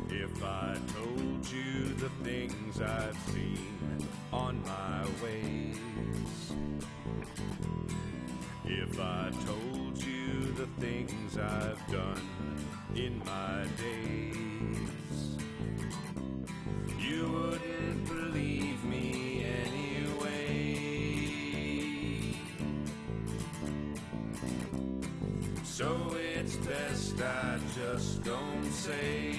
If I told you the things I've seen on my ways, if I told you the things I've done in my days, you wouldn't believe me anyway. So it's best I just don't say.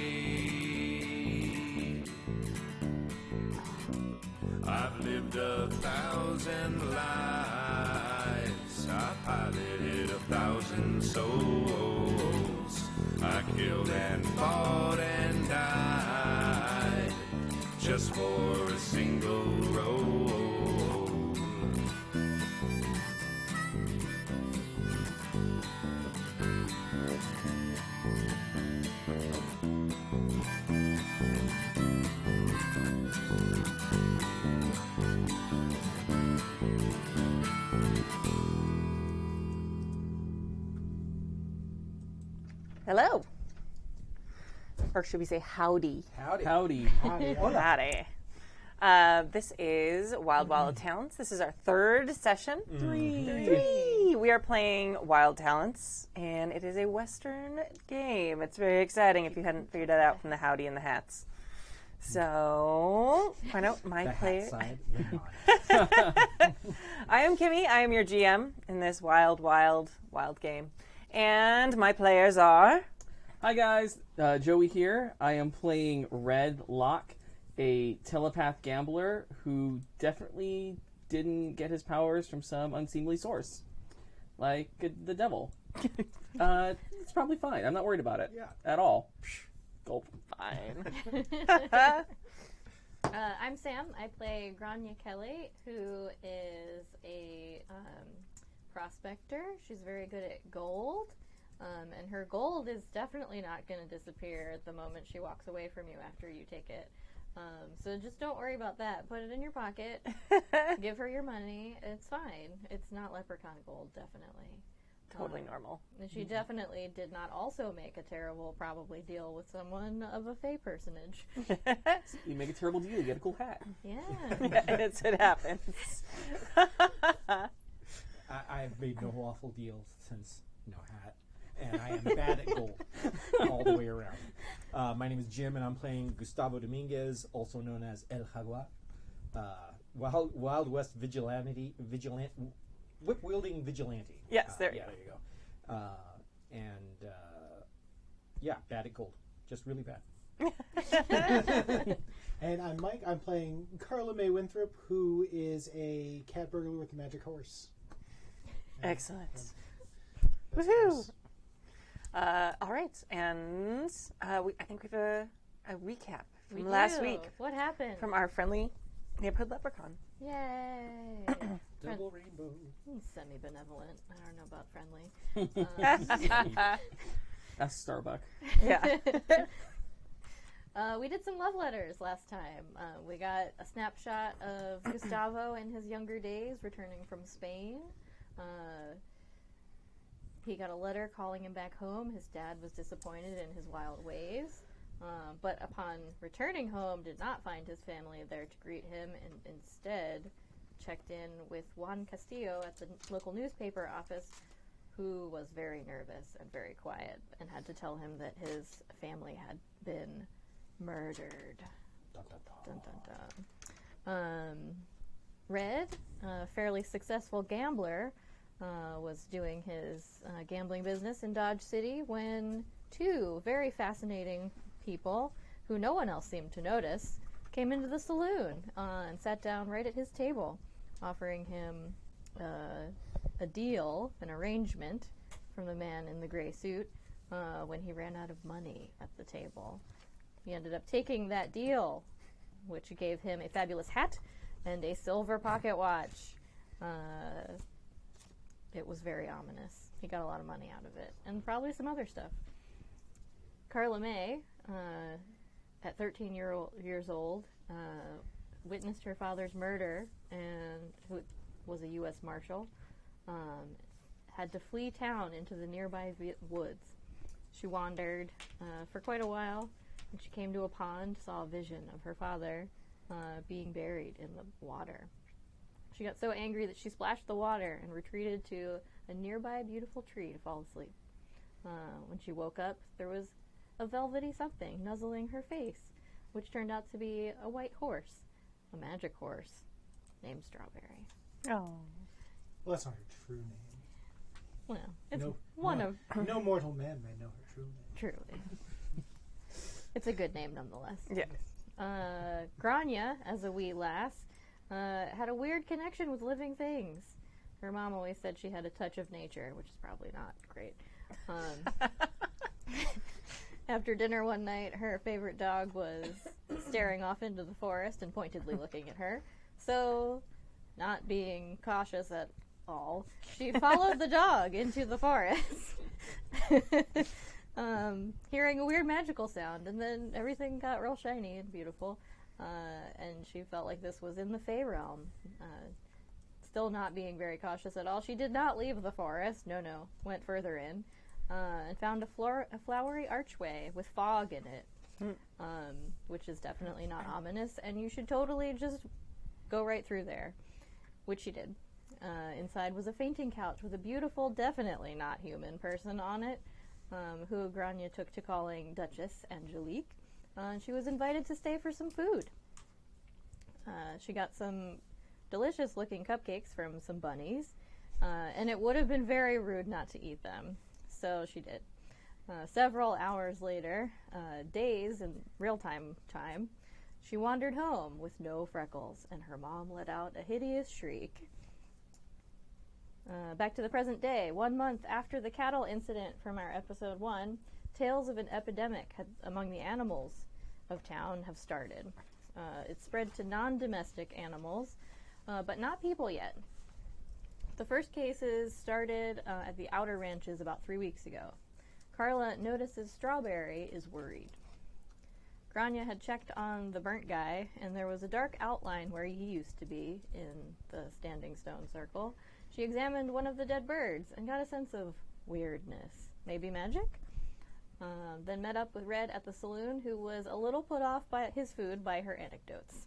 I've lived 1,000 lives, I piloted 1,000 souls, I killed and fought and died just for a single role. Hello. Or should we say howdy? Howdy. Howdy. Howdy. Howdy. This is Wild Wild Talents. This is our third session. Three. We are playing Wild Talents, and it is a Western game. It's very exciting if you hadn't figured that out from the howdy and the hats. So, find out my The player. hat side. I am Kimi. I am your GM in this wild, wild, wild game. And my players are... Hi guys, Joey here. I am playing Red Locke, a telepath gambler who definitely didn't get his powers from some unseemly source, like the devil. It's probably fine. I'm not worried about it at all. Gulp. Fine. I'm Sam. I play Grianne Kelly, who is a prospector. She's very good at gold. And her gold is definitely not going to disappear the moment she walks away from you after you take it. So just don't worry about that. Put it in your pocket. Give her your money. It's fine. It's not leprechaun gold, definitely. Totally normal. And she definitely did not also make a terrible, probably, deal with someone of a Fey personage. You make a terrible deal, you get a cool hat. Yeah. It happens. I've made no awful deals since no hat, and I am bad at gold all the way around. My name is Jim, and I'm playing Gustavo Domingez, also known as El Jaguar, Wild West vigilante, whip-wielding vigilante. Yes, there you go. Bad at gold. Just really bad. And I'm Mike. I'm playing Carla May Winthrop, who is a cat burglar with a magic horse. Excellent. Woohoo! All right, and I think we have a recap from last week What happened? from our friendly neighborhood leprechaun. Yay! Double rainbow. Semi-benevolent. I don't know about friendly. That's Starbuck. Yeah. We did some love letters last time. We got a snapshot of Gustavo in his younger days, returning from Spain. He got a letter calling him back home. His dad was disappointed in his wild ways, but upon returning home, did not find his family there to greet him, and instead checked in with Juan Castillo at the local newspaper office, who was very nervous and very quiet, and had to tell him that his family had been murdered. Dun, dun, dun. Dun, dun, dun. Red, a fairly successful gambler, was doing his gambling business in Dodge City when two very fascinating people, who no one else seemed to notice, came into the saloon and sat down right at his table, offering him a deal, an arrangement from the man in the gray suit when he ran out of money at the table. He ended up taking that deal, which gave him a fabulous hat and a silver pocket watch. It was very ominous. He got a lot of money out of it, and probably some other stuff. Carla May, at 13 years old, witnessed her father's murder, and who was a U.S. Marshal, had to flee town into the nearby woods. She wandered for quite a while. When she came to a pond, saw a vision of her father being buried in the water. She got so angry that she splashed the water and retreated to a nearby beautiful tree to fall asleep. When she woke up, there was a velvety something nuzzling her face, which turned out to be a white horse, a magic horse, named Strawberry. Oh. Well, that's not her true name. Well, it's No mortal man may know her true name. Truly. It's a good name nonetheless. Yes. Grania, as a wee lass, had a weird connection with living things. Her mom always said she had a touch of nature, which is probably not great. After dinner one night, her favorite dog was staring off into the forest and pointedly looking at her. So, not being cautious at all, she followed the dog into the forest, hearing a weird magical sound, and then everything got real shiny and beautiful, and she felt like this was in the Fey realm. Still not being very cautious at all, she did not leave the forest, went further in, and found a flowery archway with fog in it, which is definitely not ominous, and you should totally just go right through there, which she did. Inside was a fainting couch with a beautiful, definitely not human person on it, who Grania took to calling Duchess Angelique. She was invited to stay for some food. She got some delicious-looking cupcakes from some bunnies, and it would have been very rude not to eat them, so she did. Several hours later, days in real-time, she wandered home with no freckles, and her mom let out a hideous shriek. Back to the present day, 1 month after the cattle incident from our episode 1, tales of an epidemic among the animals of town have started. It spread to non-domestic animals, but not people yet. The first cases started at the outer ranches about 3 weeks ago. Carla notices Strawberry is worried. Grania had checked on the burnt guy, and there was a dark outline where he used to be in the standing stone circle. She examined one of the dead birds and got a sense of weirdness. Maybe magic? Then met up with Red at the saloon, who was a little put off by his food by her anecdotes.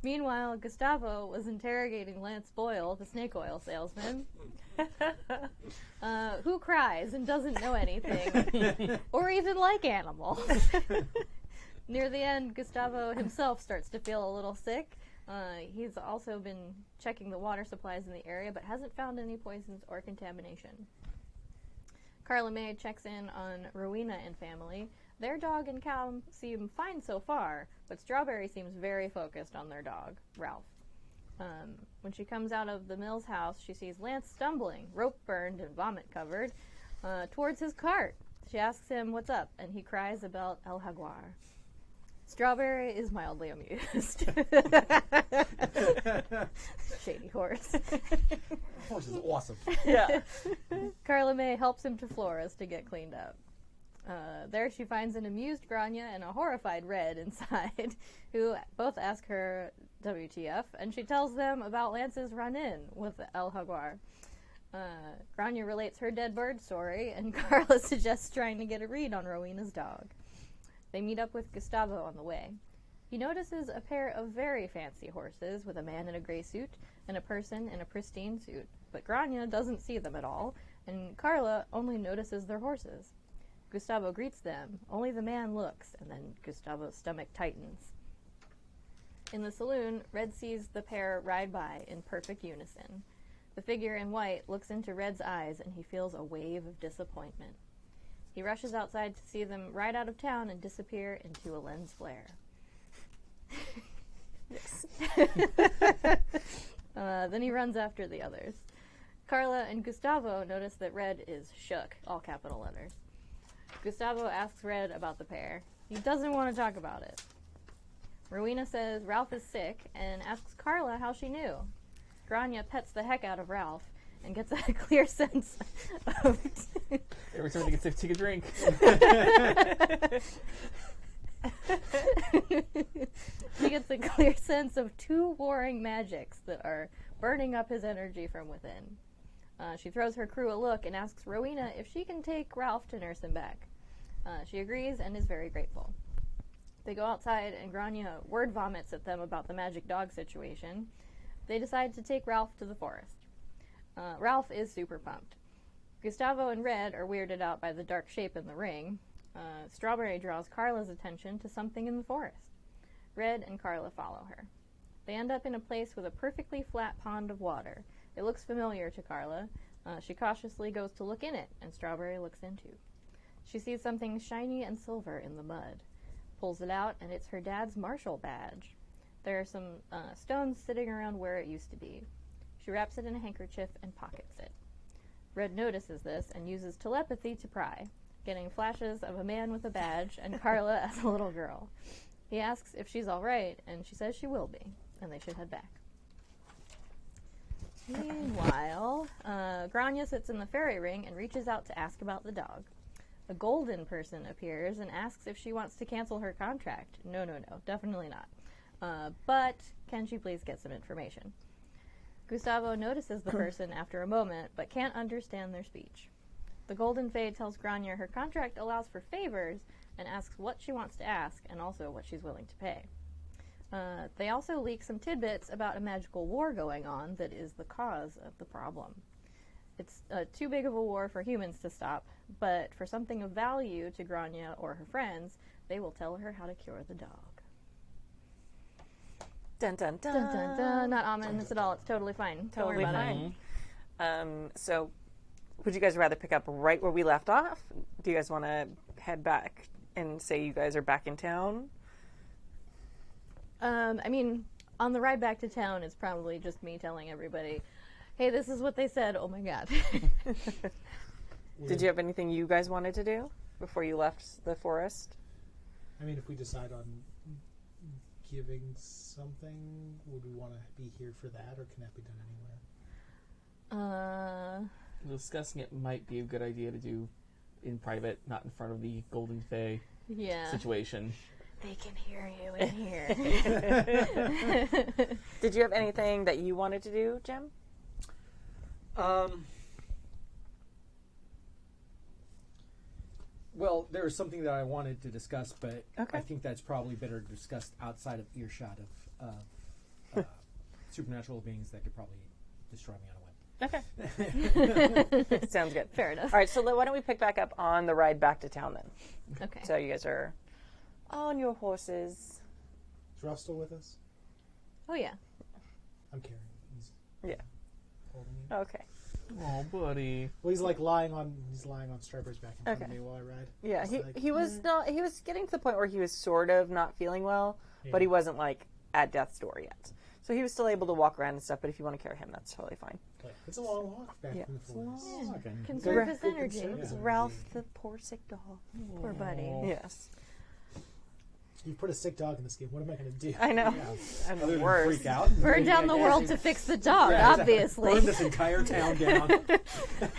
Meanwhile, Gustavo was interrogating Lance Boyle, the snake oil salesman, who cries and doesn't know anything, or even like animals. Near the end, Gustavo himself starts to feel a little sick. He's also been checking the water supplies in the area, but hasn't found any poisons or contamination. Carla May checks in on Rowena and family. Their dog and cow seem fine so far, but Strawberry seems very focused on their dog, Ralph. When she comes out of the Mills house, she sees Lance stumbling, rope burned and vomit covered, towards his cart. She asks him what's up, and he cries about El Jaguar. Strawberry is mildly amused. Shady horse. Horse is awesome. Yeah. Carla May helps him to Flores to get cleaned up. There she finds an amused Grania and a horrified Red inside, who both ask her WTF, and she tells them about Lance's run-in with El Jaguar. Grania relates her dead bird story, and Carla suggests trying to get a read on Rowena's dog. They meet up with Gustavo on the way. He notices a pair of very fancy horses with a man in a gray suit and a person in a pristine suit, but Grania doesn't see them at all, and Carla only notices their horses. Gustavo greets them, only the man looks, and then Gustavo's stomach tightens. In the saloon, Red sees the pair ride by in perfect unison. The figure in white looks into Red's eyes, and he feels a wave of disappointment. He rushes outside to see them ride out of town and disappear into a lens flare. Yes. Then he runs after the others. Carla and Gustavo notice that Red is shook, all capital letters. Gustavo asks Red about the pair. He doesn't want to talk about it. Rowena says Ralph is sick and asks Carla how she knew. Grania pets the heck out of Ralph and gets a clear sense of... Every time he gets sick, take a drink. She gets a clear sense of two warring magics that are burning up his energy from within. She throws her crew a look and asks Rowena if she can take Ralph to nurse him back. She agrees and is very grateful. They go outside and Grianne word vomits at them about the magic dog situation. They decide to take Ralph to the forest. Ralph is super pumped. Gustavo and Red are weirded out by the dark shape in the ring. Strawberry draws Carla's attention to something in the forest. Red and Carla follow her. They end up in a place with a perfectly flat pond of water. It looks familiar to Carla. She cautiously goes to look in it, and Strawberry looks in too. She sees something shiny and silver in the mud. Pulls it out, and it's her dad's marshal badge. There are some stones sitting around where it used to be. She wraps it in a handkerchief and pockets it. Red notices this and uses telepathy to pry, getting flashes of a man with a badge and Carla as a little girl. He asks if she's all right, and she says she will be, and they should head back. Meanwhile, Grianne sits in the fairy ring and reaches out to ask about the dog. A golden person appears and asks if she wants to cancel her contract. No, definitely not. But can she please get some information? Gustavo notices the person after a moment, but can't understand their speech. The Golden Fae tells Grianne her contract allows for favors and asks what she wants to ask and also what she's willing to pay. They also leak some tidbits about a magical war going on that is the cause of the problem. It's too big of a war for humans to stop, but for something of value to Grianne or her friends, they will tell her how to cure the dog. Dun dun dun. Dun dun dun. Not ominous at all. It's totally fine. Don't worry Totally about it. fine. So, would you guys rather pick up right where we left off? Do you guys want to head back and say you guys are back in town? I mean, on the ride back to town, it's probably just me telling everybody, hey, this is what they said. Oh my god. Did you have anything you guys wanted to do before you left the forest? I mean, if we decide on giving something, would we want to be here for that, or can that be done anywhere? Discussing it might be a good idea to do in private, not in front of the Golden Fae Yeah. situation. They can hear you in here. Did you have anything that you wanted to do, Jim? Well, there was something that I wanted to discuss, but Okay. I think that's probably better discussed outside of earshot of supernatural beings that could probably destroy me on a whim. Okay. Sounds good. Fair enough. All right, so why don't we pick back up on the ride back to town then? Okay. So you guys are on your horses. Is Ralph still with us? Oh, yeah. I'm carrying. He's Yeah. holding me. Okay. Oh, buddy. Well, he's like lying on Strawberry's back in front of Okay. me while I ride. Yeah, It's like, he was not. He was getting to the point where he was sort of not feeling well, but he wasn't like at death's door yet. So he was still able to walk around and stuff. But if you want to carry him, that's totally fine. But it's a long walk back Yeah. from the forest. Yeah. Okay. Conserve his Good energy. conserve. It's Yeah. Ralph, the poor sick dog. Poor buddy. Yes, You put a sick dog in this game. What am I going to do? I know. I'm Other the than worst. freak out. Burn down the world to fix the dog, Yeah, exactly. obviously. Burn this entire town down.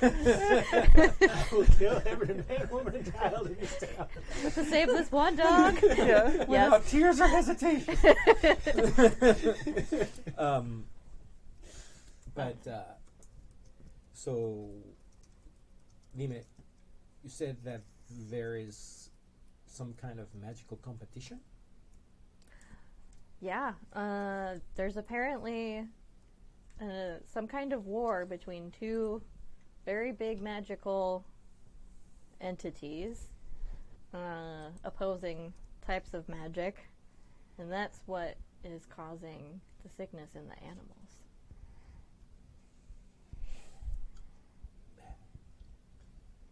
I will kill every man, woman, and child in this town. To save this one dog. Yeah. Without Yes. tears or hesitation. So, Nime, you said that there is some kind of magical competition? Yeah. There's apparently some kind of war between two very big magical entities opposing types of magic, and that's what is causing the sickness in the animals.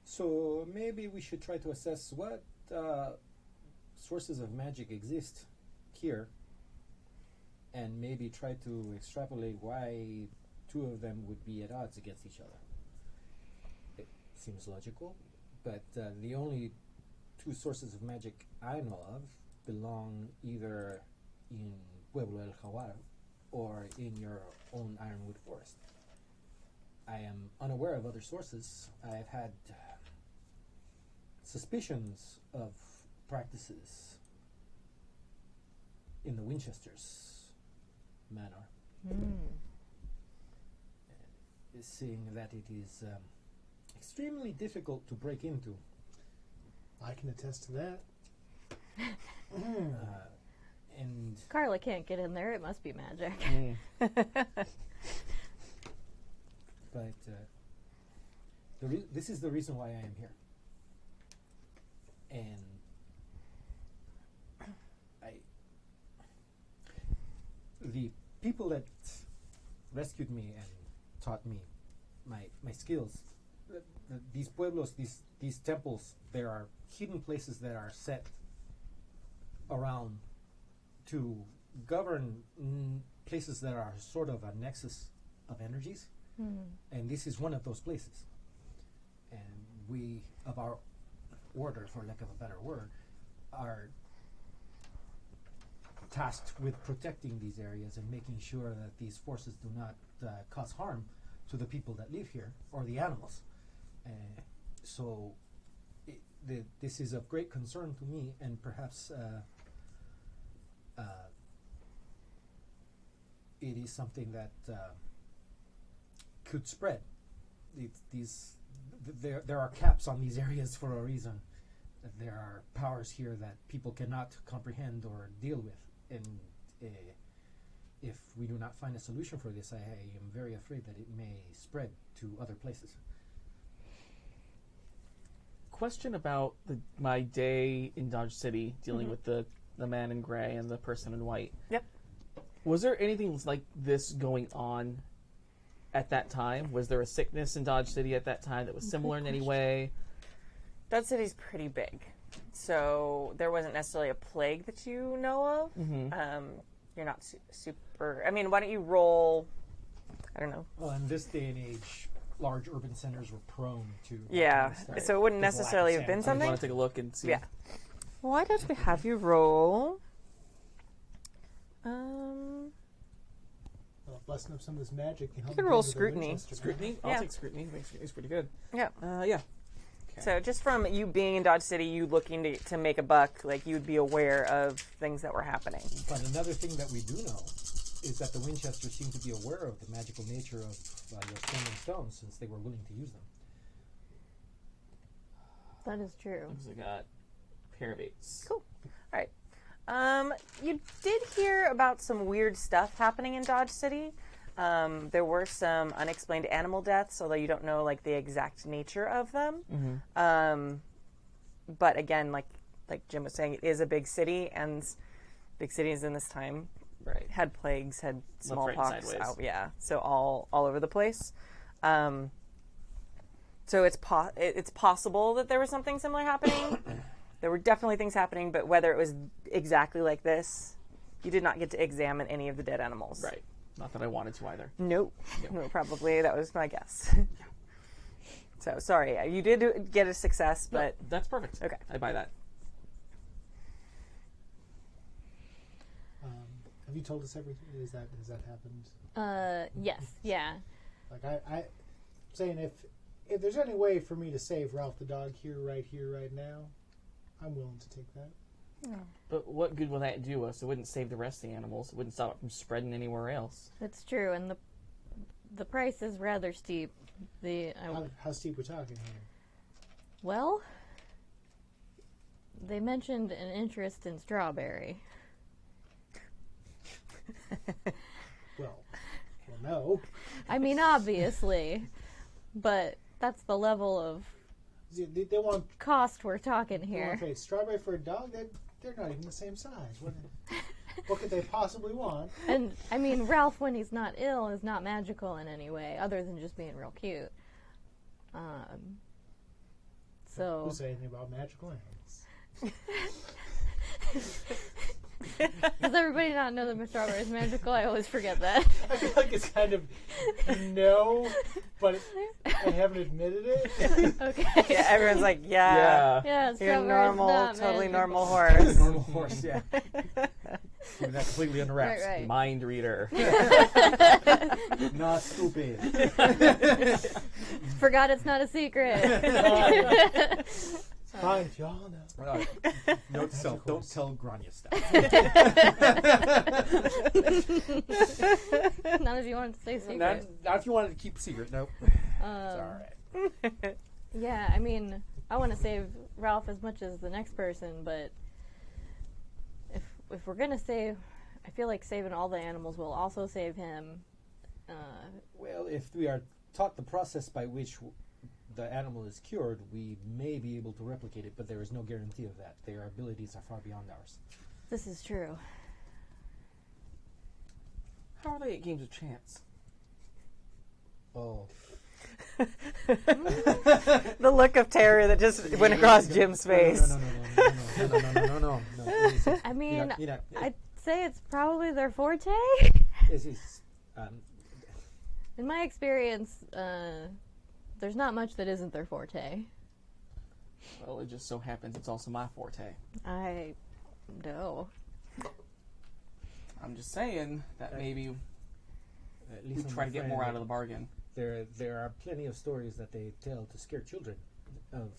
So maybe we should try to assess what sources of magic exist here, and maybe try to extrapolate why two of them would be at odds against each other. It seems logical, but the only two sources of magic I know of belong either in Pueblo El Jaguar or in your own Ironwood Forest. I am unaware of other sources. I've had suspicions of practices in the Winchester's manor. Seeing that it is extremely difficult to break into. I can attest to that. And Carla can't get in there. It must be magic. but this is the reason why I am here. And the people that rescued me and taught me my skills, these pueblos, these temples, there are hidden places that are set around to govern places that are sort of a nexus of energies. And this is one of those places. And we, of our order, for lack of a better word, are tasked with protecting these areas and making sure that these forces do not cause harm to the people that live here or the animals. So this is of great concern to me, and perhaps it is something that could spread. There are caps on these areas for a reason. There are powers here that people cannot comprehend or deal with, and if we do not find a solution for this, I am very afraid that it may spread to other places. Question about my day in Dodge City dealing with the man in gray and the person in white. Yep. Was there anything like this going on at that time? Was there a sickness in Dodge City at that time that was similar in any way? Dodge City's pretty big, so there wasn't necessarily a plague that you know of. You're not super... I mean, why don't you roll... I don't know. Well, in this day and age, large urban centers were prone to... Yeah, so it wouldn't There's a lack necessarily of have been sanity. I something. want to take a look and see. Yeah. Why don't we have you roll... Well, busting up some of this magic can help. You can me roll with the scrutiny. Winchester. Scrutiny? Yeah. I'll take scrutiny. I think scrutiny's pretty good. Yeah. Yeah. So just from you being in Dodge City, you looking to make a buck, like you'd be aware of things that were happening. But another thing that we do know is that the Winchesters seem to be aware of the magical nature of your standing stones, since they were willing to use them. That is true. Looks like I got pair of eights. Cool. All right. You did hear about some weird stuff happening in Dodge City. There were some unexplained animal deaths, although you don't know like the exact nature of them. But again, like Jim was saying, it is a big city, and big cities in this time had plagues, had Left, right, and smallpox, sideways. so all over the place. So it's possible that there was something similar happening. There were definitely things happening, but whether it was exactly like this, you did not get to examine any of the dead animals. Right. Not that I wanted to either. Nope. No, probably. That was my guess. So, sorry. You did get a success, but... No, that's perfect. Okay. I buy that. Have you told us everything? Has that happened? Yes. Yeah. Like I'm saying, if there's any way for me to save Ralph the dog here, right now, I'm willing to take that. But what good will that do us? It wouldn't save the rest of the animals. It wouldn't stop it from spreading anywhere else. It's true, and the price is rather steep. How steep we're talking here? Well, they mentioned an interest in strawberry. Well, no. I mean, obviously, but that's the level of They want cost we're talking they here. want to trade strawberry for a dog. They're not even the same size. What could they possibly want? And I mean, Ralph, when he's not ill, is not magical in any way, other than just being real cute. So Who say anything about magical animals? does everybody not know that Miss Strawberry is magical? I always forget that. I feel like it's kind of no, but I haven't admitted it. Okay. Yeah, everyone's like, yeah. Yeah, You're Strawberry's normal, not totally magical. normal horse. Normal horse, yeah. Keeping that completely under wraps. Right. Mind reader. Not stupid. Forgot it's not a secret. Fine, if y'all know. Note to self: don't tell Grania stuff. Not if you wanted to stay secret. Not if you wanted to keep a secret. Nope. It's all right. Yeah, I mean, I want to save Ralph as much as the next person, but if we're gonna save, I feel like saving all the animals will also save him. Well, if we are taught the process by which the animal is cured, we may be able to replicate it, but there is no guarantee of that. Their abilities are far beyond ours. This is true. How are they at games of chance? Oh. The look of terror that just went across Jim's face. No. I mean, I'd say it's probably their forte. This is, In my experience, there's not much that isn't their forte. Well, it just so happens it's also my forte. I know. I'm just saying that maybe at we least try to get more out of the bargain. There are plenty of stories that they tell to scare children of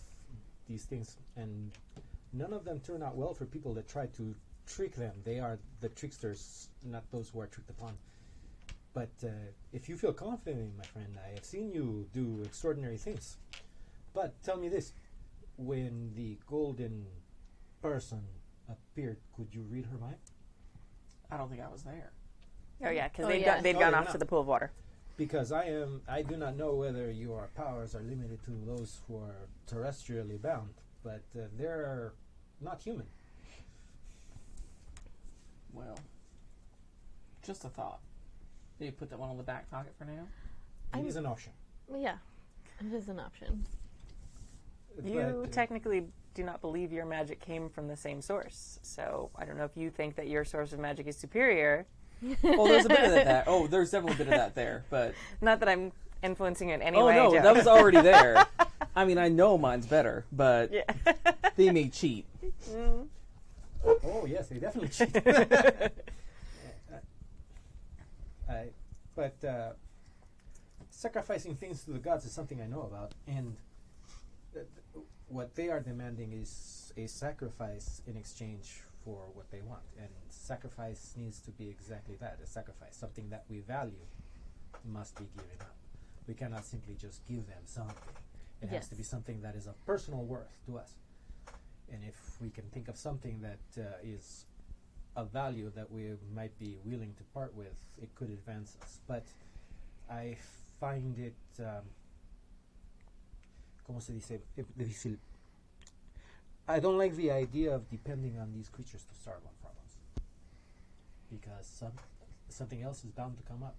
these things, and none of them turn out well for people that try to trick them. They are the tricksters, not those who are tricked upon. But if you feel confident in me, my friend, I have seen you do extraordinary things. But tell me this, when the golden person appeared, could you read her mind? I don't think I was there. Oh yeah, because Oh, they'd yeah. they'd Oh, gone yeah, off no. to the pool of water. Because I do not know whether your powers are limited to those who are terrestrially bound, but they're not human. Well, just a thought. Maybe put that one on the back pocket for now. It is an option. Yeah, it is an option. You But, technically do not believe your magic came from the same source, so I don't know if you think that your source of magic is superior. Well, there's a bit of that. Oh, there's definitely a bit of that there, but Not that I'm influencing it in any oh way. no, Joe. that was already there. I mean, I know mine's better, but Yeah. they may cheat. Oh yes, they definitely cheat. But sacrificing things to the gods is something I know about, and what they are demanding is a sacrifice in exchange for what they want, and sacrifice needs to be exactly that, a sacrifice. Something that we value must be given up. We cannot simply just give them something. It has to be something that is of personal worth to us. And if we can think of something that is of value that we might be willing to part with, it could advance us. But I find it, ¿cómo se dice? Difícil. I don't like the idea of depending on these creatures to solve our problems, because something else is bound to come up,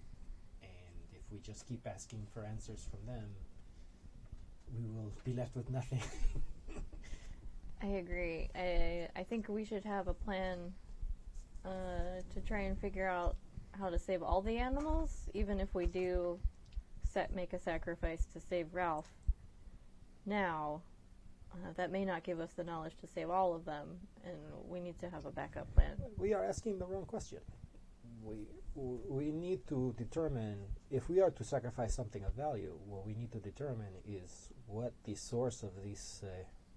and if we just keep asking for answers from them, we will be left with nothing. I agree. I think we should have a plan to try and figure out how to save all the animals, even if we do make a sacrifice to save Ralph. Now, that may not give us the knowledge to save all of them, and we need to have a backup plan. We are asking the wrong question. We need to determine, if we are to sacrifice something of value, what we need to determine is what the source of this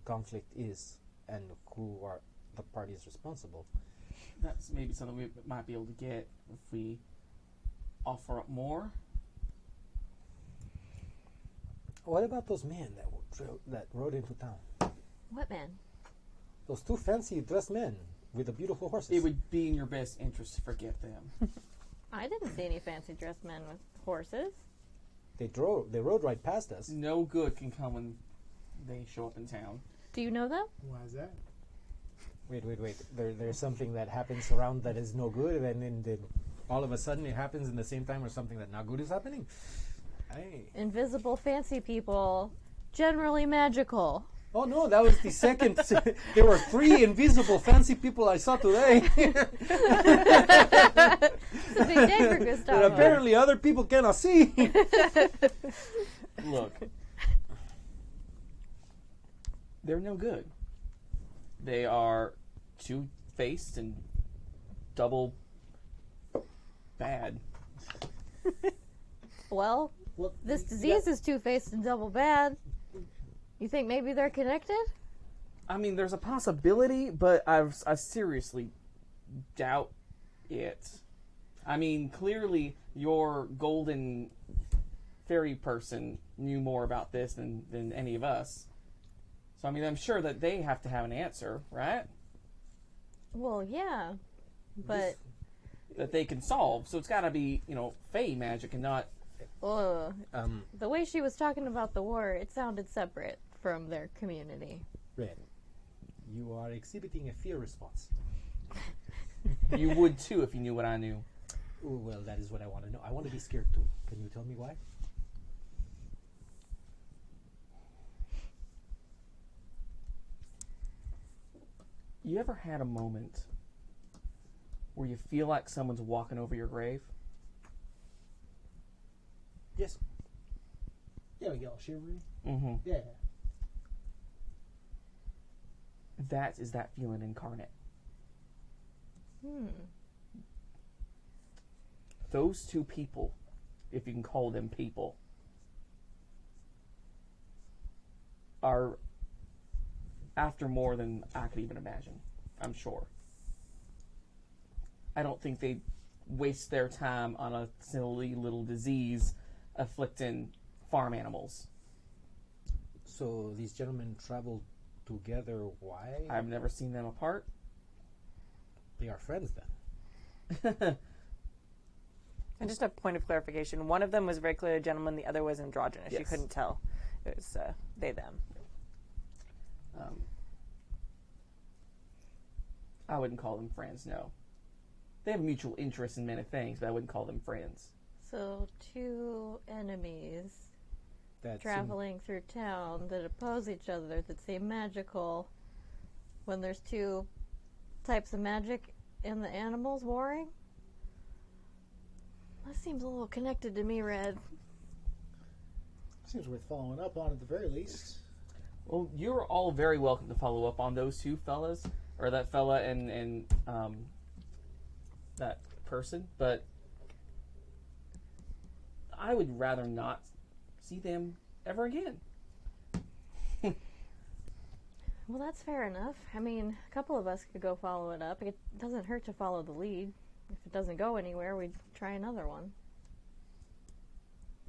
conflict is and who are the parties responsible. That's maybe something we might be able to get if we offer up more. What about those men that rode into town? What man? Those two fancy dressed men with the beautiful horses. It would be in your best interest to forget them. I didn't see any fancy dressed men with horses. They rode right past us. No good can come when they show up in town. Do you know them? Why is that? Wait. There's something that happens around that is no good, and then all of a sudden it happens in the same time where something that not good is happening? Invisible fancy people, generally magical. Oh no, that was the second. There were 3 invisible fancy people I saw today. It's a big day for That Gustavo. apparently other people cannot see. Look, they're no good. They are two-faced and double bad. Well, this disease is two-faced and double bad. You think maybe they're connected? I mean, there's a possibility, but I seriously doubt it. I mean, clearly your golden fairy person knew more about this than any of us. So, I mean, I'm sure that they have to have an answer, right? Well, yeah, but That they can solve. So it's got to be, fey magic and not... the way she was talking about the war, it sounded separate from their community. Red, you are exhibiting a fear response. You would, too, if you knew what I knew. Ooh, well, that is what I want to know. I want to be scared, too. Can you tell me why? You ever had a moment where you feel like someone's walking over your grave? Yes. Yeah, we get all shivery. Mm-hmm. Yeah. That is that feeling incarnate. Those two people, if you can call them people, are after more than I could even imagine, I'm sure. I don't think they waste their time on a silly little disease afflicting farm animals. So these gentlemen traveled together. Why? I've never seen them apart. They are friends, then. And just a point of clarification, one of them was very clearly a gentleman, the other was androgynous. You Yes. couldn't tell. It was they, them. I wouldn't call them friends, no. They have mutual interest in many things, but I wouldn't call them friends. So, two enemies That traveling through town that oppose each other that seem magical when there's two types of magic in the animals warring? That seems a little connected to me, Red. Seems worth following up on at the very least. Well, you're all very welcome to follow up on those two fellas, or that fella and that person, but I would rather not see them ever again. Well, that's fair enough. I mean, a couple of us could go follow it up. It doesn't hurt to follow the lead. If it doesn't go anywhere, we'd try another one.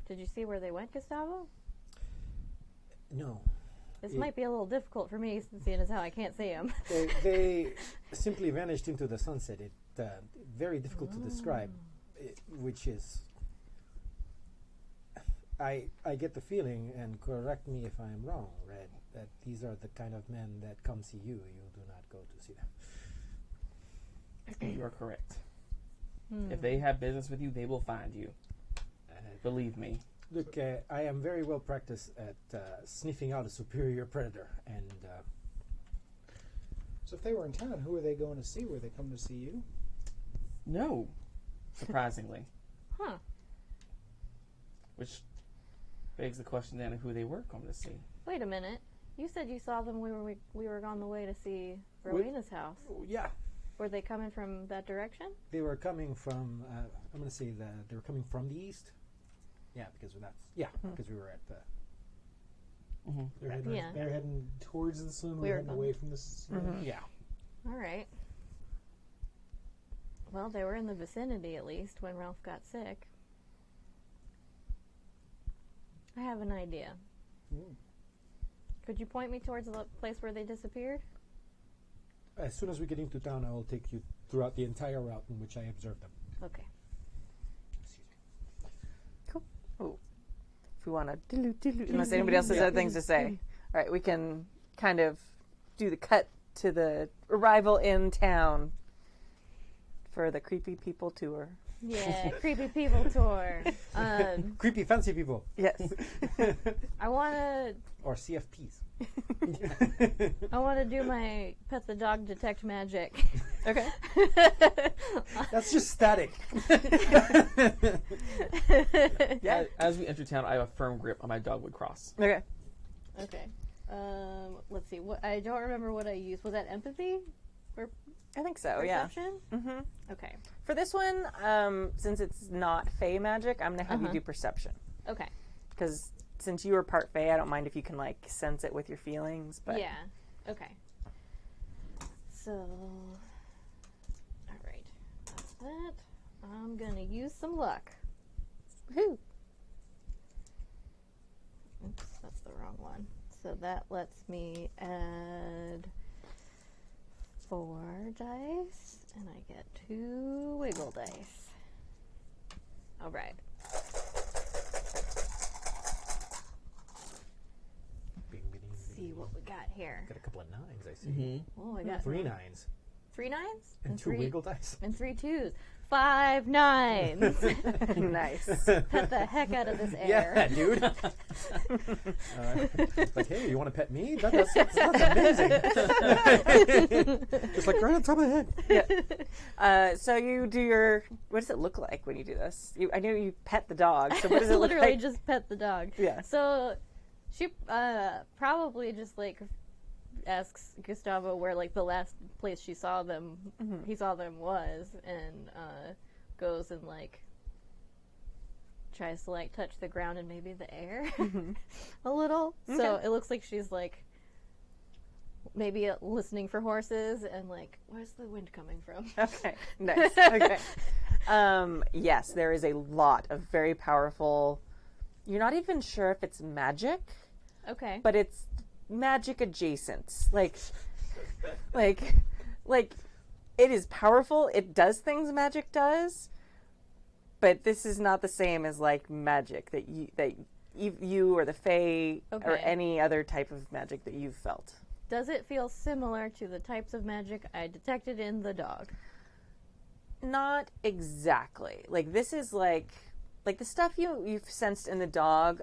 Did you see where they went, Gustavo? No. This might be a little difficult for me, seeing as how I can't see them. They simply vanished into the sunset. It very difficult to describe, which is... I get the feeling, and correct me if I'm wrong, Red, that these are the kind of men that come see you. You do not go to see them. You are correct. If they have business with you, they will find you. Believe me. Look, I am very well practiced at sniffing out a superior predator, and So if they were in town, who are they going to see? Were they coming to see you? No, surprisingly. Huh. Which begs the question then of who they were coming to see. Wait a minute. You said you saw them when we were on the way to see Rowena's house. yeah, Were they coming from that direction? they were coming from. I'm going to say that they were coming from the east. Yeah, because because we were at the. They're heading, Yeah. they're heading towards the saloon. We We're were heading away from this. Yeah. All right. Well, they were in the vicinity at least when Ralph got sick. I have an idea. Could you point me towards the place where they disappeared? As soon as we get into town, I will take you throughout the entire route in which I observed them. Okay. Cool. Oh, if we want to, unless anybody else has other things to say. All right, we can kind of do the cut to the arrival in town for the creepy people tour. Yeah, creepy people tour. Creepy fancy people. Yes. I wanna Or CFPs. do my pet the dog detect magic. Okay. That's just static. Yeah. As we enter town, I have a firm grip on my dogwood cross. Okay. Okay. Let's see. What I don't remember what I used. Was that empathy or I think so. Yeah. perception? Mm-hmm. Okay. For this one, since it's not Fey magic, I'm gonna have you do perception. Okay. Because since you were part Fey, I don't mind if you can like sense it with your feelings. But Yeah. Okay. So, all right, that's that. I'm gonna use some luck. Woohoo! Oops, that's the wrong one. So that lets me add 4 dice, and I get 2 wiggle dice. All right. See what we got here. Got a couple of 9s, I see. Oh, I got 3 9s. 3 9s And 2 wiggle dice. and 3 2s. 5 9s. Nice. Pet the heck out of this air. Yeah, dude. Like, hey, you want to pet me? That's amazing. Just like right on top of the head. So you do your. What does it look like when you do this? I know you pet the dog. So what does it look Literally like? just pet the dog. Yeah. So she probably just like asks Gustavo where like the last place she saw them, he saw them was, and goes and like tries to like touch the ground and maybe the air a little. Okay. So it looks like she's like maybe listening for horses and like, where's the wind coming from? Okay. Nice. Okay. Yes, there is a lot of very powerful. You're not even sure if it's magic, Okay. but it's magic adjacent. Like it is powerful. It does things magic does, but this is not the same as like magic that you or the Fae or Okay. any other type of magic that you've felt. Does it feel similar to the types of magic I detected in the dog? Not exactly. Like this is like the stuff you've sensed in the dog.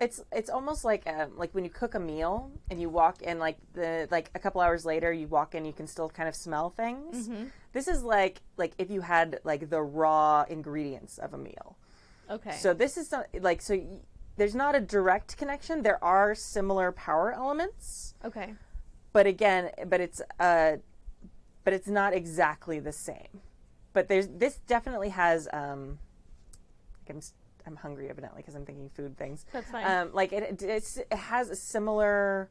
It's almost like when you cook a meal and you walk in like a couple hours later you walk in, you can still kind of smell things. This is like if you had like the raw ingredients of a meal. Okay. So this is there's not a direct connection. There are similar power elements, Okay. but it's not exactly the same. But this definitely has I'm hungry evidently because I'm thinking food things. That's fine. It has a similar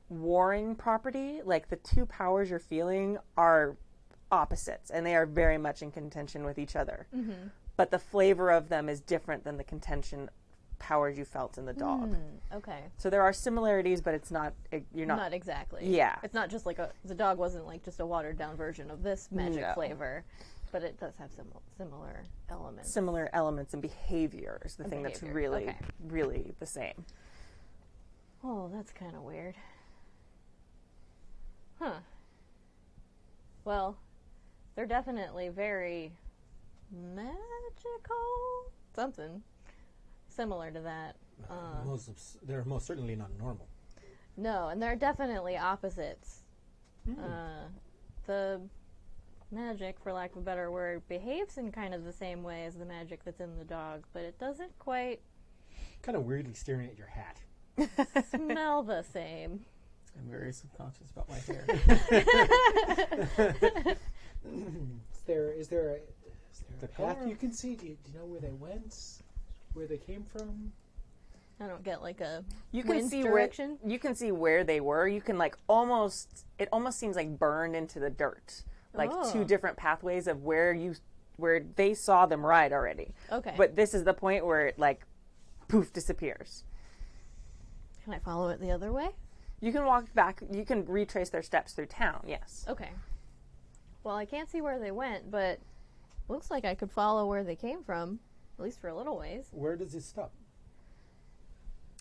warring property. Like the two powers you're feeling are opposites and they are very much in contention with each other. But the flavor of them is different than the contention powers you felt in the dog. Okay. So there are similarities, but it's not. You're Not exactly. Yeah. It's not just like the dog wasn't like just a watered down version of this magic No. flavor, but it does have similar elements. Similar elements and behaviors. The thing that's behavior, really, okay. really the same. Oh, that's kind of weird. Huh. Well, they're definitely very magical. Something similar to that. They're most certainly not normal. No, and they're definitely opposites. The magic, for lack of a better word, behaves in kind of the same way as the magic that's in the dog, but it doesn't quite Kind of weirdly staring at your hat. smell the same. I'm very subconscious about my hair. Is there a The path color? you can see? Do you know where they went? Where they came from? I don't get like a You can wind see direction. you can see where they were. You can like almost. It almost seems like burned into the dirt, like two different pathways of where they saw them ride already. Okay. But this is the point where it like, poof, disappears. Can I follow it the other way? You can walk back. You can retrace their steps through town. Yes. Okay. Well, I can't see where they went, but looks like I could follow where they came from, at least for a little ways. Where does it stop?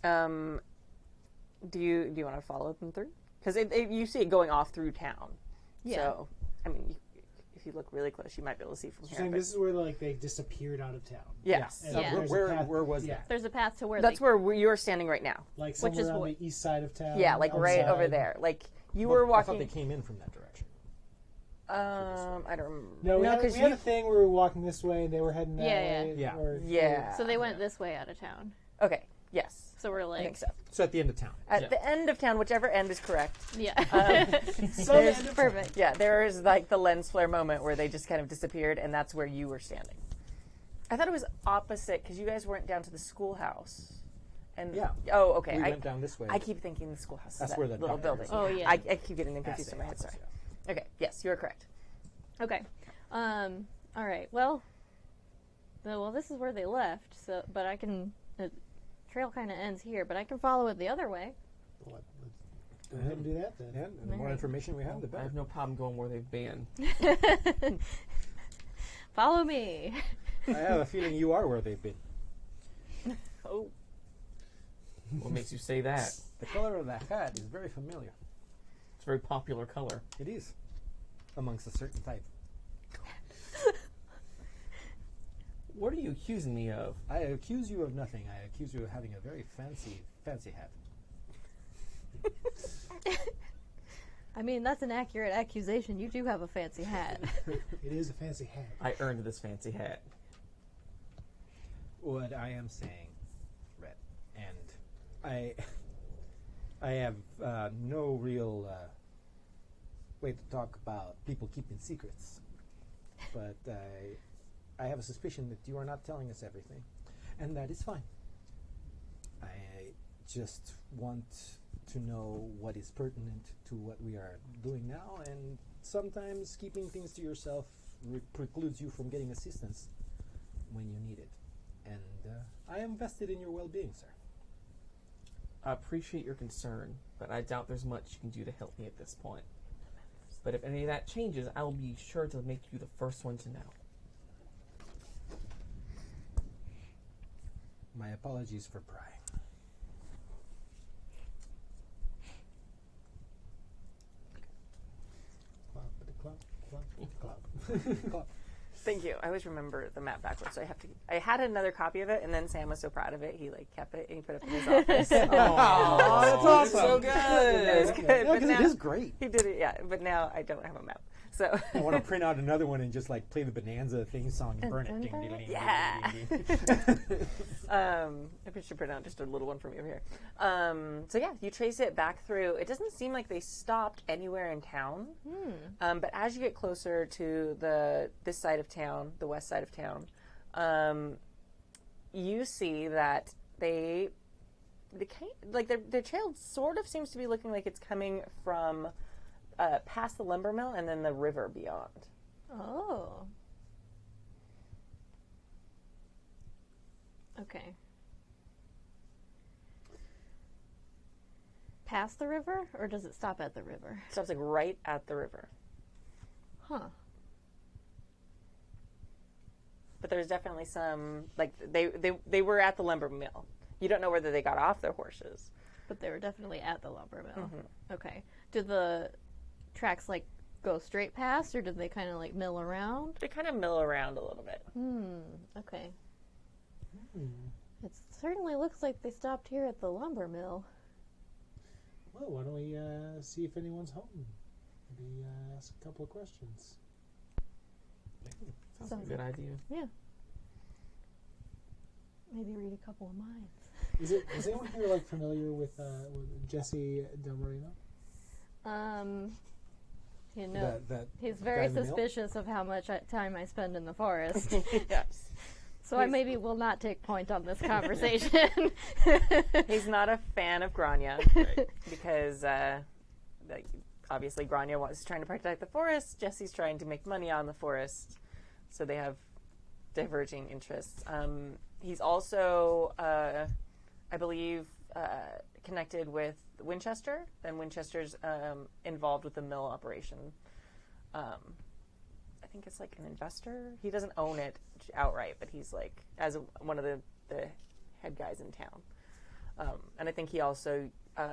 Do you want to follow them through? Because you see it going off through town. Yeah. So I mean, if you look really close, you might be able to see from You're here. saying but- this is where like they disappeared out of town. Yes. And Yeah. there's a Where path- was yeah, that? There's a path to where That's they... where you're standing right now. like Which somewhere is on what- the east side of town. Yeah, like right over outside. there. Like you But were I walking. thought they came in from that direction. I don't remember. No, we had because a thing where we were walking this way and they were heading that Yeah, way. yeah. Or, Yeah. So they went this way out of town. Okay. Yes. So we're I like... think so. So at the end of town. At the end of town, which end is correct. Yeah. So the end of Perfect. Yeah, there is like the lens flare moment where they just kind of disappeared, and that's where you were standing. I thought it was opposite because you guys weren't down to the schoolhouse, And Yeah. Oh, okay. We went down this way. I keep thinking the schoolhouse is That's that where the little doctor building. is. Oh, yeah. I keep getting them confused in my head. Sorry. Okay. Yes, you are correct. Okay. All right. Well, this is where they left. So, but I can. The trail kind of ends here, but I can follow it the other way. Let's go ahead and do that then. Yeah, and the more Alright. information we have, the I better. have no problem going where they've been. Follow me. I have a feeling you are where they've been. Oh. What makes you say that? The color of that hat is very familiar. It's a very popular color. It is, amongst a certain type. What are you accusing me of? I accuse you of nothing. I accuse you of having a very fancy hat. I mean, that's an accurate accusation. You do have a fancy hat. It is a fancy hat. I earned this fancy hat. What I am saying, Red, and I have no real way to talk about people keeping secrets, but I have a suspicion that you are not telling us everything, and that is fine. I just want to know what is pertinent to what we are doing now, and sometimes keeping things to yourself precludes you from getting assistance when you need it. And I am vested in your well-being, sir. I appreciate your concern, but I doubt there's much you can do to help me at this point. But if any of that changes, I will be sure to make you the first one to know. My apologies for prying. Clap. Thank you. I always remember the map backwards, so I had another copy of it, and then Sam was so proud of it, he kept it and he put it in his office. Oh, that's awesome. So It good. was good, Yeah, but because now it is great. he did it. Yeah, but now I don't have a map, so I want to print out another one and just play the Bonanza theme song and burn it. Ding, ding, ding, Yeah. ding, ding, ding. I should print out just a little one from over here. So yeah, you trace it back through. It doesn't seem like they stopped anywhere in town, but as you get closer to this side of town, the west side of town, you see that their trail sort of seems to be looking like it's coming from past the lumber mill and then the river beyond. Oh. Okay. Past the river, or does it stop at the river? It stops right at the river. Huh. But there's definitely some, they were at the lumber mill. You don't know whether they got off their horses. But they were definitely at the lumber mill. Mm-hmm. Okay. Did the tracks go straight past, or did they kind of mill around? They kind of mill around a little bit. Okay. It certainly looks like they stopped here at the lumber mill. Well, why don't we see if anyone's home? Maybe ask a couple of questions. Sounds like a good idea. Yeah. Maybe read a couple of minds. Is anyone here familiar with Jesse Del Marino? That he's guy very in the mill? suspicious of how much time I spend in the forest. Yes. So I maybe will not take point on this conversation. He's not a fan of Grania because obviously Grania is trying to protect the forest. Jesse's trying to make money on the forest. So they have diverging interests. He's also, I believe, connected with Winchester, and Winchester's involved with the mill operation. I think it's an investor. He doesn't own it outright, but he's as one of the head guys in town. And I think he also, I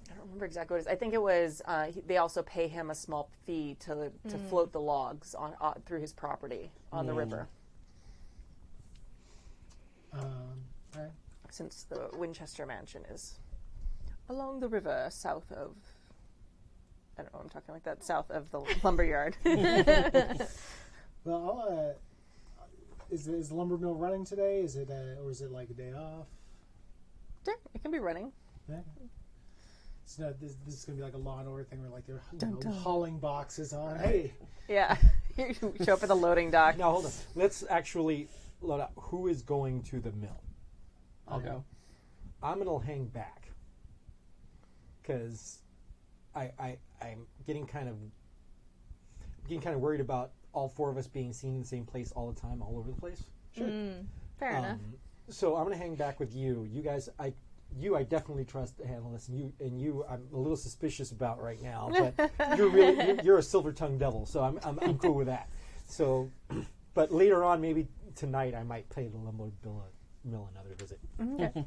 don't remember exactly what it is. I think it was, they also pay him a small fee to float the logs on through his property on the river. All right. Since the Winchester mansion is along the river south of, I don't know what I'm talking that, south of the lumberyard. Well, is the lumber mill running today? Is it or is it a day off? Sure, it can be running. Yeah. It's not. This is gonna be a Law and Order thing where they're Dun, dun. hauling boxes on. Hey, Yeah. You show up at the loading dock. Now hold on. Let's actually load up. Who is going to the mill? I'll go. I'm gonna hang back because I'm getting kind of worried about all four of us being seen in the same place all the time, all over the place. Sure. Fair enough. So I'm gonna hang back with you. You guys, I definitely trust to handle this, and you I'm a little suspicious about right now, but you're a silver-tongued devil, so I'm cool with that. So, but later on, maybe tonight, I might pay the lumber mill another visit. Okay.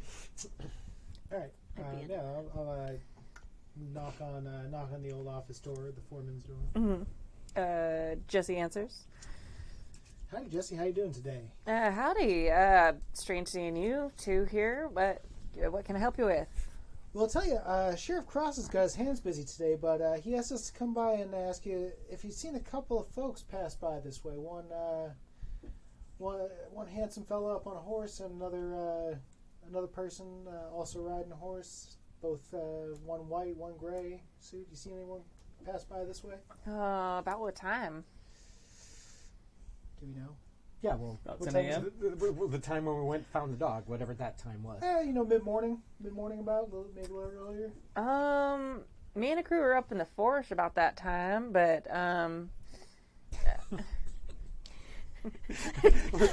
All right. Yeah, I'll knock on the old office door, the foreman's door. Jesse answers. Howdy, Jesse. How you doing today? Howdy. Strange seeing you two here. What can I help you with? Well, I'll tell you, Sheriff Cross has got his hands busy today, but he asked us to come by and ask you if you've seen a couple of folks pass by this way. One handsome fellow up on a horse, and another person also riding a horse. Both one white, one gray suit. You seen anyone pass by this way? About what time? Do we know? Yeah, well, About what 10 time a.m.? was the time when we found the dog, whatever that time was. Mid-morning about, maybe a little earlier. Me and a crew were up in the forest about that time, but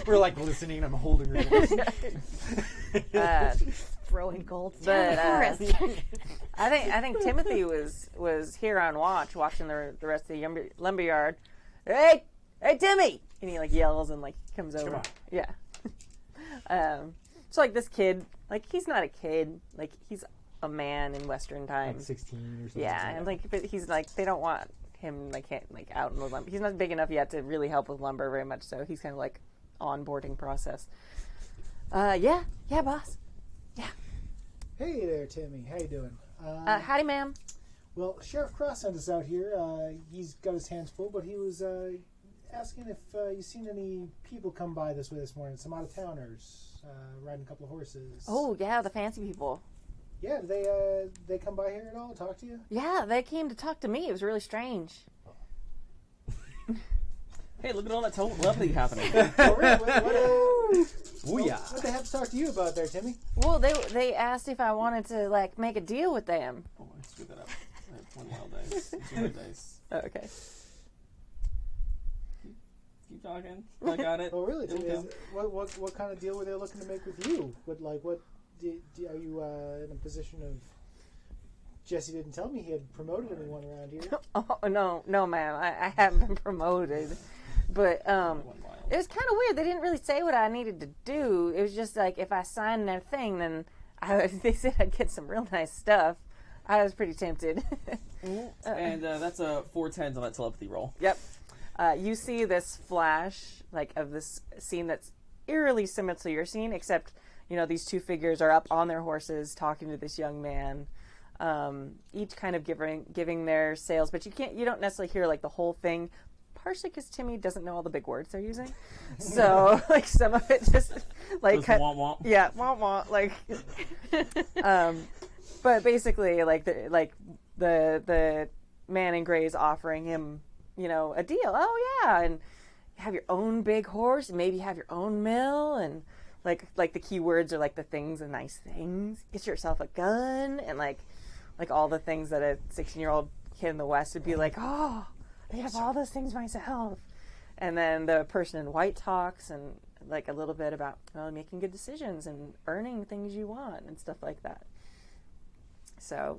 We're like listening. I'm holding her. Throwing gold but down the forest. I think Timothy was here on watching the rest of the lumberyard. Hey, Timmy! And he like yells and like comes over. on. Yeah. So like this kid, like he's not a kid, like he's a man in Western Like times. 16 or something. Yeah, and like but he's like they don't want him like out in the lumber. He's not big enough yet to really help with lumber very much, so he's kind of like onboarding process. Yeah, boss. Yeah. Hey there, Timmy. How you doing? Howdy, ma'am. Well, Sheriff Cross sent us out here. He's got his hands full, but he was asking if you've seen any people come by this way this morning. Some out-of-towners riding a couple of horses. Oh yeah, the fancy people. Yeah, did they come by here at all? Talk to you? Yeah, they came to talk to me. It was really strange. Hey, look at all that telepathy happening. Oh, really? Booyah. What they have to talk to you about there, Timmy? Well, they asked if I wanted to like make a deal with them. Oh, I screwed that up. I have one wild dice. 2 red dice. Oh, okay. Keep talking. I got it. Oh, really? It'll Timmy? count. What kind of deal were they looking to make with you? Are you in a position of? Jesse didn't tell me he had promoted anyone around here. Oh no, ma'am. I haven't been promoted, but One wild. it was kind of weird. They didn't really say what I needed to do. It was just like if I signed their thing, then they said I'd get some real nice stuff. I was pretty tempted. And that's a 4 10s on that telepathy roll. Yep. You see this flash, like, of this scene that's eerily similar to your scene, except, these two figures are up on their horses talking to this young man, each kind of giving their sales, but you don't necessarily hear, like, the whole thing, partially because Timmy doesn't know all the big words they're using. So, like, some of it just, like... Just womp womp. Yeah, womp womp, like... but basically, like, the man in gray is offering him... a deal. Oh yeah, and have your own big horse, and maybe have your own mill, and like the key words are like the things and nice things. Get yourself a gun, and like all the things that a 16-year-old kid in the West would be like, oh, I have all those things myself. And then the person in white talks and like a little bit about making good decisions and earning things you want and stuff like that. So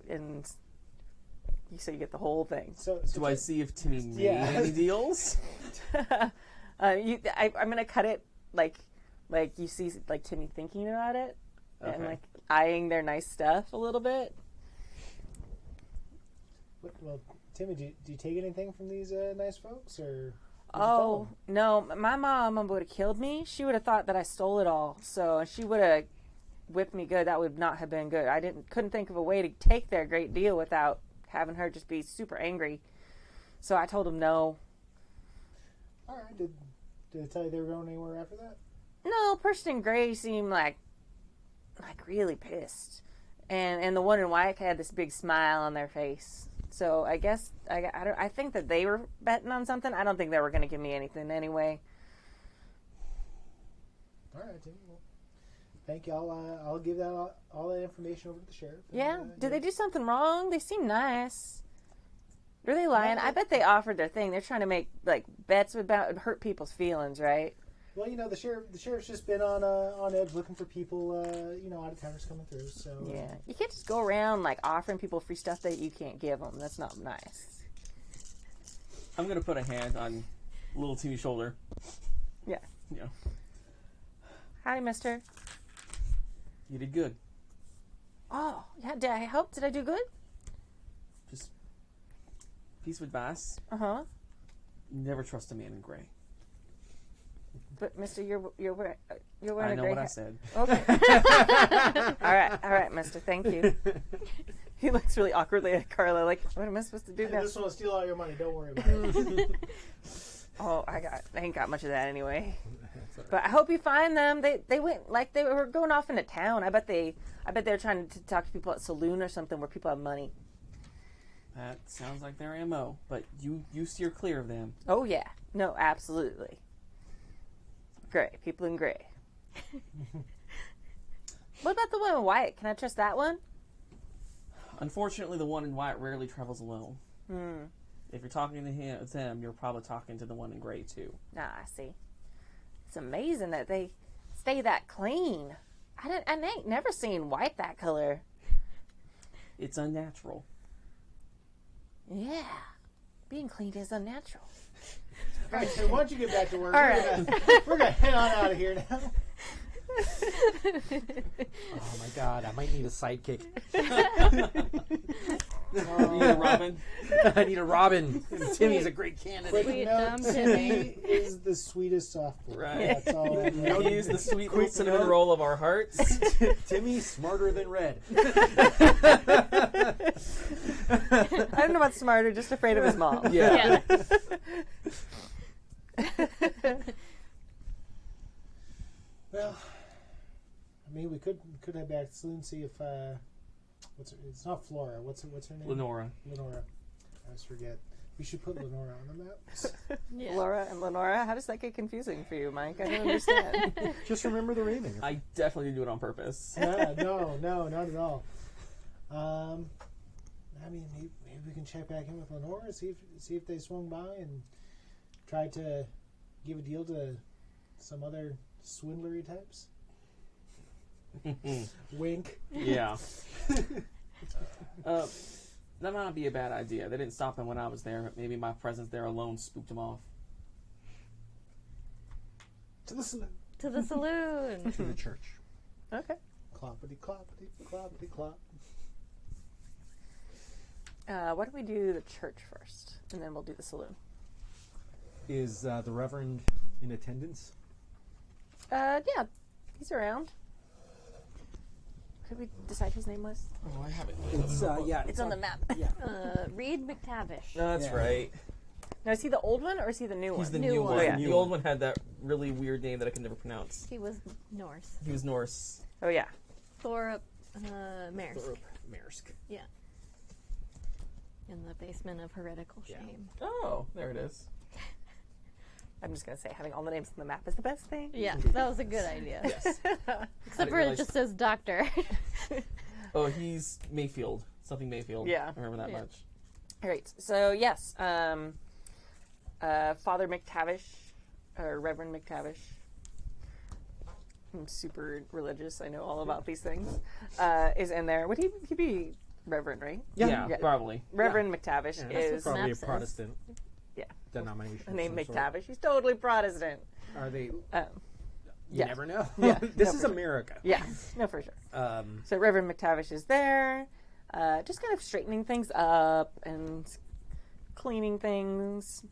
so you get the whole thing. So Do I see if Timmy made Yeah. any deals? I'm gonna cut it like you see like Timmy thinking about it and Okay. like eyeing their nice stuff a little bit. Well, Timmy, do you take anything from these nice folks, or? did you Oh tell no, my mom would have killed me. She would have thought that I stole it all. So she would have whipped me good. That would not have been good. I couldn't think of a way to take their great deal without having her just be super angry. So I told him no. them? All right. Did they tell you they were going anywhere after that? No, person in gray seemed like really pissed, and the one in white had this big smile on their face. So I guess I think that they were betting on something. I don't think they were going to give me anything anyway. All right, Timmy. Thank you. I'll give that all that information over to the sheriff. Yeah. Did they do something wrong? They seem nice. Are they lying? I bet they offered their thing. They're trying to make like bets about hurt people's feelings, right? Well, the sheriff's just been on edge looking for people, out of towners coming through. So Yeah. You can't just go around like offering people free stuff that you can't give them. That's not nice. I'm gonna put a hand on little Timmy's shoulder. Yeah. You know, Hi, mister. you did good. Oh, yeah. Did I help? Did I do good? Just piece of advice: Uh-huh. never trust a man in gray. But mister, you're wearing I a know gray what I hat. said. Okay. all right, mister. Thank you. He looks really awkwardly at Carla, like, what am I supposed to do I now? just want to steal all your money. Don't worry about it. Oh, I ain't got much of that anyway. But I hope you find them. They went like they were going off into town. I bet they're trying to talk to people at saloon or something where people have money. That sounds like their MO, but you steer clear of them. Oh yeah, no, absolutely. Gray, people in gray. What about the one in white? Can I trust that one? Unfortunately, the one in white rarely travels alone. If you're talking to them, you're probably talking to the one in gray too. Ah, I see. It's amazing that they stay that clean. I ain't never seen white that color. It's unnatural. Yeah, being clean is unnatural. All right, so why don't you get back to work? All right. We're gonna head on out of here now. Oh my God! I might need a sidekick. You need a Robin? I need a Robin. Timmy's a great candidate. Sweet No, dumb Timmy Timmy. is the sweetest softball. Right. That's all. I know. Use the sweet little cinnamon roll of our hearts. Timmy's smarter than Red. I don't know about smarter, just afraid of his mom. Yeah. Well, I mean, we could head back to the saloon, see if it's not Flora. What's her name? Lenora. Lenora. I always forget. We should put Lenora on the map. Yeah. Laura and Lenora, how does that get confusing for you, Mike? I don't understand. Just remember the Raven. I definitely did do it on purpose. No, not at all. I mean, maybe we can check back in with Lenora, see if they swung by and tried to give a deal to some other swindlery types. Wink. Yeah. That might not be a bad idea. They didn't stop him when I was there, but maybe my presence there alone spooked him off. To the saloon. To the saloon. To the church. Okay. Cloppity, cloppity, cloppity, clop. Why don't we do the church first, and then we'll do the saloon. Is the Reverend in attendance? Yeah, he's around. Could we decide his name was? Oh, I have it. It's It's on the map. Yeah. Reed McTavish. That's Yeah. right. Now, is he the old one or is he the new one? He's the New new one. one. Oh, yeah. The old one had that really weird name that I can never pronounce. He was Norse. He was Norse. Oh, yeah. Thorup Maersk. Maersk. Yeah. In the basement of heretical Yeah. shame. Oh, there it is. I'm just going to say having all the names in the map is the best thing. Yeah, that was a good idea. Yes. Except for it realize- just says doctor. Oh, he's Mayfield. Something Mayfield. Yeah. I remember that Yeah. much. All right. So, yes, Father McTavish, or Reverend McTavish. I'm super religious. I know all about these things. Is in there. Would he be Reverend, right? Yeah, Yeah. probably. Reverend McTavish Yeah, that's is probably a Map says. Protestant Yeah. denomination. the name of some sort. McTavish. He's totally Protestant. Are they? You Yeah. never know. Yeah, This no, is for sure. America. Yeah, no, for sure. Um, So Reverend McTavish is there, just kind of straightening things up and cleaning things.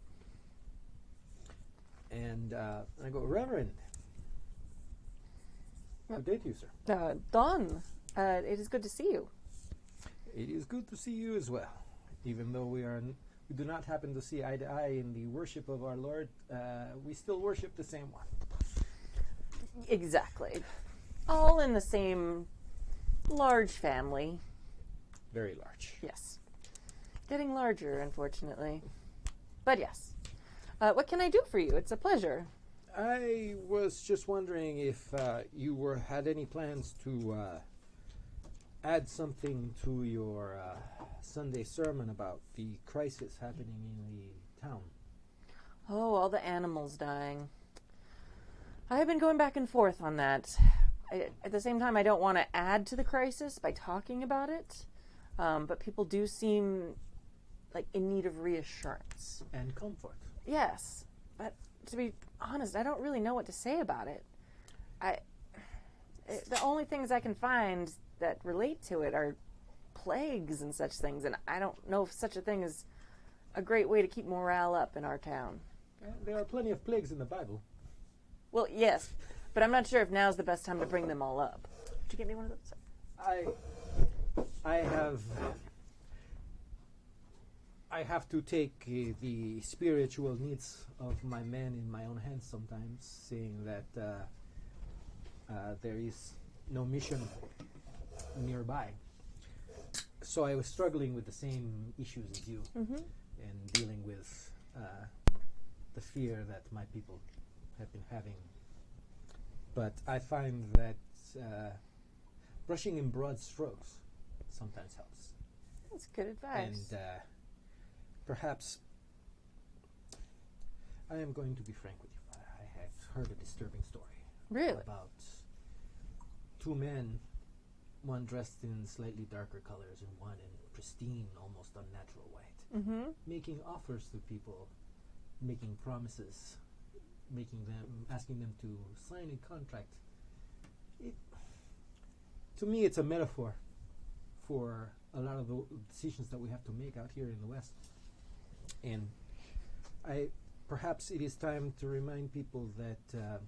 and I go, Reverend. Good day to you, sir. Don, it is good to see you. It is good to see you as well. Even though we do not happen to see eye to eye in the worship of our Lord, we still worship the same one. Exactly. All in the same large family. Very large. Yes. Getting larger, unfortunately. But yes. What can I do for you? It's a pleasure. I was just wondering if you had any plans to add something to your Sunday sermon about the crisis happening in the town. Oh, all the animals dying. I have been going back and forth on that. At the same time, I don't want to add to the crisis by talking about it, but people do seem like in need of reassurance. And comfort. Yes, but to be honest, I don't really know what to say about it. The only things I can find that relate to it are plagues and such things, and I don't know if such a thing is a great way to keep morale up in our town. There are plenty of plagues in the Bible. Well, yes, but I'm not sure if now's the best time to bring them all up. Did you get me one of those? I have to take the spiritual needs of my men in my own hands sometimes, seeing that there is no mission nearby. So I was struggling with the same issues as you, and dealing with the fear that my people have been having. But I find that brushing in broad strokes sometimes helps. That's good advice. And perhaps I am going to be frank with you. I have heard a disturbing story. Really? About two men, one dressed in slightly darker colors and one in pristine, almost unnatural white, making offers to people, making promises, asking them to sign a contract. To me, it's a metaphor for a lot of the decisions that we have to make out here in the West. And perhaps it is time to remind people that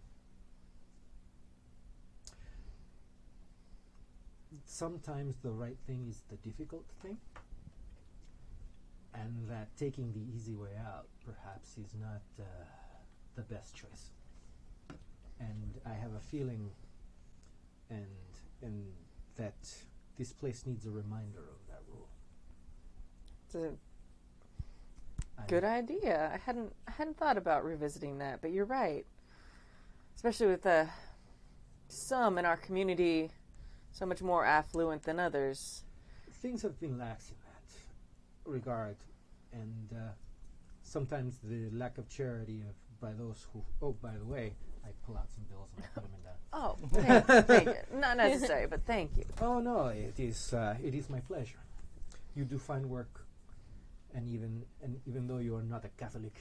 sometimes the right thing is the difficult thing, and that taking the easy way out perhaps is not the best choice. And I have a feeling and that this place needs a reminder of that rule. It's a good idea. I hadn't thought about revisiting that, but you're right. Especially with some in our community so much more affluent than others. Things have been lax in that regard, and sometimes the lack of charity by those who... Oh, by the way, I pull out some bills and I put them in that. Oh, thank you. Not necessary, but thank you. Oh no, it is my pleasure. You do fine work, and even though you are not a Catholic,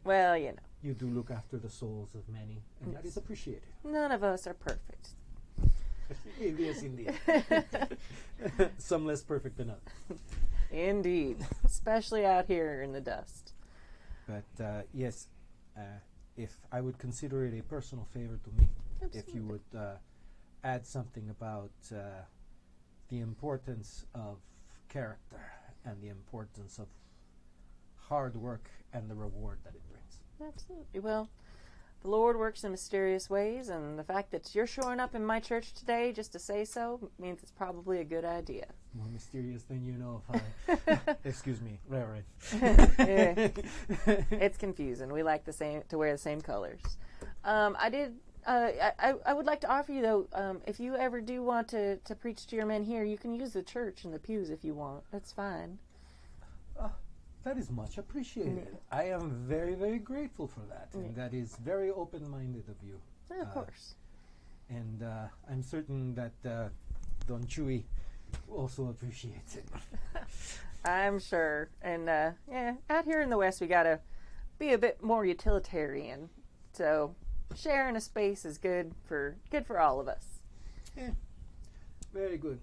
well, you know, you do look after the souls of many, and that is appreciated. None of us are perfect. It is indeed. Some less perfect than others. Indeed, especially out here in the dust. But yes, if I would consider it a personal favor to me, Absolutely. if you would add something about the importance of character and the importance of hard work and the reward that it brings. Absolutely. Well, the Lord works in mysterious ways, and the fact that you're showing up in my church today just to say so means it's probably a good idea. More mysterious than you know of. Excuse me, Reverend. It's confusing. We like to wear the same colors. I would like to offer you, though, if you ever do want to preach to your men here, you can use the church and the pews if you want. That's fine. That is much appreciated. I am very, very grateful for that. And that is very open-minded of you. Of course. And I'm certain that Don Chewy also appreciates it. I'm sure. And, out here in the West, we got to be a bit more utilitarian. So sharing a space is good for all of us. Yeah. Very good.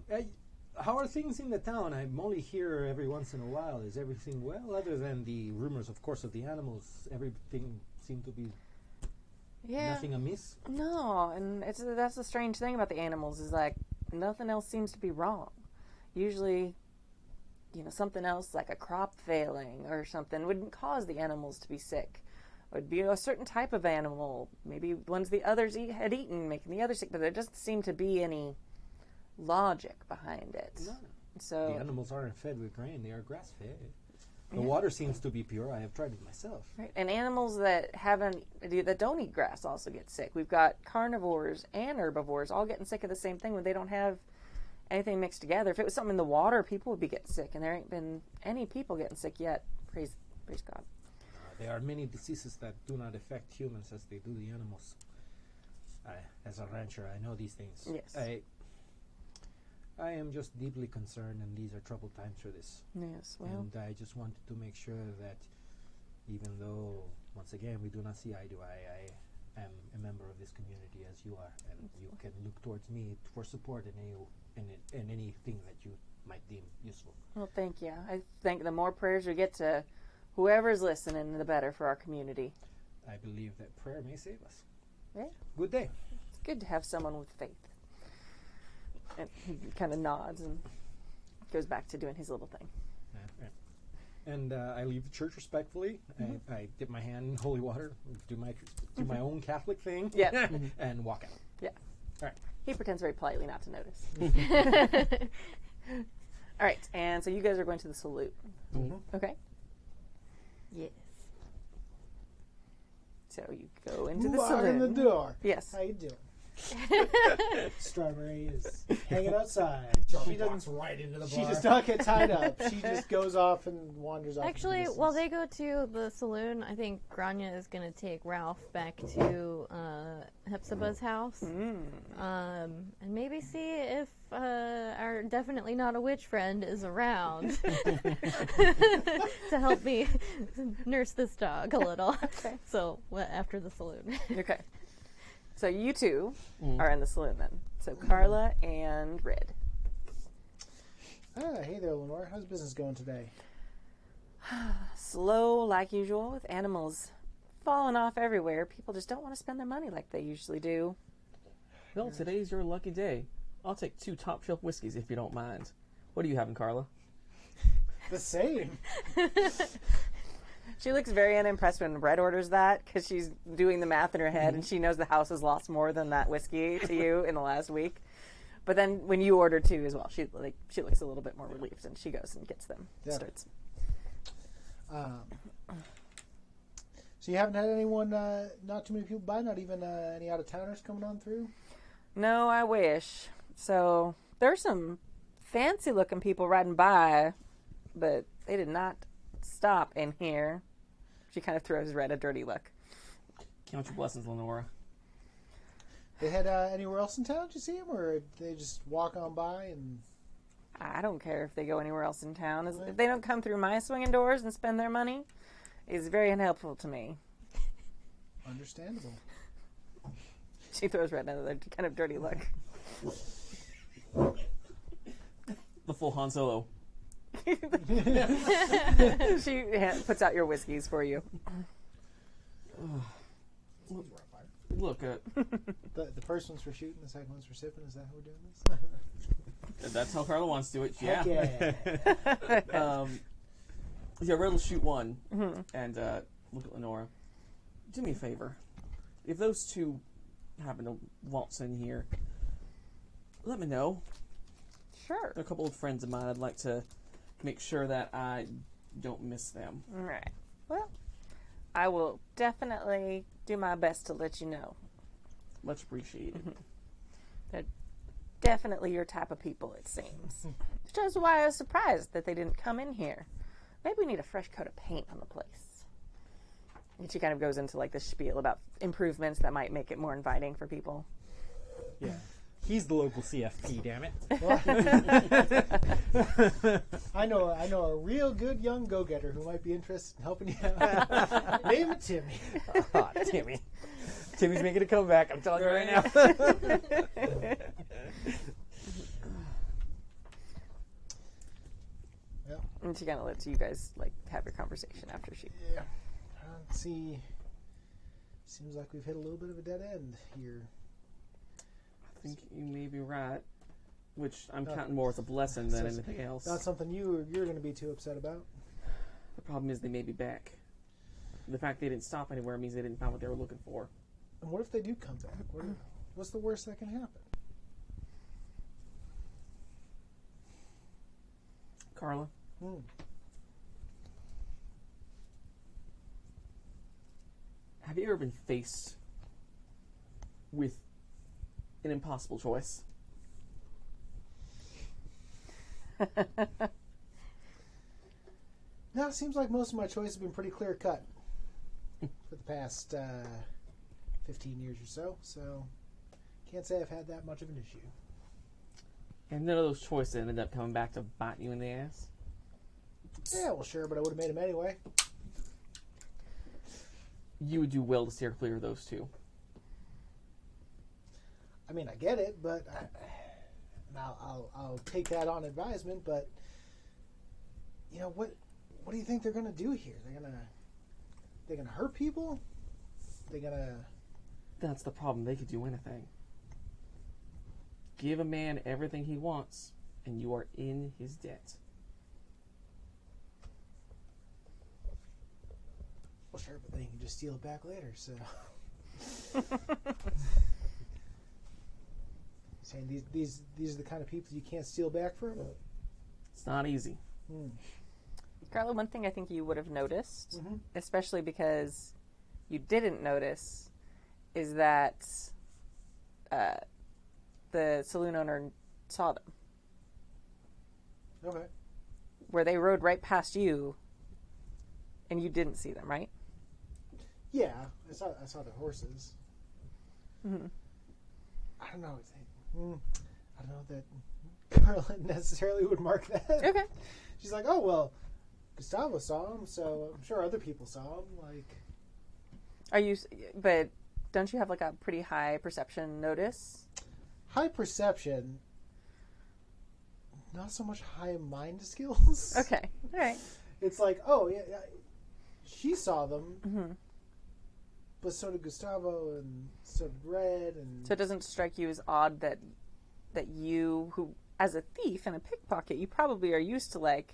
How are things in the town? I'm only here every once in a while. Is everything well? Other than the rumors, of course, of the animals, everything seemed to be nothing amiss? No, and that's the strange thing about the animals is, like, nothing else seems to be wrong. Usually, something else like a crop failing or something wouldn't cause the animals to be sick. It would be a certain type of animal, maybe ones the others had eaten, making the others sick, but there doesn't seem to be any logic behind it. No. So the animals aren't fed with grain; they are grass-fed. The water seems to be pure. I have tried it myself. Right. And animals that don't eat grass also get sick. We've got carnivores and herbivores all getting sick of the same thing when they don't have anything mixed together. If it was something in the water, people would be getting sick, and there ain't been any people getting sick yet. Praise God. There are many diseases that do not affect humans as they do the animals. As a rancher, I know these things. Yes. I am just deeply concerned, and these are troubled times for this. Yes, well. And I just wanted to make sure that even though, once again, we do not see eye to eye, I am a member of this community as you are, and you can look towards me for support in anything that you might deem useful. Well, thank you. I think the more prayers we get to whoever's listening, the better for our community. I believe that prayer may save us. Yeah. Good day. It's good to have someone with faith. And he kind of nods and goes back to doing his little thing. And I leave the church respectfully. I dip my hand in holy water, do my own Catholic thing, Yeah. and walk out. Yeah. All right. He pretends very politely not to notice. All right, and so you guys are going to the saloon. Okay. Yes. So you go into the Who are saloon. in the door? Yes. How you doing? Strawberry is hanging outside. She doesn't right into the She does not get tied up. She just goes off and wanders off. Actually, into the while distance. they go to the saloon, I think Grania is going to take Ralph back to Hepzibah's house. And maybe see if our definitely not a witch friend is around to help me nurse this dog a little. Okay. So, after the saloon. Okay. So you two are in the saloon then. So Carla and Red. Hey there, Lenore. How's business going today? Slow like usual with animals falling off everywhere. People just don't want to spend their money like they usually do. Well, today's your lucky day. I'll take 2 top shelf whiskeys if you don't mind. What are you having, Carla? The same. She looks very unimpressed when Red orders that because she's doing the math in her head and she knows the house has lost more than that whiskey to you in the last week. But then when you order 2 as well, she looks a little bit more relieved and she goes and gets them. Yeah. Starts. So you haven't had anyone, not too many people by, not even any out-of-towners coming on through? No, I wish. So there's some fancy-looking people riding by, but they did not stop in here. She kind of throws Red a dirty look. Count your blessings, Lenora. They head anywhere else in town? Did you see them, or they just walk on by and? I don't care if they go anywhere else in town. If they don't come through my swinging doors and spend their money, it's very unhelpful to me. Understandable. She throws Red another kind of dirty look. The full Han Solo. She puts out your whiskeys for you. Look, The first one's for shooting, the second one's for sipping. Is that how we're doing this? that's how Carla wants to do it. Yeah. Heck yeah. Yeah, Red will shoot one and look at Lenora. Do me a favor. If those 2 happen to waltz in here, let me know. Sure. They're a couple of friends of mine. I'd like to make sure that I don't miss them. All right. Well, I will definitely do my best to let you know. Much appreciated. They're definitely your type of people, it seems. Which is why I was surprised that they didn't come in here. Maybe we need a fresh coat of paint on the place. And she kind of goes into like this spiel about improvements that might make it more inviting for people. Yeah. He's the local CFP, damn it. I know a real good young go-getter who might be interested in helping you out. Name it Timmy. Ah, Timmy. Timmy's making a comeback, I'm telling you right now. Yep. And she kind of lets you guys like have your conversation after she. Yeah. Let's see. Seems like we've hit a little bit of a dead end here. I think you may be right, which I'm counting more as a blessing than anything else. Not something you're going to be too upset about. The problem is they may be back. The fact they didn't stop anywhere means they didn't find what they were looking for. And what if they do come back? What's the worst that can happen? Carla, Have you ever been faced with an impossible choice? No, it seems like most of my choices have been pretty clear cut for the past 15 years or so. So can't say I've had that much of an issue. And none of those choices ended up coming back to bite you in the ass? Yeah, well, sure, but I would have made them anyway. You would do well to steer clear of those two. I mean, I get it, but I'll take that on advisement. But you know what do you think they're gonna do here? They're gonna hurt people? They're gonna. That's the problem. They could do anything. Give a man everything he wants, and you are in his debt. Well, sure, but then you can just steal it back later. So, saying these are the kind of people you can't steal back from. It's not easy. Carla, one thing I think you would have noticed, especially because you didn't notice, is that the saloon owner saw them. Okay. Where they rode right past you, and you didn't see them, right? Yeah, I saw the horses. Mm-hmm. I don't know. I don't know that Carla necessarily would mark that. Okay. She's like, oh well, Gustavo saw him, so I'm sure other people saw him. Like, Are you? But don't you have like a pretty high perception notice? high perception, not so much high mind skills. Okay. All right. It's like, oh yeah, she saw them, but so did Gustavo, and so did Red, and So it doesn't strike you as odd that you, who as a thief and a pickpocket, you probably are used to like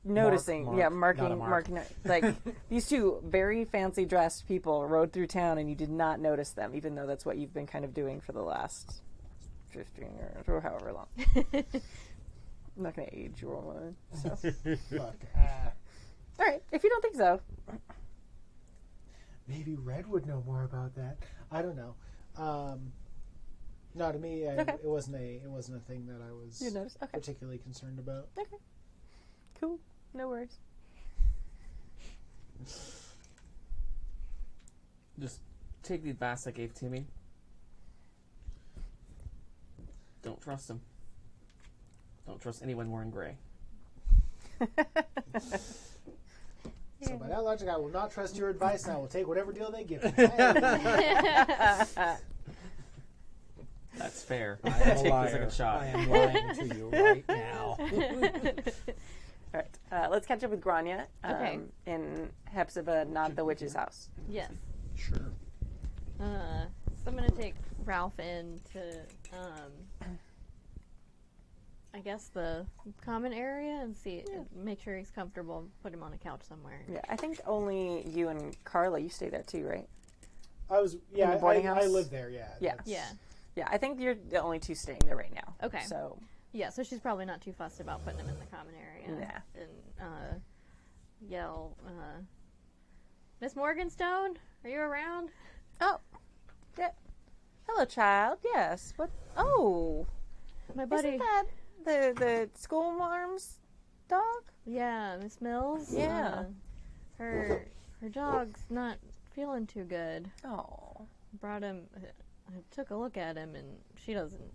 noticing, marking, like these two very fancy dressed people rode through town and you did not notice them, even though that's what you've been kind of doing for the last 15 years or however long. I'm not going to age your woman. So. look, All right, if you don't think so. maybe Red would know more about that. I don't know. No, to me, it wasn't a thing that I was You noticed? Okay. particularly concerned about. Okay. Cool. No worries. Just take the advice I gave Timmy. Don't trust him. Don't trust anyone wearing gray. So by that logic, I will not trust your advice, and I will take whatever deal they give me. That's fair. I am a Take liar. the second shot. I am lying to you right now. All right. Let's catch up with Grianne Okay. in Hepzibah, not the witch's house. Yes. Sure. So I'm gonna take Ralph in to, I guess the common area and make sure he's comfortable. Put him on a couch somewhere. Yeah, I think only you and Carla, you stay there too, right? I was, yeah, In the boarding I house? live there, yeah. Yeah. That's- Yeah. Yeah, I think you're the only two staying there right now. Okay. So, Yeah, so she's probably not too fussed about putting him in the common area. Nah. And yell, Miss Morganstone, are you around? oh, yeah. Hello, child. Yes. What? Oh, My buddy. isn't that the school marm's dog? Yeah, Miss Mills. Yeah. Her dog's not feeling too good. Oh. Brought him. I took a look at him, and she doesn't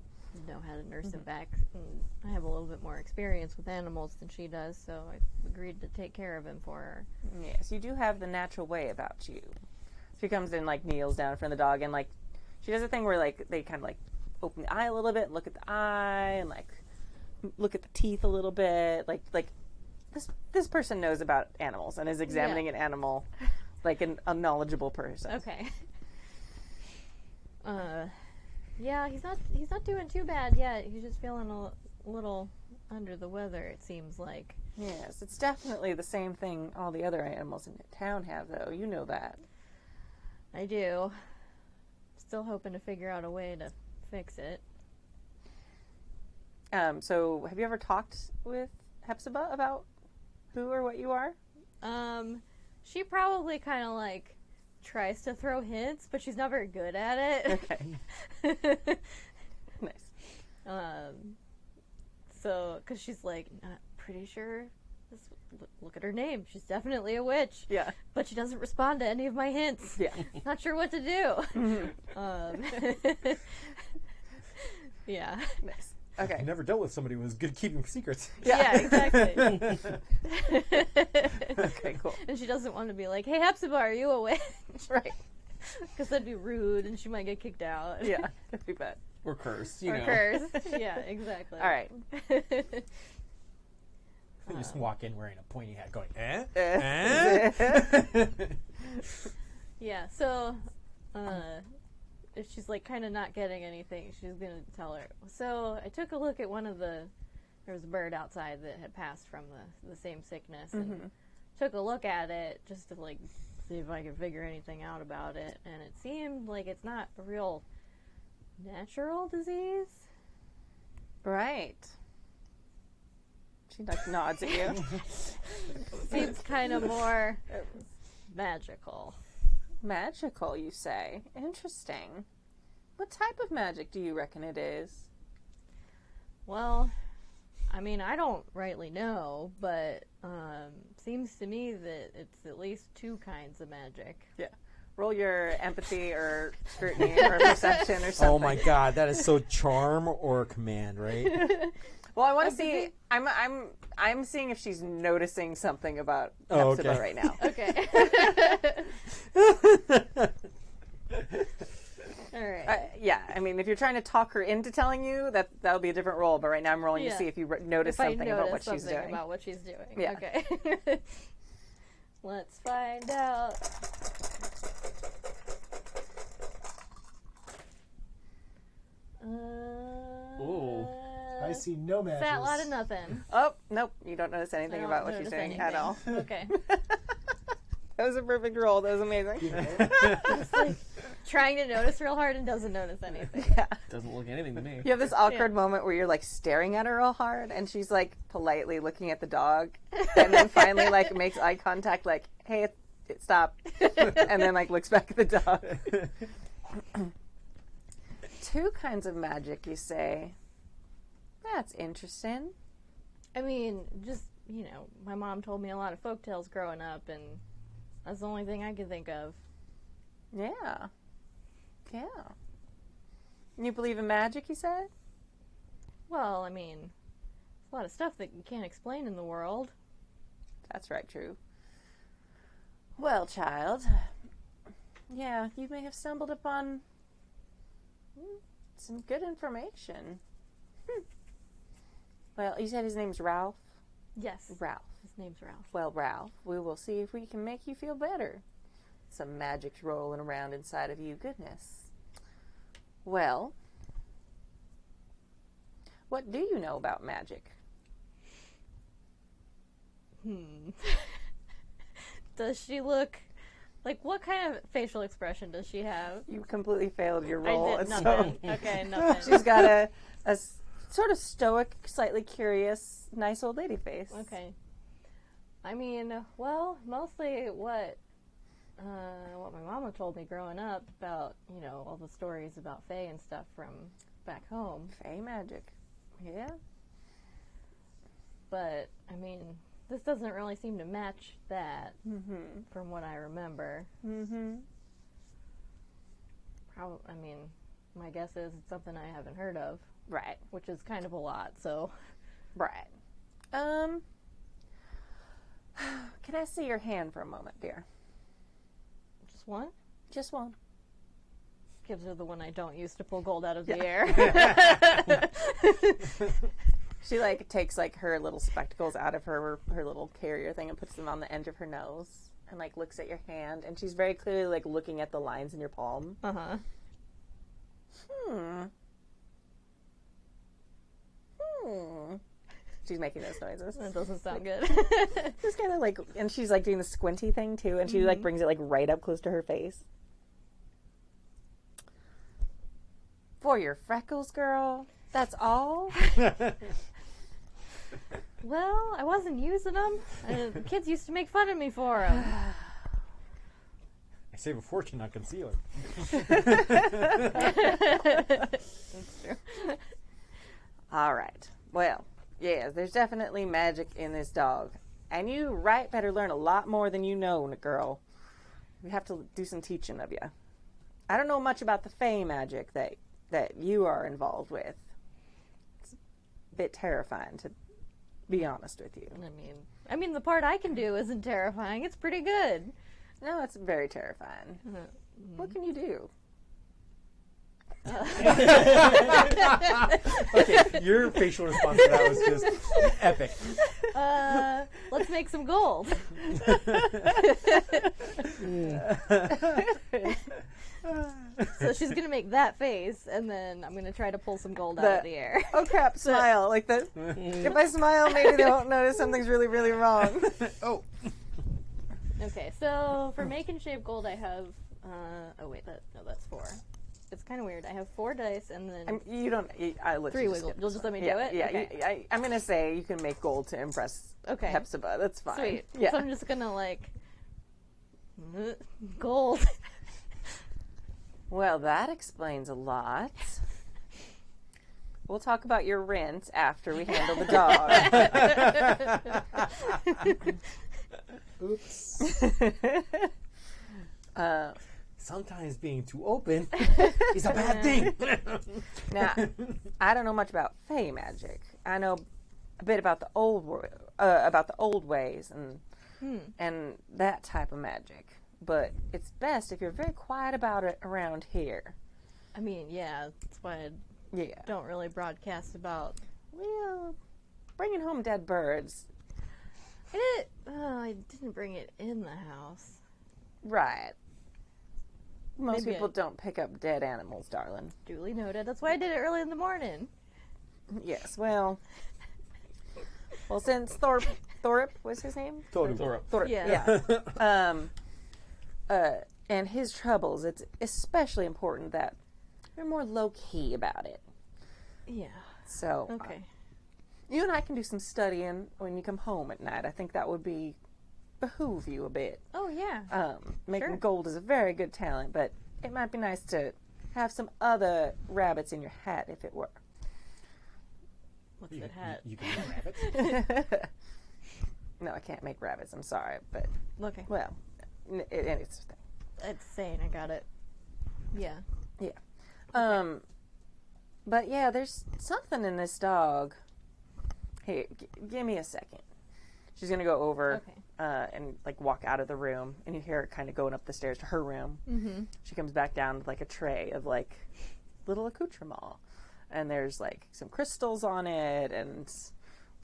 know how to nurse him back. And I have a little bit more experience with animals than she does, so I agreed to take care of him for her. Yes, you do have the natural way about you. She comes in, like, kneels down in front of the dog, and, like, she does a thing where, like, they kind of, like, open the eye a little bit, look at the eye, and, like, look at the teeth a little bit. Like this person knows about animals and is examining an animal like a knowledgeable person. Okay. Yeah, he's not doing too bad yet. He's just feeling a little under the weather, it seems like. Yes, it's definitely the same thing all the other animals in town have, though. You know that. I do. Still hoping to figure out a way to fix it. So have you ever talked with Hepzibah about who or what you are? She probably kind of like tries to throw hints, but she's not very good at it. Okay. Nice. So, because she's like, not pretty sure. Look at her name. She's definitely a witch. Yeah. But she doesn't respond to any of my hints. Yeah. Not sure what to do. Yeah. Nice. Okay. I never dealt with somebody who was good at keeping secrets. Yeah, exactly. Okay, cool. And she doesn't want to be like, hey, Hepzibah, are you a witch? Right. Because that'd be rude and she might get kicked out. Yeah, that'd be bad. Or cursed, you Or know. cursed. Yeah, exactly. All right. You just walk in wearing a pointy hat going, eh? Yeah, so if she's like kind of not getting anything, she's going to tell her. So I took a look at there was a bird outside that had passed from the same sickness and took a look at it just to like see if I could figure anything out about it. And it seemed like it's not a real natural disease. Right. She like nods at you. Seems kind of more magical. Magical, you say? Interesting. What type of magic do you reckon it is? Well, I mean, I don't rightly know, but seems to me that it's at least two kinds of magic. Yeah. Roll your empathy or scrutiny or perception or something. Oh my god, that is so charm or command, right? Well, I want to see. I'm seeing if she's noticing something about Oh, Hepzibah okay. right now. Okay. All right. Yeah, I mean, if you're trying to talk her into telling you, that'll be a different roll. But right now, I'm rolling to Yeah. see if you notice If I something about what notice she's something doing. about what she's doing. Yeah. Okay. Let's find out. Ooh. I see no matches. Fat lot of nothing. Oh, nope, you don't notice I anything don't about what she's notice doing at all. Okay. That was a perfect roll. That was amazing. Just like trying to notice real hard and doesn't notice anything. Yeah. Doesn't look anything to me. You have this awkward moment where you're like staring at her real hard, and she's like politely looking at the dog, and then finally like makes eye contact, like, "Hey, stop," and then like looks back at the dog. Two kinds of magic, you say? That's interesting. I mean, just, my mom told me a lot of folktales growing up, and that's the only thing I could think of. Yeah. Yeah. You believe in magic, you said? Well, I mean, there's a lot of stuff that you can't explain in the world. That's right, true. Well, child, yeah, you may have stumbled upon some good information. Well, you said his name's Ralph? Yes. Ralph. His name's Ralph. Well, Ralph, we will see if we can make you feel better. Some magic's rolling around inside of you. Goodness. Well, what do you know about magic? Does she look... Like, what kind of facial expression does she have? You completely failed your roll. I did and nothing. so Okay, nothing. she's got a sort of stoic, slightly curious, nice old lady face. Okay. I mean, well, mostly what my mama told me growing up about, all the stories about Fae and stuff from back home. Fae magic. Yeah. But, I mean, this doesn't really seem to match that from what I remember. Mm-hmm. I mean, my guess is it's something I haven't heard of, Right. which is kind of a lot, so. Right. Can I see your hand for a moment, dear? Just one? Just one. Gives her the one I don't use to pull gold out of the air. She takes her little spectacles out of her little carrier thing and puts them on the end of her nose and looks at your hand, and she's very clearly looking at the lines in your palm. Uh-huh. She's making those noises. That doesn't sound good. Just kind of and she's doing the squinty thing too, and she brings it right up close to her face. For your freckles, girl. That's all. Well, I wasn't using them. The kids used to make fun of me for them. I save a fortune on concealer. That's true. All right. Well, yeah, there's definitely magic in this dog. And you better learn a lot more than you know, girl. We have to do some teaching of you. I don't know much about the Fey magic that you are involved with. It's a bit terrifying, to be honest with you. I mean, the part I can do isn't terrifying. It's pretty good. No, it's very terrifying. What can you do? Okay, your facial response to that was just epic. Let's make some gold. So she's gonna make that face, and then I'm gonna try to pull some gold out of the air. Oh crap! Smile like the. If I smile, maybe they won't notice something's really, really wrong. Oh. Okay, so for make and shape gold, I have. Oh wait, that's 4. It's kind of weird. I have 4 dice, and then You don't. I let 3 you wiggle. skip You'll this just one. let me do it. Yeah, Okay. I'm gonna say you can make gold to impress Okay. Hepzibah. That's fine. Sweet. Yeah. So I'm just gonna gold. Well, that explains a lot. We'll talk about your rent after we handle the dog. Oops. Sometimes being too open is a bad thing. Now, I don't know much about Fey magic. I know a bit about the old ways and that type of magic. But it's best if you're very quiet about it around here. I mean, yeah, that's why I don't really broadcast about. Well, bringing home dead birds. I didn't bring it in the house. Right. Most Maybe people don't pick up dead animals, darling. Duly noted. That's why I did it early in the morning. Yes, well, since Thorpe was his name? Totally. Thorpe, Yeah. and his troubles, it's especially important that you're more low-key about it. Yeah. So, Okay. you and I can do some studying when you come home at night. I think that would behoove you a bit. Oh yeah. Making Sure. gold is a very good talent, but it might be nice to have some other rabbits in your hat, if it were. What's that hat? You can make rabbits. No, I can't make rabbits. I'm sorry, but Okay. well, it's It's saying I got it. Yeah. but yeah, there's something in this dog. Hey, give me a second. She's gonna go over Okay. and like walk out of the room, and you hear her kind of going up the stairs to her room. Mm-hmm. She comes back down with like a tray of like little accoutrement, and there's like some crystals on it, and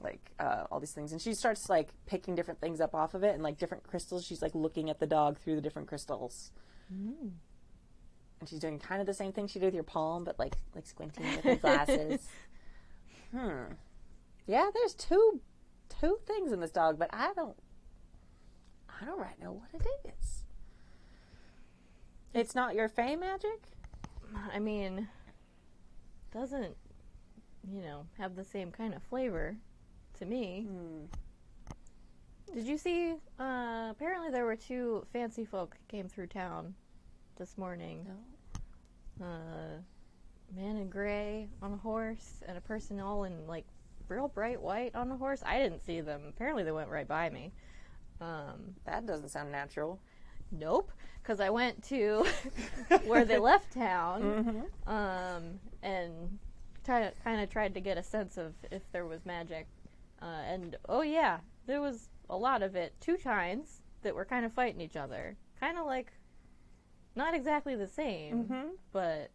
like all these things. And she starts like picking different things up off of it, and like different crystals. She's like looking at the dog through the different crystals. Mm. And she's doing kind of the same thing she did with your palm, but like squinting with her glasses. Yeah, there's two things in this dog, but I don't right know what it is. It's not your Fey magic? I mean, doesn't have the same kind of flavor to me. Did you see? Apparently, there were 2 fancy folk came through town this morning. No. Man in gray on a horse, and a person all in like real bright white on a horse. I didn't see them. Apparently, they went right by me. That doesn't sound natural. Nope, because I went to where they left town, and kind of tried to get a sense of if there was magic. And oh yeah, there was a lot of it. 2 kinds that were kind of fighting each other, kind of like not exactly the same, but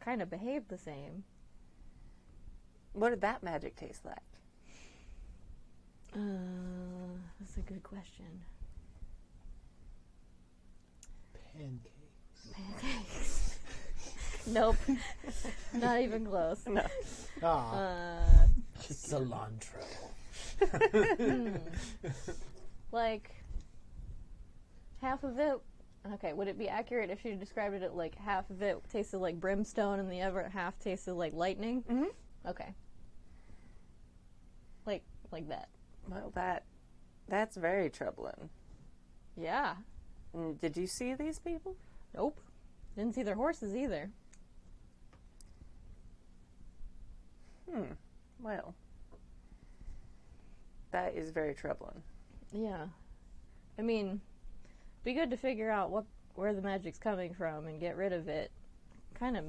kind of behaved the same. What did that magic taste like? That's a good question. Pancakes. Nope, not even close. No. Cilantro. Like half of it. Okay, would it be accurate if she described it like half of it tasted like brimstone and the other half tasted like lightning? Mm-hmm. Okay. Like that. Well, that's very troubling. Yeah. Did you see these people? Nope. Didn't see their horses either. Well, that is very troubling. Yeah. I mean, be good to figure out where the magic's coming from and get rid of it. Kind of,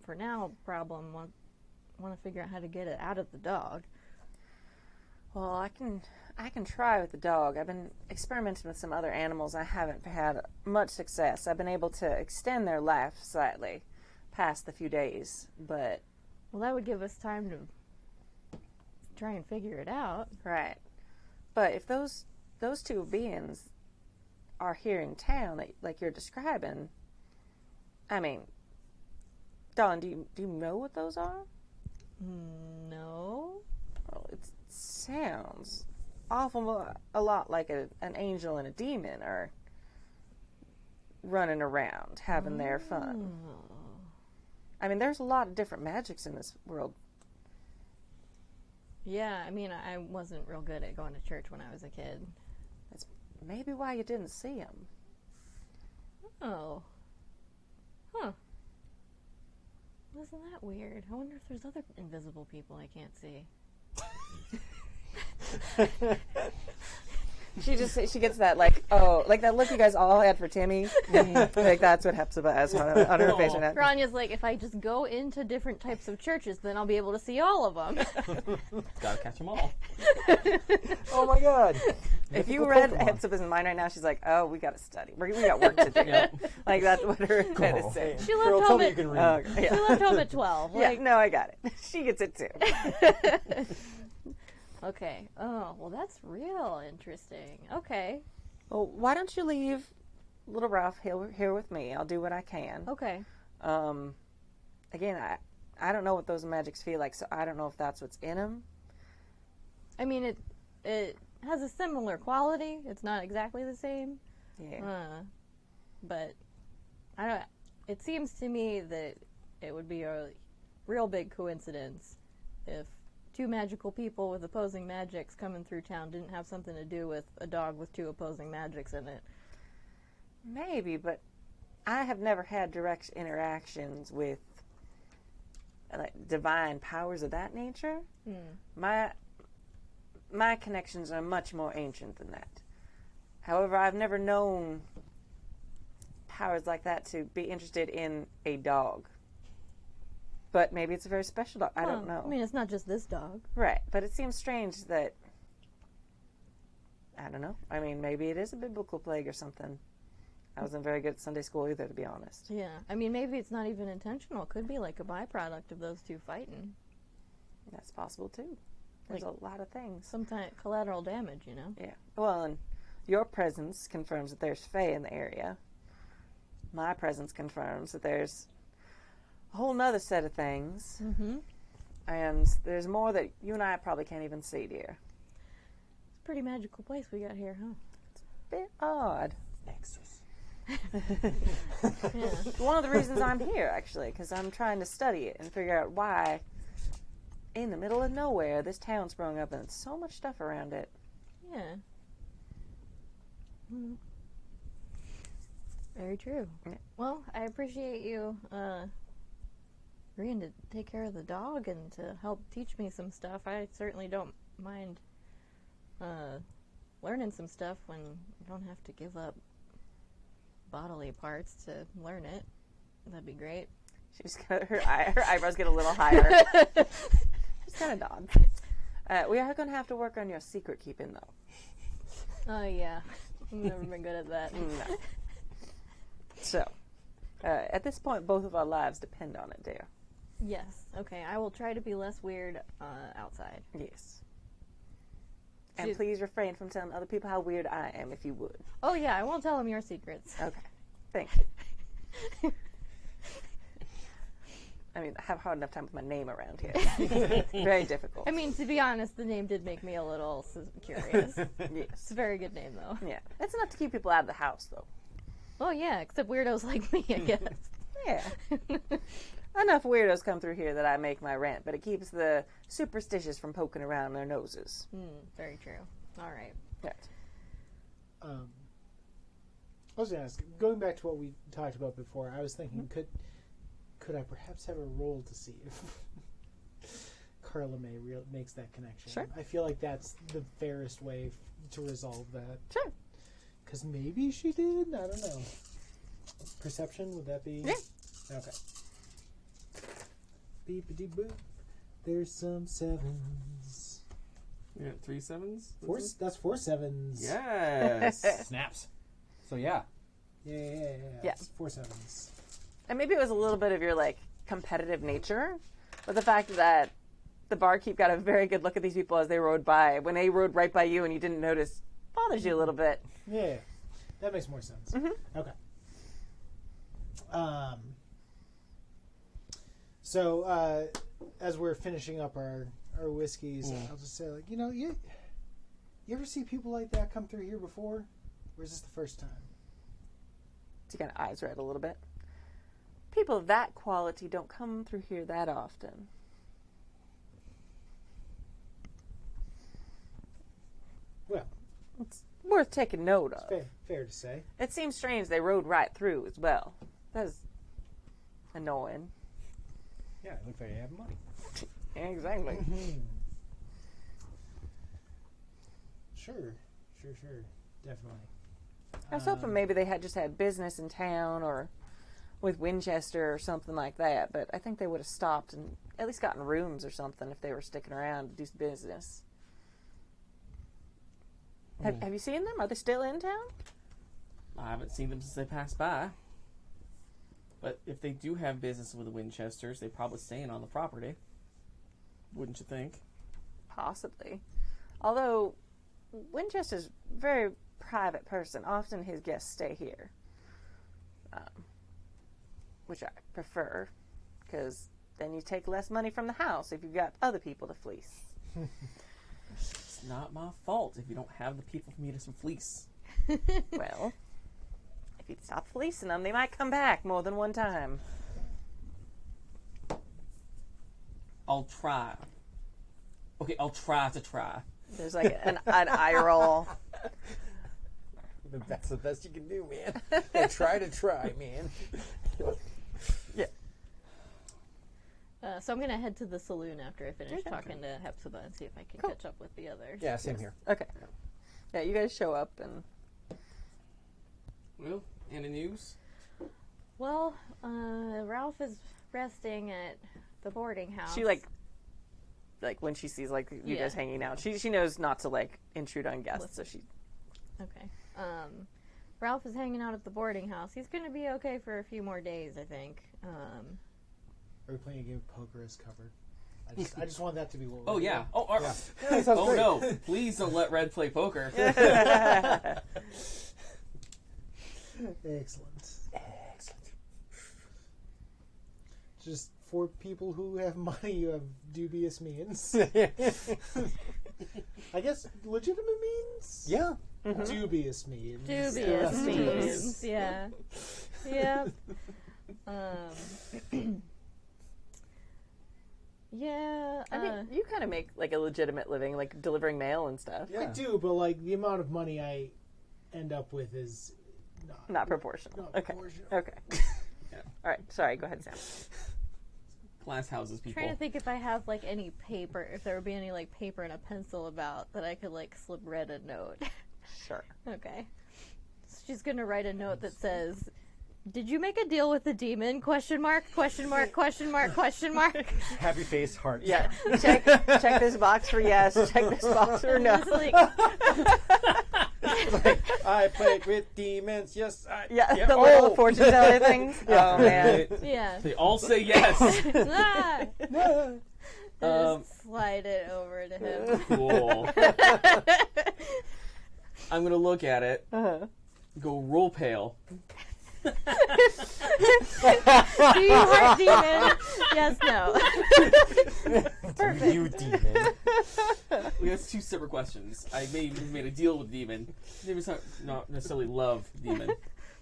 for now, problem. Want to figure out how to get it out of the dog. Well, I can try with the dog. I've been experimenting with some other animals. I haven't had much success. I've been able to extend their life slightly past the few days, but... Well, that would give us time to try and figure it out. Right. But if those two beings are here in town, like you're describing, I mean, Dawn, do you know what those are? No. Well, it sounds awful a lot like an angel and a demon are running around having their fun. I mean, there's a lot of different magics in this world. Yeah, I mean, I wasn't real good at going to church when I was a kid. That's maybe why you didn't see them. Oh. Huh. Isn't that weird? I wonder if there's other invisible people I can't see. She gets that like that look you guys all had for Timmy. Like that's what Hepzibah has on her face right now. Granya's like, if I just go into different types of churches, then I'll be able to see all of them. Gotta catch them all. Oh my god. If you read Hepzibah's mind right now, she's like, oh, we got to study. We got work to do. Yep. Like that's what her head is saying. She left Girl, tell home me at you can read. Yeah. she left home at 12. Yeah, Like, no, I got it. She gets it too. okay. Oh, well, that's real interesting. Okay. Well, why don't you leave little Ralph here with me? I'll do what I can. Okay. Again, I don't know what those magics feel like, so I don't know if that's what's in them. I mean, it has a similar quality. It's not exactly the same. Yeah. But I don't. It seems to me that it would be a real big coincidence if two magical people with opposing magics coming through town didn't have something to do with a dog with two opposing magics in it. Maybe, but I have never had direct interactions with like divine powers of that nature. My connections are much more ancient than that. However, I've never known powers like that to be interested in a dog. But maybe it's a very special dog. I don't know. I mean, it's not just this dog. Right, but it seems strange that, I don't know. I mean, maybe it is a biblical plague or something. I wasn't very good at Sunday school either, to be honest. Yeah. I mean, maybe it's not even intentional. It could be like a byproduct of those two fighting. That's possible, too. There's a lot of things. Some kind of collateral damage, you know? Yeah. Well, and your presence confirms that there's fae in the area. My presence confirms that there's a whole nother set of things. Mm-hmm. And there's more that you and I probably can't even see, dear. It's a pretty magical place we got here, huh? A bit odd. Nexus. Yeah. One of the reasons I'm here, actually, because I'm trying to study it and figure out why, in the middle of nowhere, this town sprung up and there's so much stuff around it. Yeah. Mm. Very true. Yeah. Well, I appreciate you agreeing to take care of the dog and to help teach me some stuff. I certainly don't mind learning some stuff when I don't have to give up bodily parts to learn it. That'd be great. She's got her eyebrows get a little higher. She's kind of dog. We are going to have to work on your secret keeping, though. Oh, yeah. I've never been good at that. No. So, at this point, both of our lives depend on it, dear. Yes. Okay, I will try to be less weird outside. Yes. And please refrain from telling other people how weird I am, if you would. Oh, yeah, I won't tell them your secrets. Okay. Thank you. I mean, I have a hard enough time with my name around here. Very difficult. I mean, to be honest, the name did make me a little curious. Yes. It's a very good name, though. Yeah. That's enough to keep people out of the house, though. Oh, yeah, except weirdos like me, I guess. Yeah. Enough weirdos come through here that I make my rent, but it keeps the superstitious from poking around their noses. Very true. All right. Right. I was going to ask, going back to what we talked about before, I was thinking, could I perhaps have a roll to see if Carla makes that connection? Sure. I feel like that's the fairest way to resolve that. Sure. Because maybe she did? I don't know. Perception, would that be? Yeah. Okay. Beepity boop. There's some sevens. You got 3 sevens? That's 4 sevens. Yes. Snaps. So yeah. Yeah. It's 4 sevens. And maybe it was a little bit of your, like, competitive nature, but the fact that the barkeep got a very good look at these people as they rode by. When they rode right by you and you didn't notice, bothers you a little bit. Yeah. That makes more sense. Mm-hmm. Okay. So, as we're finishing up our whiskeys, I'll just say, like, you ever see people like that come through here before? Or is this the first time? So you kind of eyes red a little bit. People of that quality don't come through here that often. Well, It's worth taking note of. fair to say. It seems strange they rode right through as well. That is annoying. Yeah, it looks like you have money. Exactly. Sure. Definitely. I was hoping maybe they had just had business in town or with Winchester or something like that, but I think they would have stopped and at least gotten rooms or something if they were sticking around to do business. Have you seen them? Are they still in town? I haven't seen them since they passed by. But if they do have business with the Winchesters, they're probably staying on the property. Wouldn't you think? Possibly. Although Winchester's a very private person. Often his guests stay here. Which I prefer, because then you take less money from the house if you've got other people to fleece. It's not my fault if you don't have the people for me to some fleece. Well, if you stop fleecing them, they might come back more than one time. I'll try. Okay, I'll try to try. There's like an eye roll. That's the best you can do, man. Yeah, try, man. Yeah. So I'm going to head to the saloon after I finish talking to Hepzibah and see if I can catch up with the others. Yeah, same here. Okay. Yeah, you guys show up and... Well, any news? Well, Ralph is resting at the boarding house. She, like when she sees, like, you guys hanging out, she knows not to, like, intrude on guests, so she... Okay. Ralph is hanging out at the boarding house. He's going to be okay for a few more days, I think. Are we playing a game of poker as covered? I just want that to be what we're Oh, yeah. doing. Oh, Yeah, that sounds oh great. no. Please don't let Red play poker. Excellent. Just for people who have money of dubious means. I guess legitimate means? Yeah. Dubious means. Dubious means. Yeah. Yeah. Yeah. I mean, you kind of make, like, a legitimate living, like, delivering mail and stuff. I do, but like the amount of money I end up with is Not proportional. not Okay. proportional. Okay. Yeah. All right. Sorry. Go ahead, Sam. Glass houses people. trying to think if I have like any paper, if there would be any like paper and a pencil about that I could like slip Red a note. Sure. Okay. So she's gonna write a note that says, "Did you make a deal with the demon? Question mark? Question mark? Question mark? Question mark?" Happy face, heart. Yeah. Check this box for yes. Check this box for no. It's like, Like, I played with demons. Yes, I. Yeah. The little fortune teller things. Oh man. yeah. They all say yes. Ah! No. Just slide it over to him. Cool. I'm going to look at it. Go roll pale. Do you heart demon? Yes, no. Perfect. You demon. We have 2 separate questions. I made a deal with demon. Maybe it's not necessarily love demon.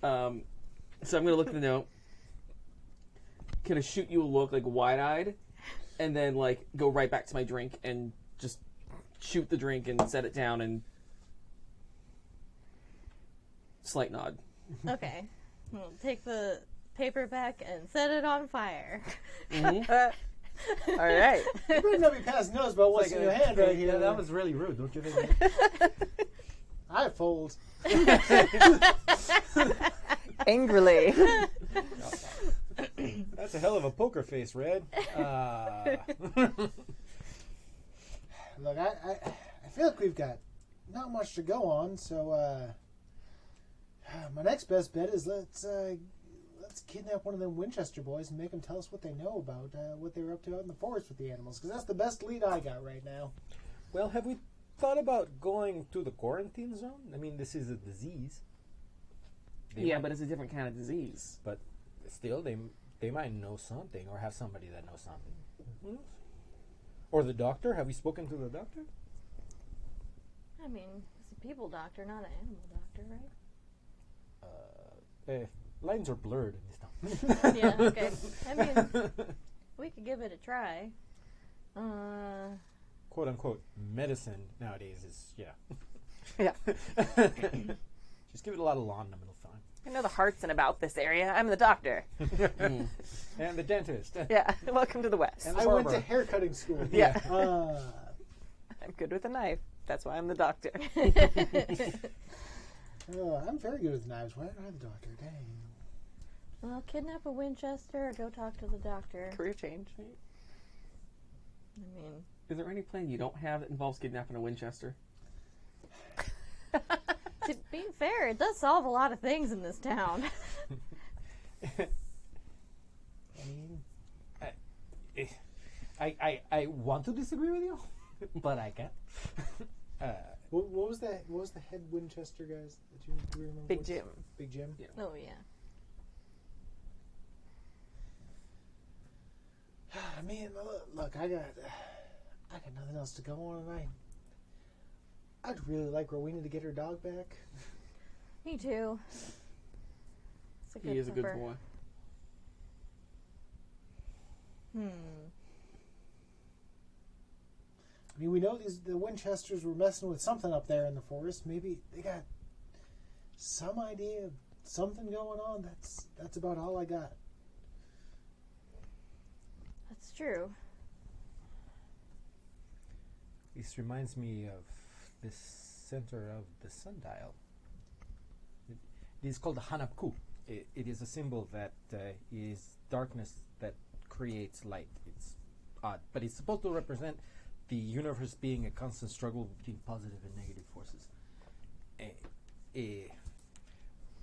So I'm going to look at the note. Can I shoot you a look like wide-eyed? And then like go right back to my drink and just shoot the drink and set it down and slight nod. Okay. We'll take the paperback and set it on fire. All right. You better not be passing notes about what's in your hand right here. That was really rude, don't you think? I fold. Angrily. That's a hell of a poker face, Red. Look, I feel like we've got not much to go on, so my next best bet is let's kidnap one of them Winchester boys and make them tell us what they know about what they were up to out in the forest with the animals, because that's the best lead I got right now. Well, have we thought about going to the quarantine zone? I mean, this is a disease. But it's a different kind of disease. But still, they might know something or have somebody that knows something. Who knows? Or the doctor? Have we spoken to the doctor? I mean, it's a people doctor, not an animal doctor, right? Lines are blurred in this town. Yeah, okay. I mean, we could give it a try. Quote unquote medicine nowadays is, Yeah. just give it a lot of laudanum, it'll fine. I know the hearts and about this area. I'm the doctor. And the dentist. Yeah. Welcome to the West. And I went to barber. haircutting school. Yeah. I'm I'm good with a knife. That's why I'm the doctor. very good with knives. Why am I the doctor? Dang. Well, kidnap a Winchester or go talk to the doctor. Career change. I mean, Is there any plan you don't have that involves kidnapping a Winchester? to be fair, it does solve a lot of things in this town. I want to disagree with you, but I can't. What was that? What was the head Winchester guys that you remember? Big Jim. Big Jim. Yeah. Oh, yeah. I mean, look, I got nothing else to go on tonight. I'd really like Rowena to get her dog back. Me too. It's a good He is a good pepper. boy. I mean, we know the Winchesters were messing with something up there in the forest. Maybe they got some idea of something going on. That's about all I got. That's true. This reminds me of this center of the sundial. It is called the Hanapku. It is a symbol that is darkness that creates light. It's odd, but it's supposed to represent the universe being a constant struggle between positive and negative forces.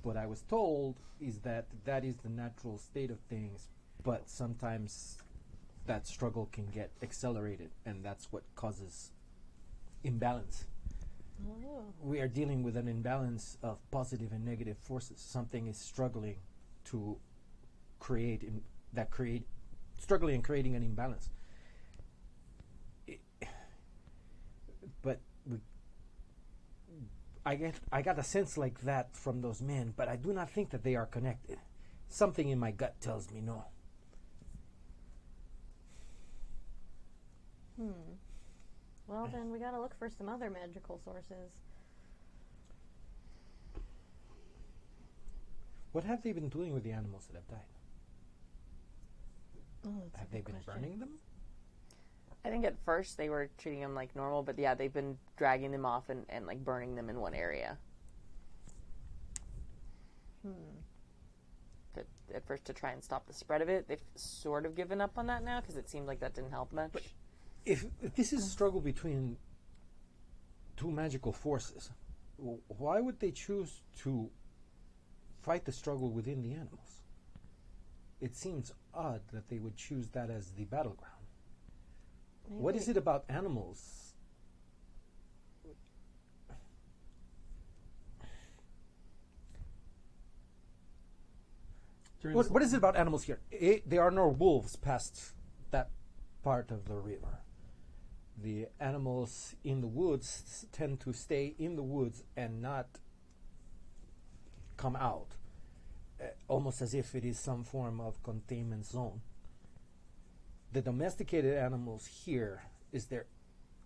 What I was told is that is the natural state of things, but sometimes that struggle can get accelerated, and that's what causes imbalance. Oh. We are dealing with an imbalance of positive and negative forces. Something is struggling to create struggling and creating an imbalance. But I got a sense like that from those men, but I do not think that they are connected. Something in my gut tells me no. Well, then we gotta look for some other magical sources. What have they been doing with the animals that have died? Oh, that's a Have they good been question. burning them? I think at first they were treating them like normal, but yeah, they've been dragging them off and like burning them in one area. At first to try and stop the spread of it. They've sort of given up on that now because it seemed like that didn't help much. If this is a struggle between two magical forces, why would they choose to fight the struggle within the animals? It seems odd that they would choose that as the battleground. What is it about animals? What is it about animals here? There are no wolves past that part of the river. The animals in the woods tend to stay in the woods and not come out, almost as if it is some form of containment zone. The domesticated animals here, is there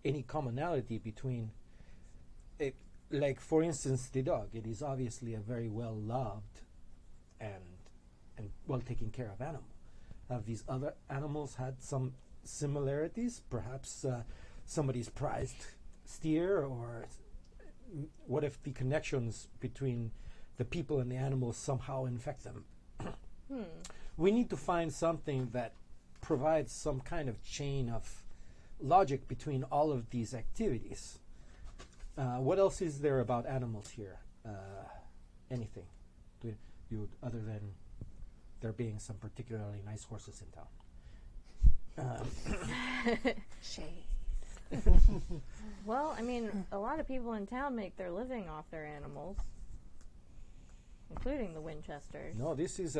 any commonality between like for instance, the dog. It is obviously a very well loved and well taken care of animal. Have these other animals had some similarities? Perhaps somebody's prized steer, or what if the connections between the people and the animals somehow infect them? We need to find something that provides some kind of chain of logic between all of these activities. What else is there about animals here? Anything? Other than there being some particularly nice horses in town? Shade. Well, I mean, a lot of people in town make their living off their animals, including the Winchesters. No, this is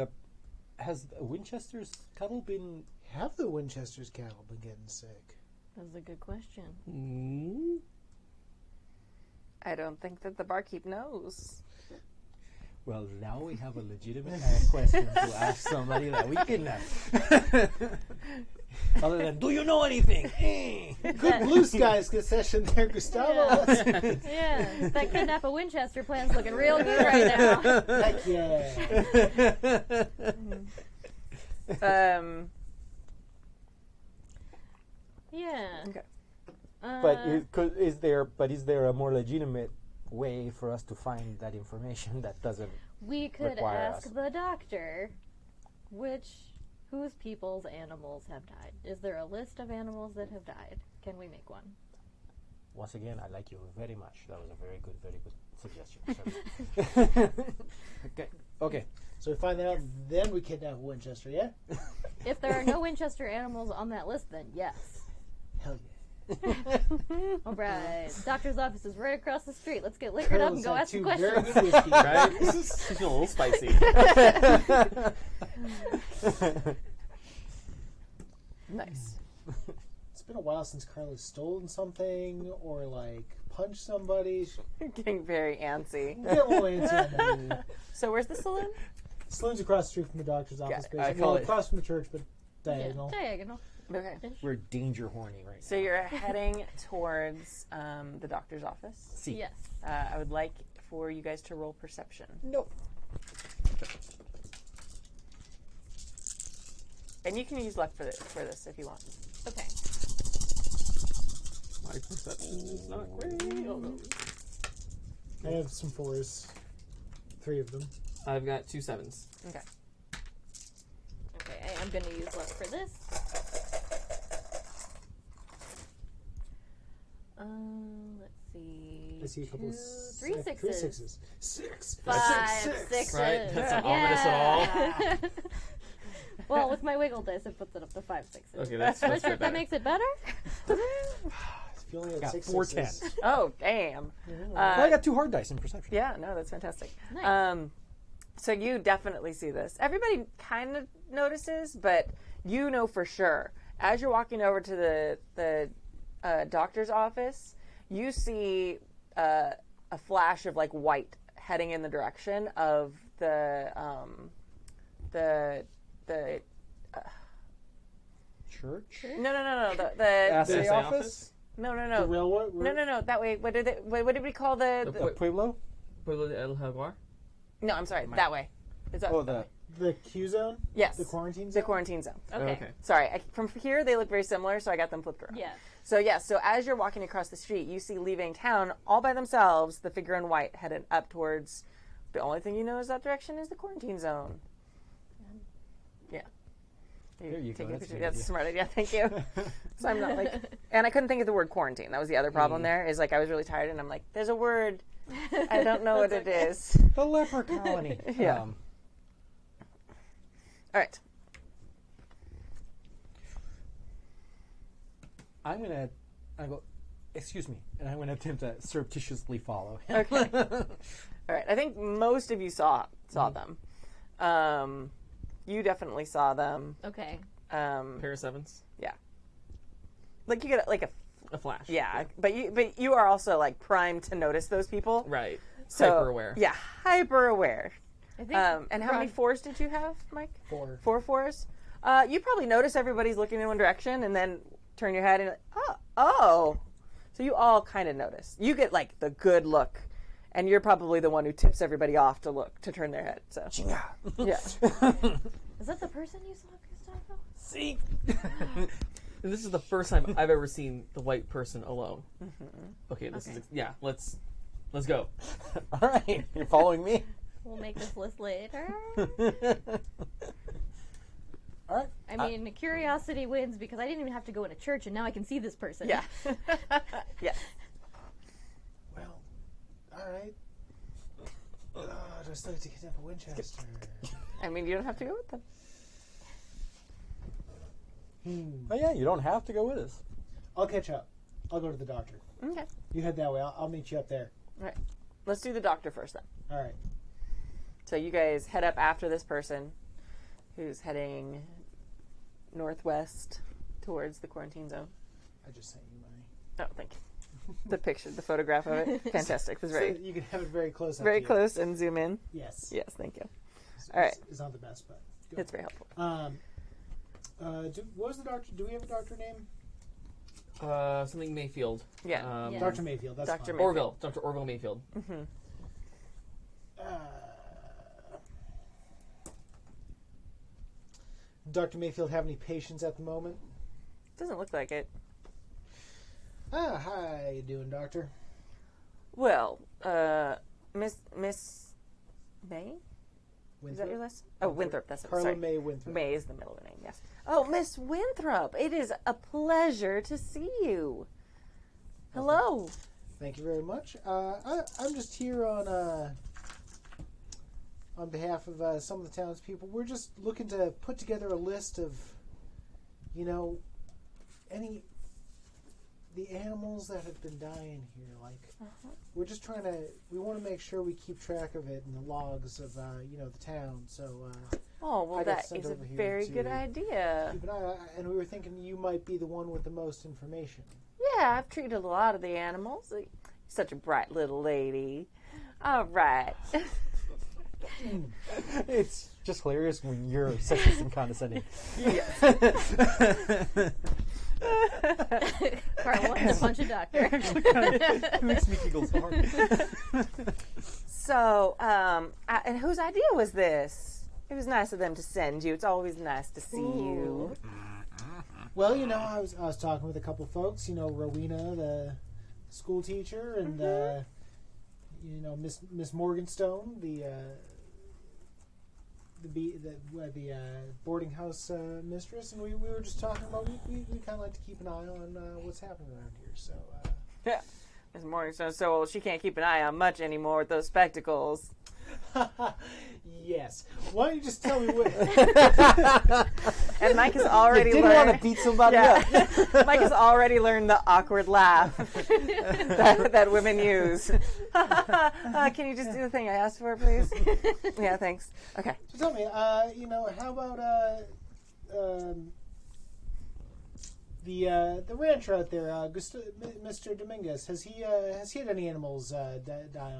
has Winchester's cattle been... Have the Winchester's cattle been getting sick? That's a good question. I don't think that the barkeep knows. Well, now we have a legitimate question to ask somebody that we kidnap. Other than, do you know anything? Good blue skies session there, Gustavo. Yeah, that kidnap a Winchester plan's looking real good right now. Heck yeah. Yeah. Okay. Is there a more legitimate way for us to find that information that doesn't We could require ask us? the doctor whose people's animals have died. Is there a list of animals that have died? Can we make one? Once again, I like you very much. That was a very good suggestion. Okay. So we find that out, then we kidnap a Winchester, yeah? If there are no Winchester animals on that list, then yes. Hell yeah. All right. Doctor's office is right across the street. Let's get liquored up and go ask some Very questions. good whiskey. Right? She's feeling a little spicy. Nice. It's been a while since Carla's stolen something or, like, punched somebody. You're getting very antsy. Get a little antsy on that. So where's the saloon? Saloon's across the street from the doctor's office, it. I basically. call Well, it- across from the church, but diagonal. Yeah, diagonal. Okay. We're danger horny right So you're heading towards the doctor's office. See. Yes. I would like for you guys to roll perception. Nope. And you can use luck for this if you want. Okay. My perception is not great. Oh, no. I have some 4s. 3 of them. I've got 2 7s. Okay. Okay, I am going to use luck for this. Let's see. I see a couple of 3 sixes. 3 6s. 6. 5 6. sixes. Right? That's not ominous at all. Well, with my wiggle dice, it puts it up to 5 sixes. Okay, that's Not much sure if that better. makes it better. If you only had Got 6 4 sixes. 10s. Oh, damn. Well, I got 2 hard dice in perception. Yeah, no, that's fantastic. Nice. So you definitely see this. Everybody kind of notices, but you know for sure. As you're walking over to the doctor's office, you see a flash of like white heading in the direction of the Church? no the Assay Assay office? no The railroad? no that way. What did we call the The Pueblo? Pueblo de El Jaguar? no, I'm sorry, that way. Is that, Oh, the... The Q zone? yes, The quarantine the zone? quarantine zone. Okay. Sorry, from here they look very similar, so I got them flipped around. Yeah. So yes, so as you're walking across the street, you see leaving town all by themselves, the figure in white headed up towards. The only thing you know is that direction is the quarantine zone. Yeah. There you go, Take a that's a picture. good That's a idea. smart idea. Thank you. So I'm not like, and I couldn't think of the word quarantine. That was the other problem. There is like I was really tired, and I'm like, there's a word. I don't know what it is. The leper colony. Yeah. All right. I go, excuse me, and I'm going to attempt to surreptitiously follow him. Okay. All right. I think most of you saw them. You definitely saw them. Okay. Pair of 7s? Yeah. Like you get like A flash. yeah, but you are also like primed to notice those people. Right. So, Hyper aware. Yeah, hyper aware. I think And how many 4s did you have, Mike? 4. 4 4s. You probably notice everybody's looking in one direction, and then turn your head and oh. So you all kind of notice. You get like the good look And you're probably the one who tips everybody off to turn their head. So yeah. Is that the person you saw, Gustavo? See? And this is the first time I've ever seen the white person alone. Okay, this is let's go. All right, you're following me. We'll make this list later. All right. I mean, curiosity wins because I didn't even have to go in a church, and now I can see this person. Yeah. Yeah. Well, all right. Do I still have to kidnap a Winchester? I mean, you don't have to go with them. Oh yeah, you don't have to go with us. I'll catch up. I'll go to the doctor. Okay. You head that way. I'll meet you up there. All right. Let's do the doctor first then. All right. So you guys head up after this person who's heading northwest towards the quarantine zone. I just sent you money. Oh, thank you. The picture, the photograph of it. Fantastic. It was very, So you can have it very close. up very to you. close and zoom in. Yes. Yes, thank you. It's, All right. It's not the best, but good. It's very helpful. What was the doctor? Do we have a doctor name? Something Mayfield. Yeah. Yeah. Dr. Mayfield. That's Dr. fine. Mayfield. Orville. Dr. Orville Mayfield. Dr. Mayfield have any patients at the moment? Doesn't look like it. Hi. How you doing, doctor? Well, Miss May? Is that your last? Oh, Winthrop. That's it. Carla Sorry. May Winthrop. May is the middle of the name. Yes. Oh, Miss Winthrop. It is a pleasure to see you. Hello. Thank you very much. I'm just here on behalf of some of the townspeople. We're just looking to put together a list of, the animals that have been dying here. Like, we're just we want to make sure we keep track of it in the logs of, the town. So, Oh, well, I got that sent is a over here very to good idea. keep an eye. And we were thinking you might be the one with the most information. Yeah, I've treated a lot of the animals. You're such a bright little lady. All right. It's just hilarious when you're sexist and condescending. Carla and a bunch of doctors. It makes me giggle so hard. So, and whose idea was this? It was nice of them to send you. It's always nice to see you. Well, I was talking with a couple folks. Rowena, the school teacher, and Miss Morganstone, the boarding house mistress, and we were just talking about we kind of like to keep an eye on what's happening around here. So Yeah. Miss Morganstone so old she can't keep an eye on much anymore with those spectacles. yes, why don't you just tell me what? And Mike has already You didn't learned. want to beat somebody up. Mike has already learned the awkward laugh that women use. Can you just do the thing I asked for, please? Yeah, thanks. Okay. So tell me, how about the rancher out there, Mr. Domingez? Has he had any animals die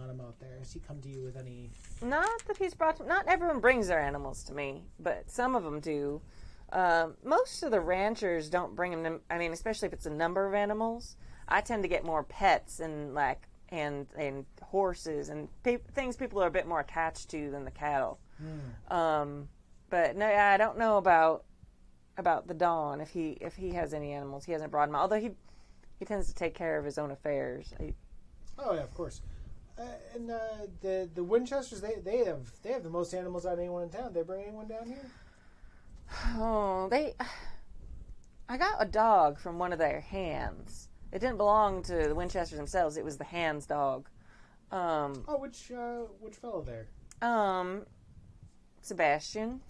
on him out there? Has he come to you with any? Not that he's brought. Not everyone brings their animals to me, but some of them do. Most of the ranchers don't bring them. I mean, especially if it's a number of animals. I tend to get more pets and and horses and things people are a bit more attached to than the cattle. But no, I don't know about the Don if he has any animals. He hasn't brought them. Although he tends to take care of his own affairs. Oh yeah, of course. And the Winchesters, they have the most animals out of anyone in town. They bring anyone down here? Oh, I got a dog from one of their hands. It didn't belong to the Winchesters themselves. It was the hands dog. Which fellow there? Sebastian.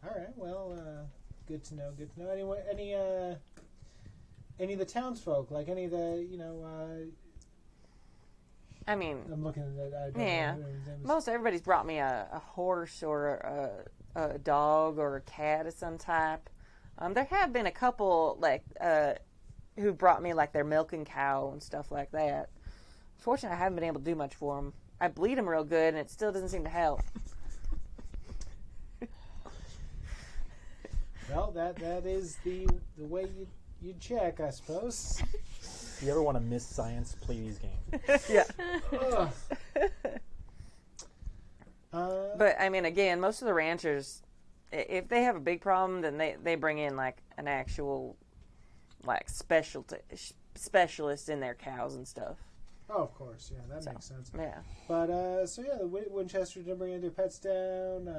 All right. Well, good to know. Good to know. Any of the townsfolk, like any of the I mean, I'm looking at that. yeah. Most everybody's brought me a horse or a dog or a cat of some type. There have been a couple who brought me their milking cow and stuff like that. Fortunately, I haven't been able to do much for them. I bleed them real good, and it still doesn't seem to help. Well, that is the way you check, I suppose. If you ever want to miss science, play these games. Yeah. Ugh. But I mean, again, most of the ranchers, if they have a big problem, then they bring in like an actual like specialist in their cows and stuff. Oh, of course, yeah, that makes sense. Yeah. But the Winchester didn't bring any of their pets down.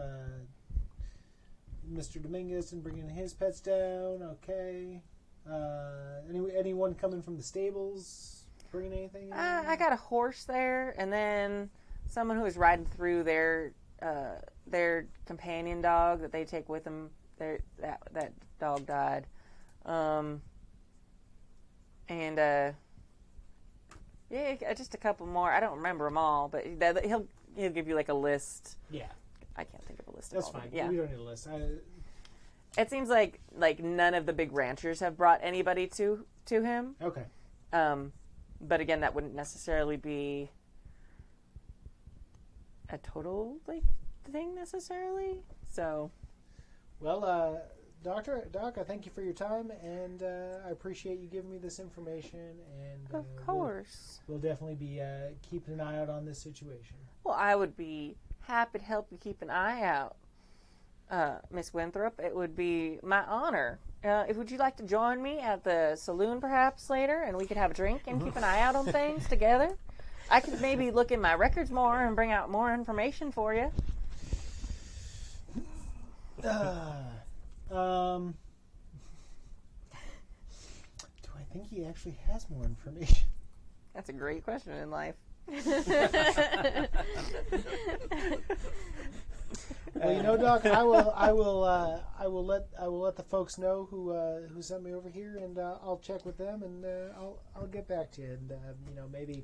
Mr. Domingez didn't bring any of his pets down. Okay. Anyone coming from the stables bringing anything? I got a horse there, and then someone who was riding through their companion dog that they take with them. That dog died, yeah, just a couple more. I don't remember them all, but he'll give you like a list. Yeah, I can't think of a list. that's of all fine. of them. Yeah, We don't need a list. it seems like none of the big ranchers have brought anybody to him. Okay. But again, that wouldn't necessarily be a total thing necessarily. So, Well, Doc, I thank you for your time, and I appreciate you giving me this information. And of course. we'll definitely be keeping an eye out on this situation. Well, I would be happy to help you keep an eye out, Miss Winthrop. It would be my honor. Would you like to join me at the saloon perhaps later, and we could have a drink and keep an eye out on things together? I could maybe look in my records more and bring out more information for you. Do I think he actually has more information? That's a great question in life. Well, Doc, I will let the folks know who sent me over here, and I'll check with them, and I'll get back to you, and maybe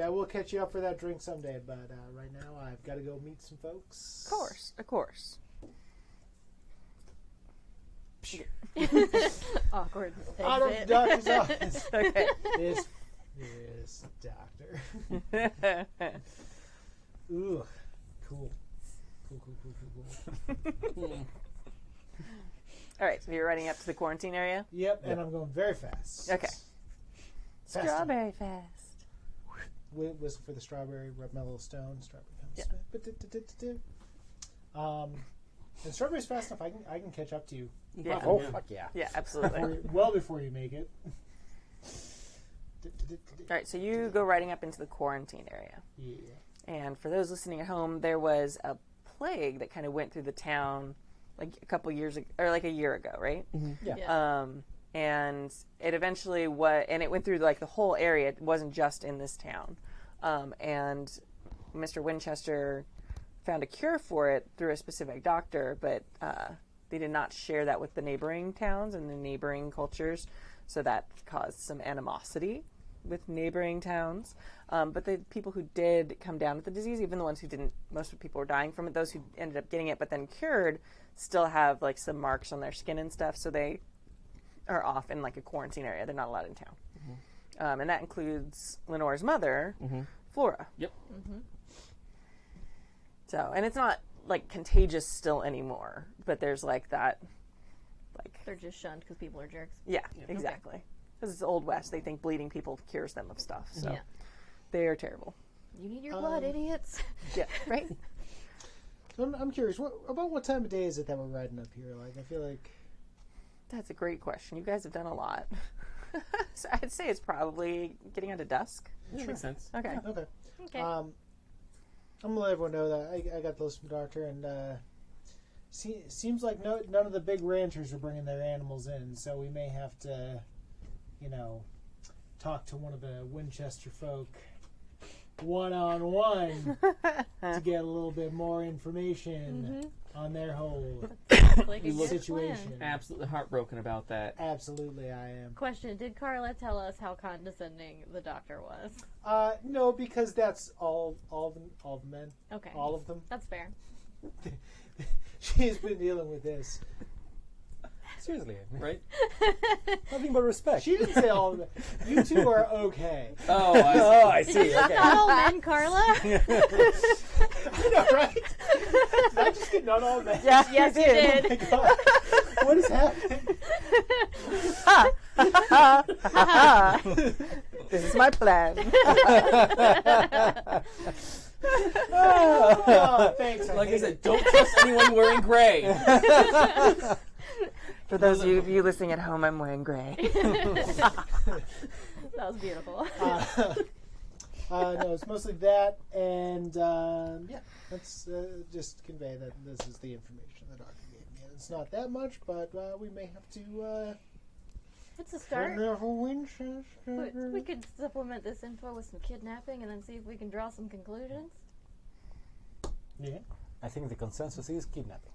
I will catch you up for that drink someday. But right now, I've got to go meet some folks. Of course. Awkward Out of the exit. doctor's office. Okay. This doctor. Ooh, cool. All right, so you're riding up to the quarantine area? Yep, and I'm going very fast. Okay. Faster. Strawberry fast. Whistle for the strawberry, rub my little stone. Strawberry comes. Yeah. And strawberry's fast enough. I can catch up to you. Yeah. Oh, fuck yeah. Yeah, absolutely. Before you make it. All right, so you go riding up into the quarantine area. Yeah. And for those listening at home, there was a plague that kind of went through the town like a couple years ago, or like a year ago, right? Yeah. Yeah. And it eventually it went through like the whole area. It wasn't just in this town. And Mr. Winchester found a cure for it through a specific doctor, but they did not share that with the neighboring towns and the neighboring cultures, so that caused some animosity with neighboring towns. But the people who did come down with the disease, even the ones who didn't, most of the people were dying from it. Those who ended up getting it but then cured still have like some marks on their skin and stuff, so they are off in like a quarantine area. They're not allowed in town. And that includes Lenore's mother, Flora. Yep. So, and it's not like contagious still anymore, but there's like that, like, They're just shunned because people are jerks. yeah, exactly. Because it's Old West, they think bleeding people cures them of stuff. So Yeah. they are terrible. You need your blood, idiots. Yeah, right? So I'm curious. About what time of day is it that we're riding up here? Like, I feel like That's a great question. You guys have done a lot. So I'd say it's probably getting into dusk. Yeah, makes sense. Okay. okay. Okay. I'm gonna let everyone know that I got the list from the doctor, and seems like none of the big ranchers are bringing their animals in, so we may have to, talk to one of the Winchester folk one-on-one to get a little bit more information on their whole Like a good situation. plan. Absolutely heartbroken about that. Absolutely, I am. Question: did Carla tell us how condescending the doctor was? No, because that's all the men. Okay, All of them. that's fair. She's been dealing with this. Seriously, Right? nothing but respect. She didn't say all of them. You two are okay. Oh, I see. I see. Okay. Not all men, Carla. I know, right? Did I just get not all men? Yeah, Yes, you did. Oh my God. What is happening? This is my plan. Oh, thanks. Like I said, don't trust anyone wearing gray. For those of you listening at home, I'm wearing gray. That was beautiful. No, it's mostly that, and yeah, let's just convey that this is the information the doctor gave me. It's not that much, but we may have to It's a start. turn off a Winchester. We could supplement this info with some kidnapping and then see if we can draw some conclusions. Yeah. I think the consensus is kidnapping.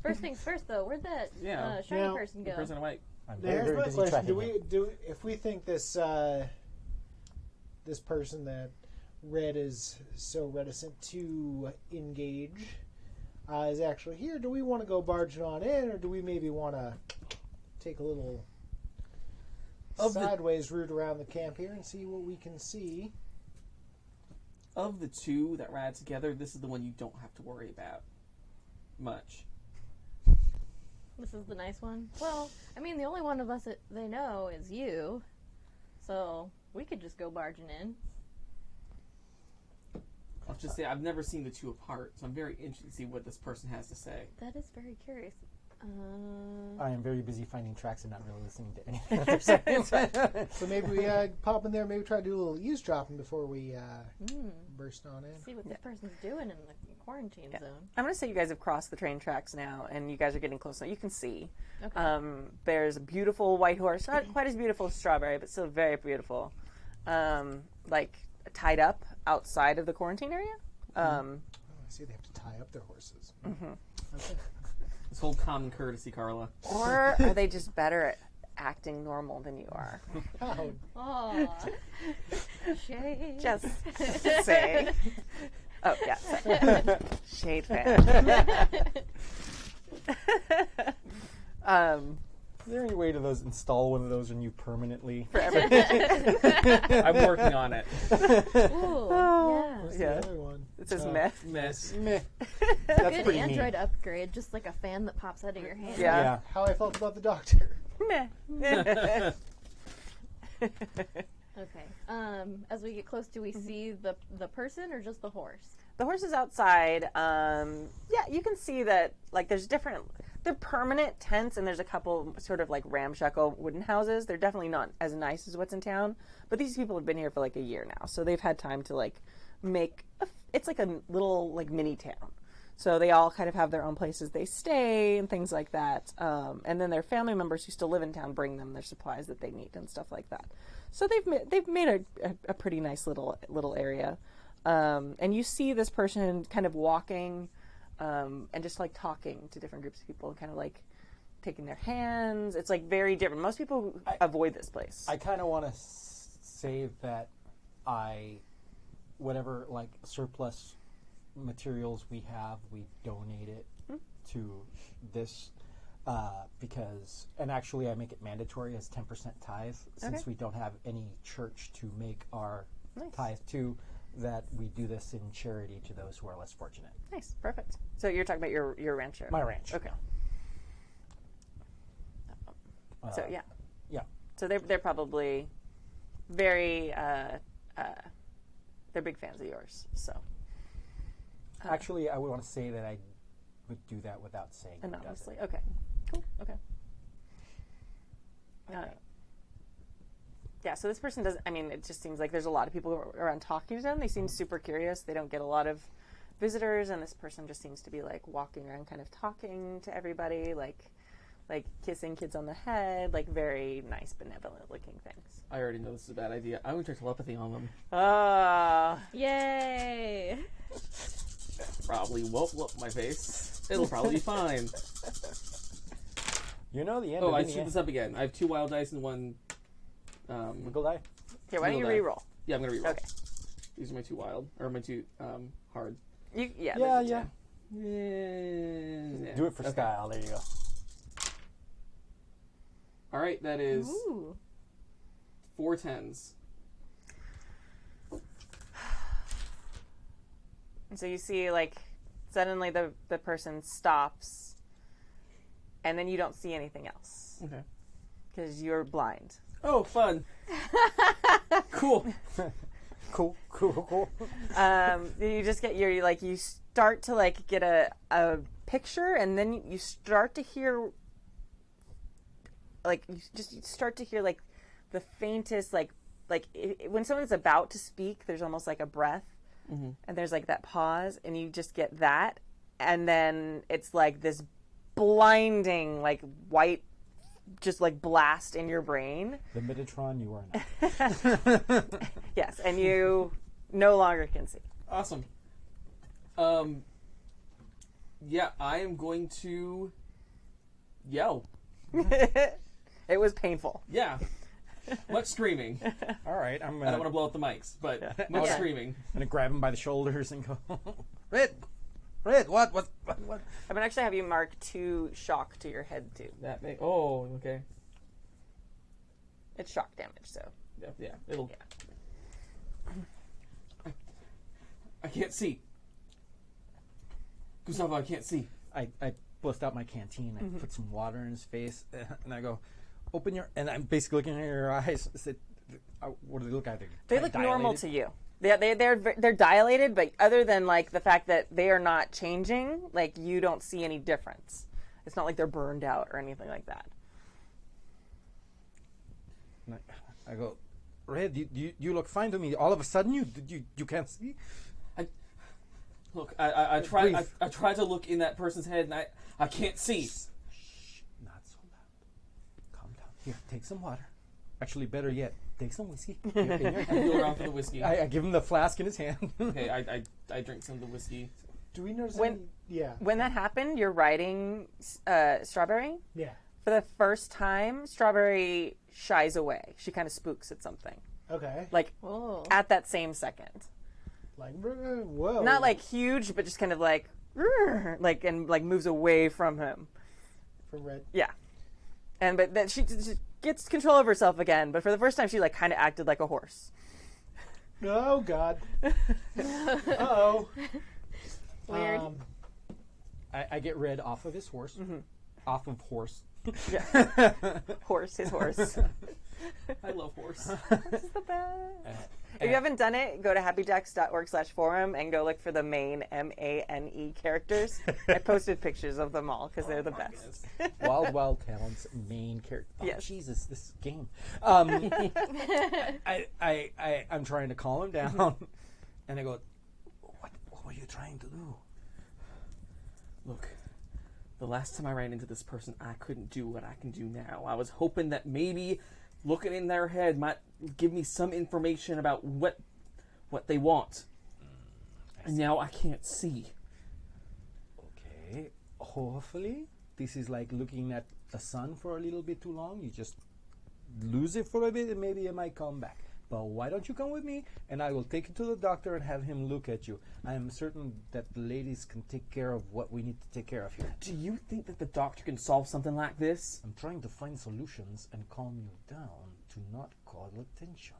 First things first, though. Where'd that Yeah. shiny Now, person The go? person in white. I'm Now, very, here's very my busy question: tracking him. if we think this this person that Red is so reticent to engage is actually here, do we want to go barging on in, or do we maybe want to take a little sideways route around the camp here and see what we can see? Of the two that ride together, this is the one you don't have to worry about much. This is the nice one. Well, I mean, the only one of us that they know is you, so we could just go barging in. I'll just say I've never seen the two apart, so I'm very interested to see what this person has to say. That is very curious. I am very busy finding tracks and not really listening to anything they're saying. So maybe we pop in there, maybe try to do a little eavesdropping before we burst on in. See what this person's doing in the quarantine zone. I'm going to say you guys have crossed the train tracks now, and you guys are getting close now. You can see. Okay. There's a beautiful white horse, not quite as beautiful as Strawberry, but still very beautiful. Like tied up outside of the quarantine area. I see they have to tie up their horses. Okay. This whole common courtesy, Carla. Or are they just better at acting normal than you are? Oh, Oh, shade. Just say. Oh, yeah. Sorry. Shade fan. Is there any way to install one of those on you permanently? I'm working on it. Ooh, yeah. what's Yeah. the other one? It says meth. Mess. Meh. That's Good pretty Android neat. upgrade, just like a fan that pops out of your hand. Yeah. Yeah. How I felt about the doctor. Meh. Okay. As we get close, do we see the person or just the horse? The horse is outside. Yeah, you can see that, like, there's different, they're permanent tents, and there's a couple sort of like ramshackle wooden houses. They're definitely not as nice as what's in town, but these people have been here for like a year now, so they've had time to like make, it's like a little like mini town. So they all kind of have their own places they stay and things like that. And then their family members who still live in town bring them their supplies that they need and stuff like that. So they've made a pretty nice little area. And you see this person kind of walking and just like talking to different groups of people, kind of like taking their hands. It's like very different. Most people avoid this place. I kind of want to say that whatever like surplus materials we have, we donate it to this because, and actually I make it mandatory as 10% tithe since we don't have any church to make our tithe to, that we do this in charity to those who are less fortunate. Nice, perfect. So you're talking about your ranch here? My ranch. Okay. So yeah. Yeah. So they're probably very they're big fans of yours. So Actually, I would want to say that I would do that without saying who does anonymously. it. Okay. Cool. Okay. Yeah, so this person doesn't, I mean, it just seems like there's a lot of people around talking to them. They seem super curious. They don't get a lot of visitors, and this person just seems to be like walking around kind of talking to everybody, like kissing kids on the head, like very nice, benevolent looking things. I already know this is a bad idea. I'm going to try telepathy on them. Yay! Probably won't look my face. It'll probably be fine. You know the end Oh, of I any screwed this up again. I have 2 wild dice and 1... Wiggle die? Here, why don't you Real die. re-roll? Yeah, I'm going to reroll. Okay. These are my 2 wild, or my 2 hard. Yeah. Yeah. Yeah. Do it for style. There you go. All right, that is Ooh. 4 10s. And so you see, like, suddenly the person stops, and then you don't see anything else. Okay. because you're blind. Oh, fun. Cool. Cool. You just get you start to like get a picture, and then you start to hear like the faintest when someone's about to speak, there's almost like a breath, and there's like that pause, and you just get that, and then it's like this blinding like white just like blast in your brain. The Metatron you are not. Yes, and you no longer can see. Awesome. Yeah, I am going to yell. It was painful. Yeah. Much screaming. All right, I'm I don't want to blow up the mics, but much screaming. gonna grab him by the shoulders and go, Red, what? I'm gonna actually have you mark 2 shock to your head too. Okay. It's shock damage, so. Yeah. It'll. I can't see. Gustavo, I can't see. I bust out my canteen. I put some water in his face, and I go, open your. And I'm basically looking at your eyes. I said, what do they look like? They look normal to you. They're dilated, but other than like the fact that they are not changing, like you don't see any difference. It's not like they're burned out or anything like that. I go, Red, you look fine to me. All of a sudden, you can't see. Look, I tried to look in that person's head, and I can't see. Shh, not so loud. Calm down. Here, take some water. Actually, better yet, take some whiskey. I feel around for the whiskey. I give him the flask in his hand. Okay, I drink some of the whiskey. Do we notice When when that happened, you're riding Strawberry. Yeah. For the first time, Strawberry shies away. She kind of spooks at something. Okay. Like Oh. at that same second. Like, whoa. Not like huge, but just kind of like moves away from him. From Red. Yeah. But that she gets control of herself again. But for the first time, she like kind of acted like a horse. Oh, God. Uh-oh. Weird. I get Red off of his horse. Off of horse. Yeah. His horse. I love horse. This is the best. If you haven't done it, go to happyjacks.org/forum and go look for the main MANE characters. I posted pictures of them all because they're the best. Wild Talents main character. Oh, Yes. Jesus, this game. I'm trying to calm him down, and I go, what were you trying to do? Look, the last time I ran into this person, I couldn't do what I can do now. I was hoping that maybe looking in their head might give me some information about what they want. And now I can't see. Okay, hopefully this is like looking at the sun for a little bit too long. You just lose it for a bit and maybe it might come back. But why don't you come with me and I will take you to the doctor and have him look at you. I am certain that the ladies can take care of what we need to take care of here. Do you think that the doctor can solve something like this? I'm trying to find solutions and calm you down to not call attention.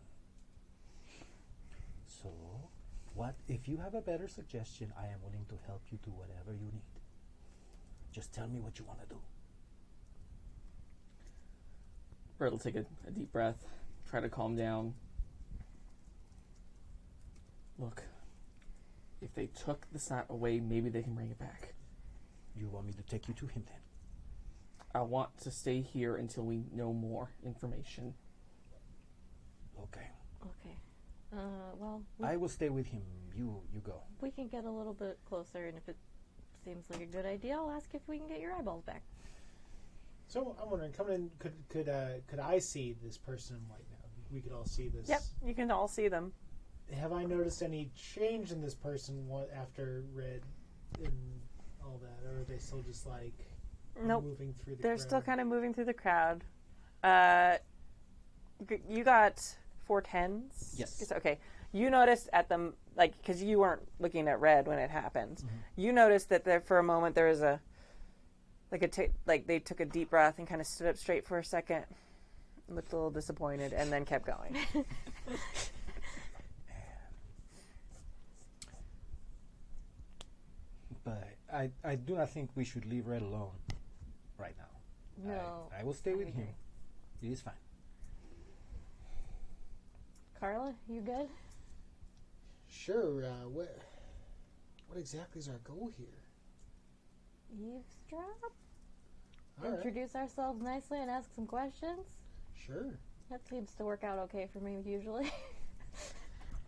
So, what if you have a better suggestion? I am willing to help you do whatever you need. Just tell me what you want to do. Brett will take a deep breath, try to calm down. Look, if they took the sat away, maybe they can bring it back. You want me to take you to him then? I want to stay here until we know more information. Okay. Okay. Well, I will stay with him. You go. we can get a little bit closer, and if it seems like a good idea, I'll ask if we can get your eyeballs back. So I'm wondering, coming in, could I see this person in white now? We could all see this. Yep, you can all see them. Have I noticed any change in this person after Red and all that, or are they still just like Nope. moving through the They're crowd? still kind of moving through the crowd. You got 4 10s? Yes. Okay. You noticed at them, like, because you weren't looking at Red when it happened. You noticed that there, for a moment, there was they took a deep breath and kind of stood up straight for a second, looked a little disappointed, and then kept going. But I do not think we should leave Red alone right now. No. I will stay with him. It is fine. Carla, you good? Sure. What exactly is our goal here? Eavesdrop? All right. Introduce ourselves nicely and ask some questions? Sure. That seems to work out okay for me usually.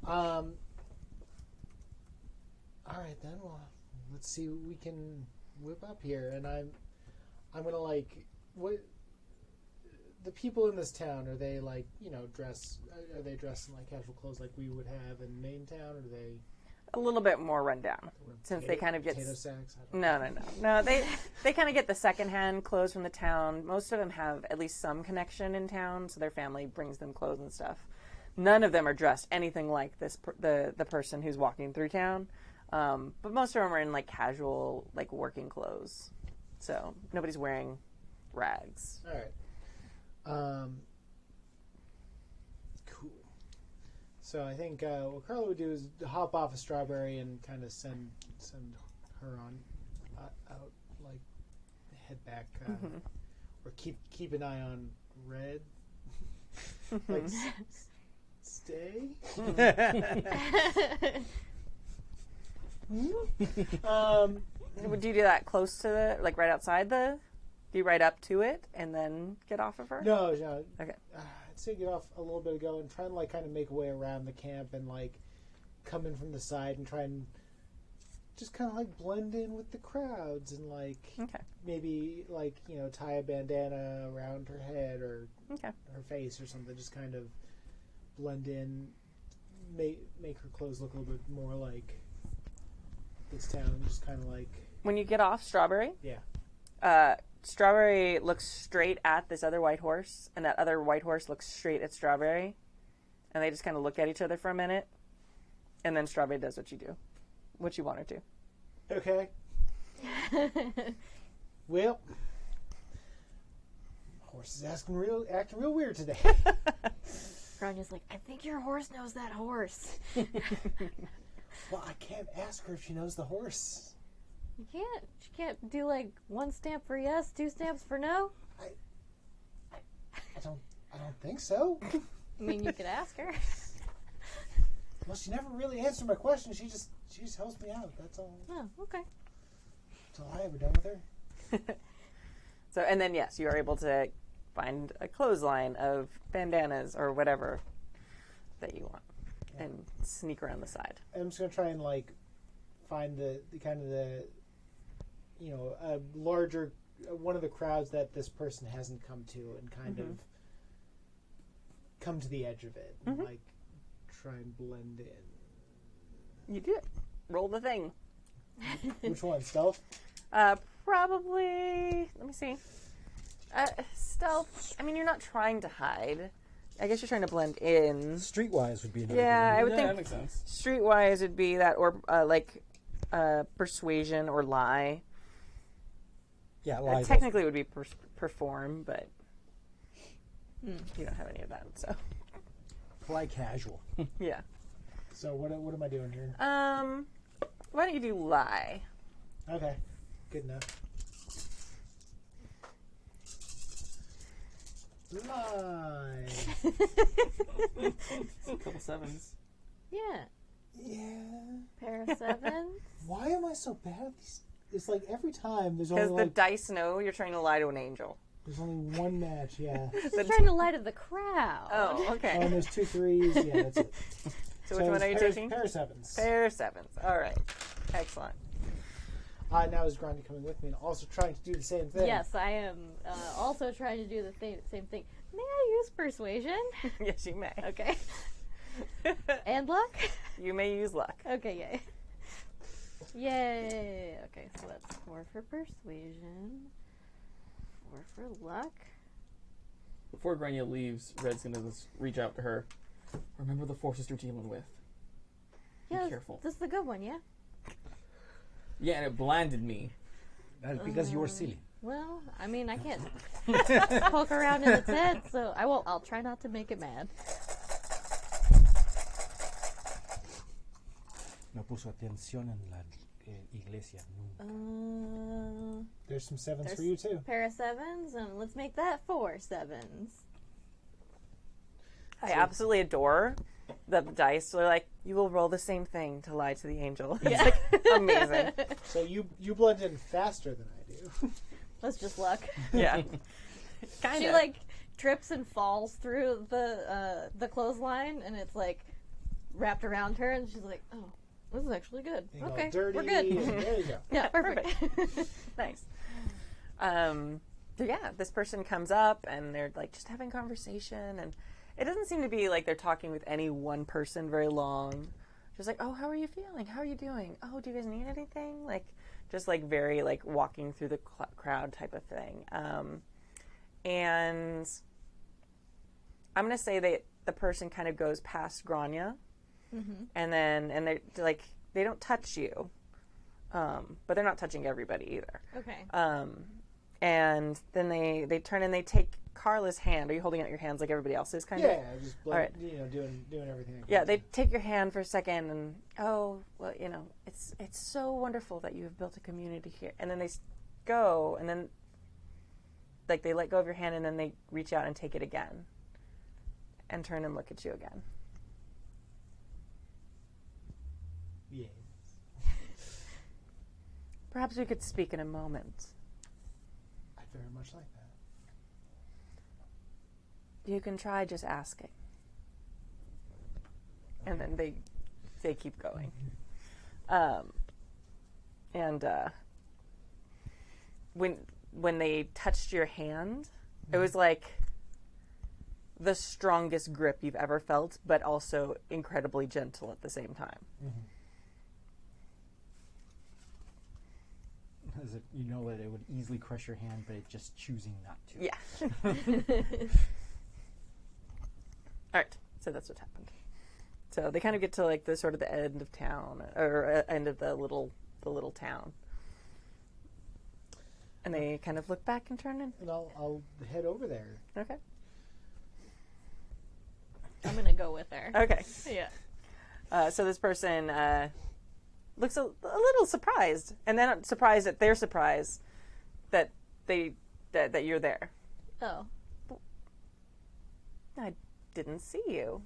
All right then. Well, let's see what we can whip up here. And I'm gonna what the people in this town, are they are they dressed in casual clothes like we would have in main town, or are they A little bit more rundown, since they kind of get potato sacks? I don't know. No. They kind of get the secondhand clothes from the town. Most of them have at least some connection in town, so their family brings them clothes and stuff. None of them are dressed anything like the person who's walking through town, but most of them are in casual working clothes. So nobody's wearing rags. All right. Cool. So I think what Carla would do is hop off a strawberry and kind of send her on out, head back, or keep an eye on Red. Stay. Would you do that close to right outside the? Do you ride up to it and then get off of her? No. Okay. I'd say get off a little bit ago and try and kind of make a way around the camp and come in from the side and try and just kind of blend in with the crowds and okay. maybe tie a bandana around her head or Okay. her face or something. Just kind of blend in, make her clothes look a little bit more like this town. Just kind of When you get off Strawberry, yeah. Strawberry looks straight at this other white horse, and that other white horse looks straight at Strawberry, and they just kind of look at each other for a minute, and then Strawberry does what you want her to. Okay. Well, horse is acting real weird today. Granya's like, I think your horse knows that horse. Well, I can't ask her if she knows the horse. You can't. She can't do 1 stamp for yes, 2 stamps for no. I don't think so. I mean, you could ask her. Well, she never really answered my question. She just helps me out. That's all. Oh, okay. That's all I ever done with her. So, and then yes, you are able to find a clothesline of bandanas or whatever that you want, and sneak around the side. I'm just gonna try and find the kind of the a larger one of the crowds that this person hasn't come to, and kind of come to the edge of it, and try and blend in. You do it. Roll the thing. Which one? Stealth? Probably. Let me see. Stealth. I mean, you're not trying to hide. I guess you're trying to blend in. Streetwise would be another Yeah, I would Yeah, think that makes sense. streetwise would be that, or persuasion or lie. Yeah, lie. Technically, it would be perform, but you don't have any of that. So Fly casual. yeah. So what am I doing here? Why don't you do lie? Okay, good enough. Lie. A couple sevens. Yeah. Yeah. Pair of sevens. Why am I so bad at these? It's every time there's Because only the dice know you're trying to lie to an angel. there's only one match. Yeah. She's trying to lie to the crowd. Oh, Oh, okay. and there's 2 3s. Yeah, that's it. So which one are you pair, taking? Pair of sevens. Pair of sevens. All right. Excellent. Now is Grianne coming with me and also trying to do the same thing? Yes, I am also trying to do the same thing. May I use persuasion? Yes, you may. Okay. And luck? You may use luck. Okay, yay. Yay. Okay, so that's 4 for persuasion, 4 for luck. Before Grania leaves, Red's gonna just reach out to her. Remember the forces you're dealing with. Yeah, careful. This is the good one, yeah? Yeah, and it blinded me. That is because you were silly. Well, I mean, I can't poke around in its head, so I'll try not to make it mad. No puso atención en la iglesia. There's some sevens for you too. Pair of sevens, and let's make that 4 sevens. I absolutely adore the dice. They're like, you will roll the same thing to lie to the angel. It's like amazing. So you blend in faster than I do. That's just luck. Yeah. Kind She of. like trips and falls through the clothesline, and it's like wrapped around her, and she's like, "Oh, this is actually good. You go Okay, dirty, we're good. and there you go. Yeah, perfect." Nice. So yeah, this person comes up and they're like just having conversation, and it doesn't seem to be like they're talking with any one person very long. Just like, oh, how are you feeling? How are you doing? Oh, do you guys need anything? Like, just like very like walking through the crowd type of thing. And I'm gonna say that the person kind of goes past Grania, and they're like they don't touch you, but they're not touching everybody either. Okay. And then they turn and they take Carla's hand. Are you holding out your hands like everybody else is, kind of? Yeah, just All right. doing everything. I can. Yeah, they take your hand for a second, and oh, well, it's so wonderful that you have built a community here. And then they go, and then like they let go of your hand, and then they reach out and take it again, and turn and look at you again. Yeah. Perhaps we could speak in a moment. I very much like that. You can try just asking. And then they keep going. When they touched your hand, it was like the strongest grip you've ever felt, but also incredibly gentle at the same time. As if you know that it would easily crush your hand, but it's just choosing not to. Yeah. All right. So that's what happened. So they kind of get to like the sort of the end of town, or end of the little town, and they kind of look back and turn in. And I'll head over there. Okay. I'm gonna go with her. Okay. Yeah. So this person looks a little surprised, and then surprised at their surprise that that you're there. Oh, I didn't see you.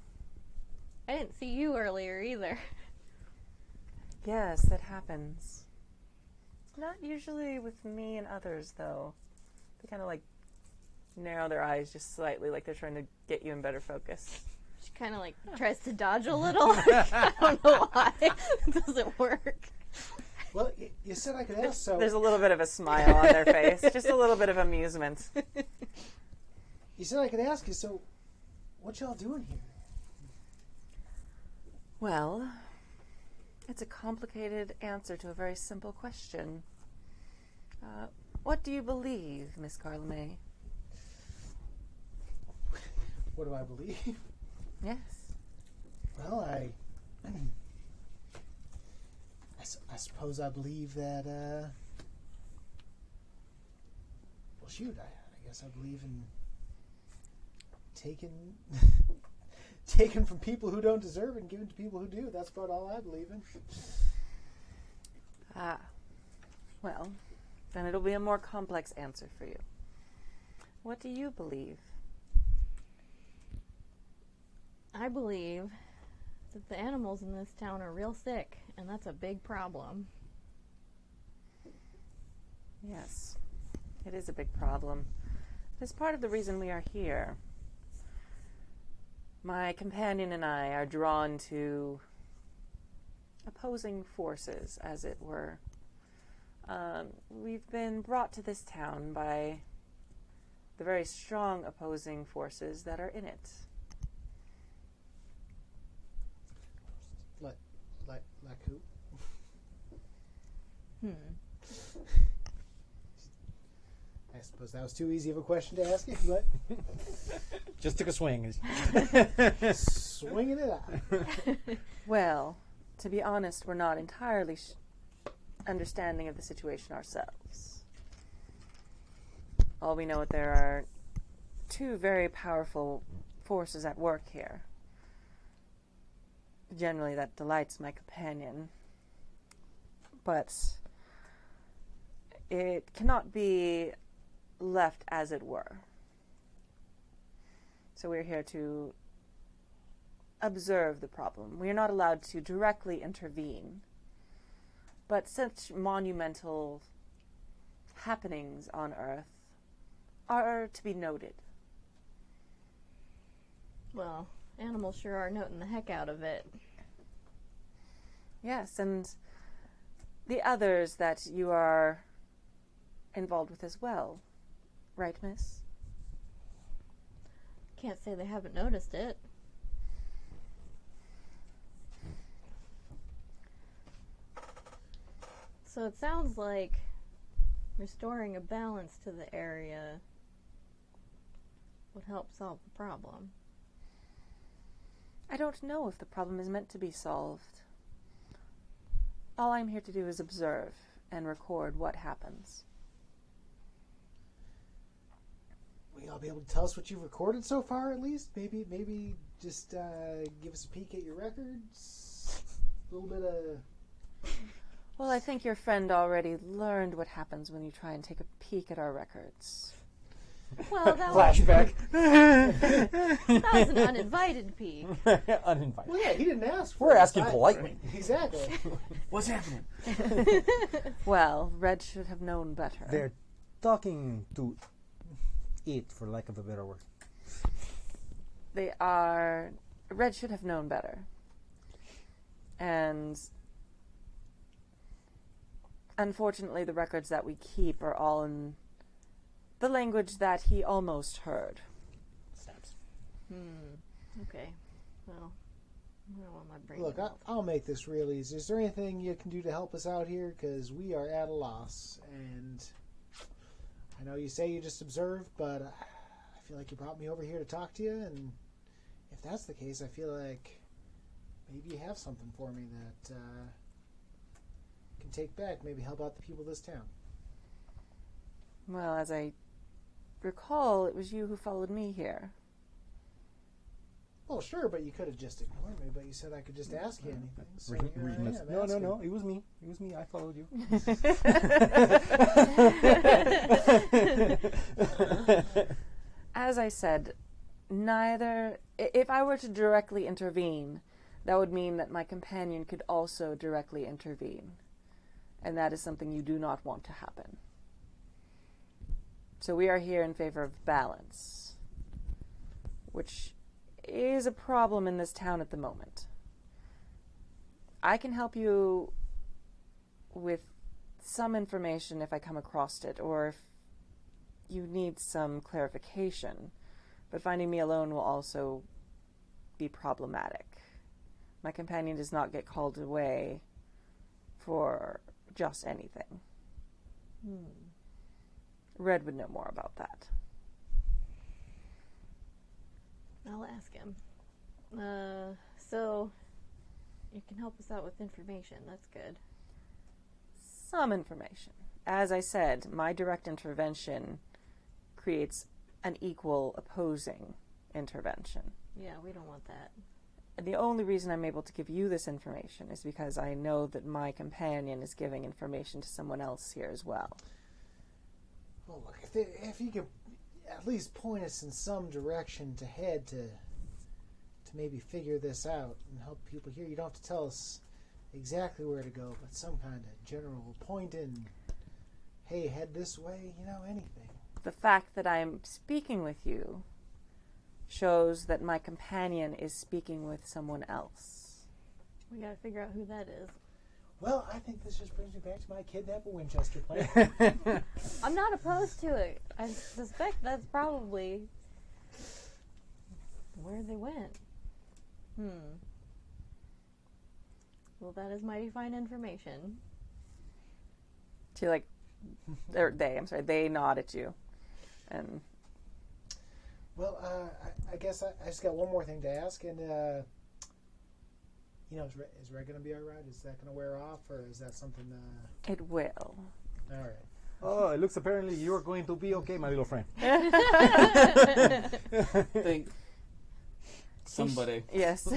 I didn't see you earlier either. Yes, that happens. Not usually with me and others, though. They kind of like narrow their eyes just slightly, like they're trying to get you in better focus. She kind of like tries to dodge a little. I don't know why. It doesn't work. Well, you said I could ask, so There's a little bit of a smile on their face, just a little bit of amusement. you said I could ask you. So, what y'all doing here? Well, it's a complicated answer to a very simple question. What do you believe, Miss Carla May? What do I believe? Yes. Well, I suppose I believe that. Well, shoot, I guess I believe in taking from people who don't deserve it and giving to people who do. That's about all I believe in. Ah. Well, then it'll be a more complex answer for you. What do you believe? I believe that the animals in this town are real sick, and that's a big problem. Yes, it is a big problem. It's part of the reason we are here. My companion and I are drawn to opposing forces, as it were. We've been brought to this town by the very strong opposing forces that are in it. Like who? I suppose that was too easy of a question to ask you, but Just took a swing. swinging it out. Well, to be honest, we're not entirely understanding of the situation ourselves. All we know is there are two very powerful forces at work here. Generally, that delights my companion. But it cannot be left as it were. So we're here to observe the problem. We are not allowed to directly intervene. But such monumental happenings on Earth are to be noted. Well, animals sure are noting the heck out of it. Yes, and the others that you are involved with as well. Right, miss? Can't say they haven't noticed it. So it sounds like restoring a balance to the area would help solve the problem. I don't know if the problem is meant to be solved. All I'm here to do is observe and record what happens. Will y'all be able to tell us what you've recorded so far, at least? Maybe just give us a peek at your records? A little bit of... Well, I think your friend already learned what happens when you try and take a peek at our records. Well, that was, Flashback. that was an uninvited peek. Uninvited. Well, yeah, he didn't ask for We're it. asking politely. Exactly. What's happening? Well, Red should have known better. They're talking to it, for lack of a better word. Red should have known better. And unfortunately, the records that we keep are all in the language that he almost heard. Snaps. Okay. Well, I don't want my brain. Look, I'll make this real easy. Is there anything you can do to help us out here? Because we are at a loss. And I know you say you just observed, but I feel like you brought me over here to talk to you. And if that's the case, I feel like maybe you have something for me that can take back, maybe help out the people of this town. Well, as I recall, it was you who followed me here. Well, sure, but you could have just ignored me, but you said I could just ask you anything. So here I am No, asking. no. It was me. It was me. I followed you. As I said, if I were to directly intervene, that would mean that my companion could also directly intervene. And that is something you do not want to happen. So we are here in favor of balance, which is a problem in this town at the moment. I can help you with some information if I come across it, or if you need some clarification, but finding me alone will also be problematic. My companion does not get called away for just anything. Red would know more about that. I'll ask him. So, you can help us out with information. That's good. Some information. As I said, my direct intervention creates an equal opposing intervention. Yeah, we don't want that. And the only reason I'm able to give you this information is because I know that my companion is giving information to someone else here as well. Well, look, if you could at least point us in some direction to head to maybe figure this out and help people here. You don't have to tell us exactly where to go, but some kind of general point in, hey, head this way, anything. The fact that I'm speaking with you shows that my companion is speaking with someone else. We gotta figure out who that is. Well, I think this just brings me back to my kidnap a Winchester plan. I'm not opposed to it. I suspect that's probably where they went. Well, that is mighty fine information. They nod at you. And Well, I guess I just got one more thing to ask, and is Red going to be all right? Is that going to wear off, or is that something? it will. All right. Oh, it looks apparently you're going to be okay, my little friend. Think somebody. Yes.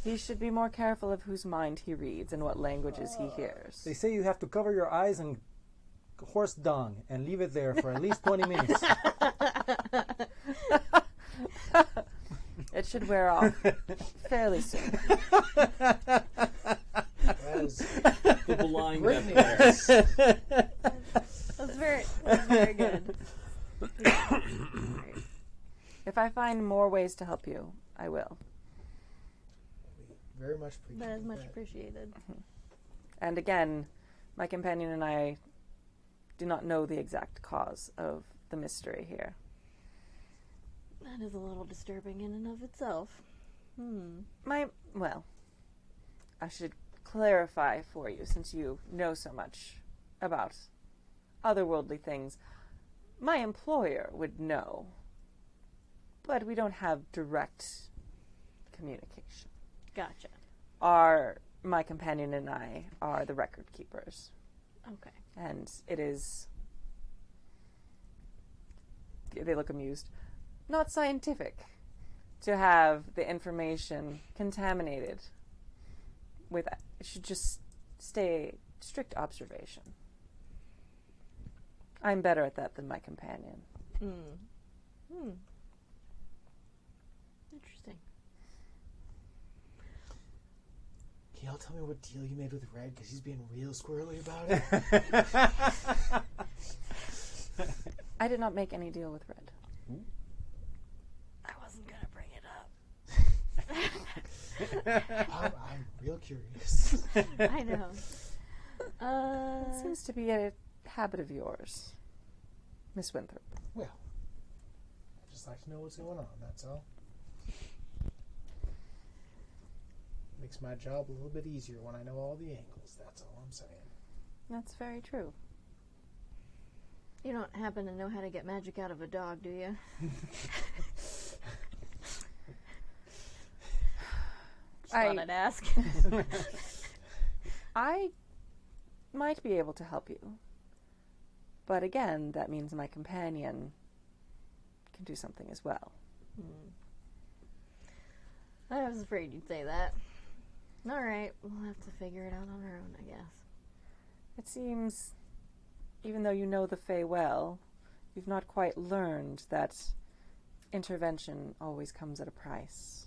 He should be more careful of whose mind he reads and what languages he hears. They say you have to cover your eyes in horse dung and leave it there for at least 20 minutes. It should wear off fairly soon. That is The blind great death news. That's very good. If I find more ways to help you, I will. Very much appreciated. That is much appreciated. And again, my companion and I do not know the exact cause of the mystery here. That is a little disturbing in and of itself. Well, I should clarify for you, since you know so much about otherworldly things. My employer would know, but we don't have direct communication. Gotcha. My companion and I are the record keepers. Okay. And it is, they look amused, not scientific to have the information contaminated. It should just stay strict observation. I'm better at that than my companion. Interesting. Can y'all tell me what deal you made with Red? Because he's being real squirrely about it. I did not make any deal with Red. I wasn't gonna bring it up. I'm real curious. I know. It seems to be a habit of yours, Miss Winthrop. Well, I just like to know what's going on, that's all. Makes my job a little bit easier when I know all the angles, that's all I'm saying. That's very true. You don't happen to know how to get magic out of a dog, do you? Just thought I'd ask. I might be able to help you. But again, that means my companion can do something as well. I was afraid you'd say that. All right, we'll have to figure it out on our own, I guess. It seems, even though you know the Fae well, you've not quite learned that intervention always comes at a price.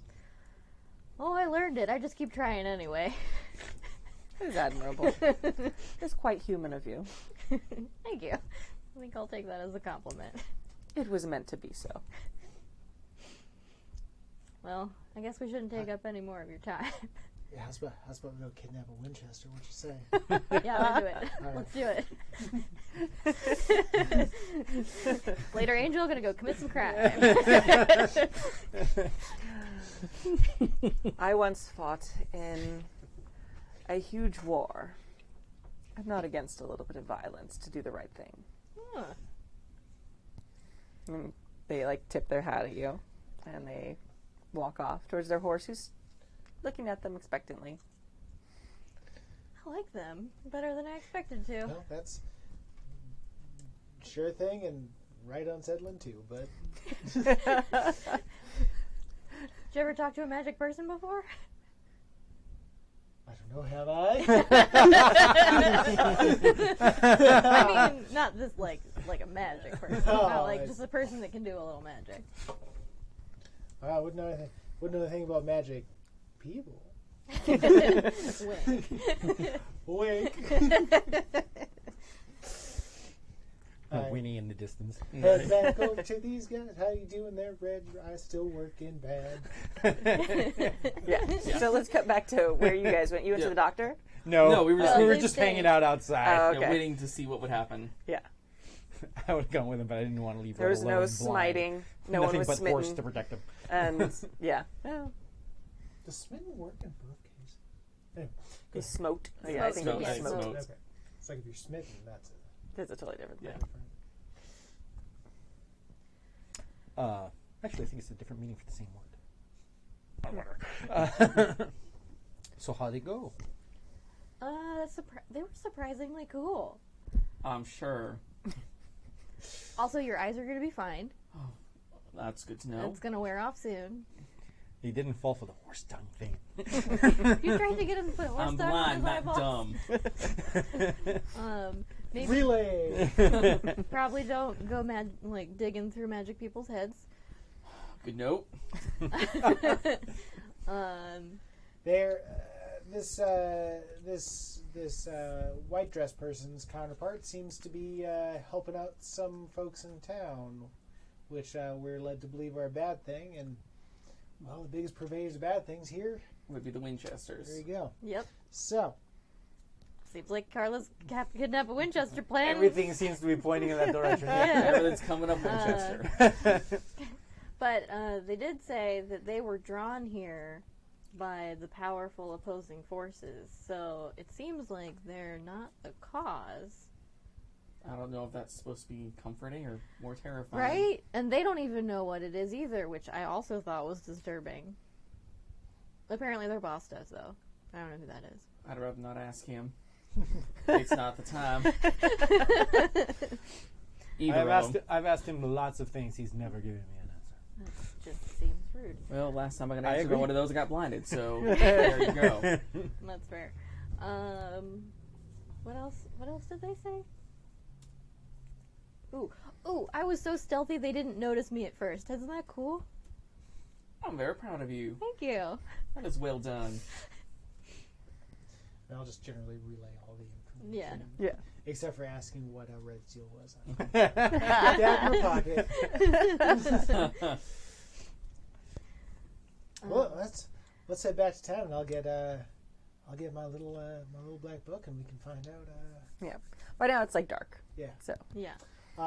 Oh, I learned it. I just keep trying anyway. It is admirable. It's quite human of you. Thank you. I think I'll take that as a compliment. It was meant to be so. Well, I guess we shouldn't take up any more of your time. Yeah, how's about we go kidnap a Winchester? What you say? Yeah, we'll do it. All right. Let's do it. Later, Angel, gonna go commit some crime. I once fought in a huge war. I'm not against a little bit of violence to do the right thing. Huh. And they tip their hat at you, and they walk off towards their horse, who's looking at them expectantly. I like them better than I expected to. Well, that's sure thing and right unsettling too, but... Did you ever talk to a magic person before? I don't know, have I? I mean, not just like a magic person. Oh, not I just a person that can do a little magic. I wouldn't know anything about magic people. Wink. Wink. Winnie in the distance. Head back over to these guys. How you doing there, Red? Your eyes still working bad. Yeah. So let's cut back to where you guys went. You went to the doctor? No, we were they just stayed. hanging out outside. Oh, Yeah, okay. waiting to see what would happen. Yeah. I would have gone with him, but I didn't want to leave There her was alone no blind. smiting. No Nothing one was but horse smitten. to protect him. And, yeah. Well, Does smitten work in both cases? Anyway, he smoked. Oh, yeah, I think Smoked, he yeah, smoked. smoked. okay. It's like if you're smitten, that's it. That's a totally different thing. Actually, I think it's a different meaning for the same word. So how'd it go? They were surprisingly cool. I'm sure. Also, your eyes are going to be fine. That's good to know. It's going to wear off soon. He didn't fall for the horse tongue thing. You tried to get him to put horse I'm tongue on blind, his not eyeballs. dumb. Maybe Relay! probably don't go digging through magic people's heads. Good note. There, this white dress person's counterpart seems to be helping out some folks in town, which we're led to believe are a bad thing. And well, the biggest purveyors of bad things here. Would be the Winchesters. There you go. Yep. So, Seems like Carla's kidnap a Winchester plan. Everything seems to be pointing in that direction. Everything's coming up Winchester. But they did say that they were drawn here by the powerful opposing forces. So it seems like they're not the cause. I don't know if that's supposed to be comforting or more terrifying. Right? And they don't even know what it is either, which I also thought was disturbing. Apparently their boss does, though. I don't know who that is. I'd rather not ask him. It's not the time. I've asked him lots of things. He's never given me an answer. That just seems rude. Well, last time I got I answered agree. one of those, I got blinded. So there you go. That's fair. What else? What else did they say? Ooh! I was so stealthy they didn't notice me at first. Isn't that cool? I'm very proud of you. Thank you. That is well done. and I'll just generally relay all the information. Yeah. Yeah. Except for asking what a red seal was. Put that in your pocket. Well, let's head back to town, and I'll get my little black book, and we can find out. Yeah. By now it's like dark. Yeah. So Yeah.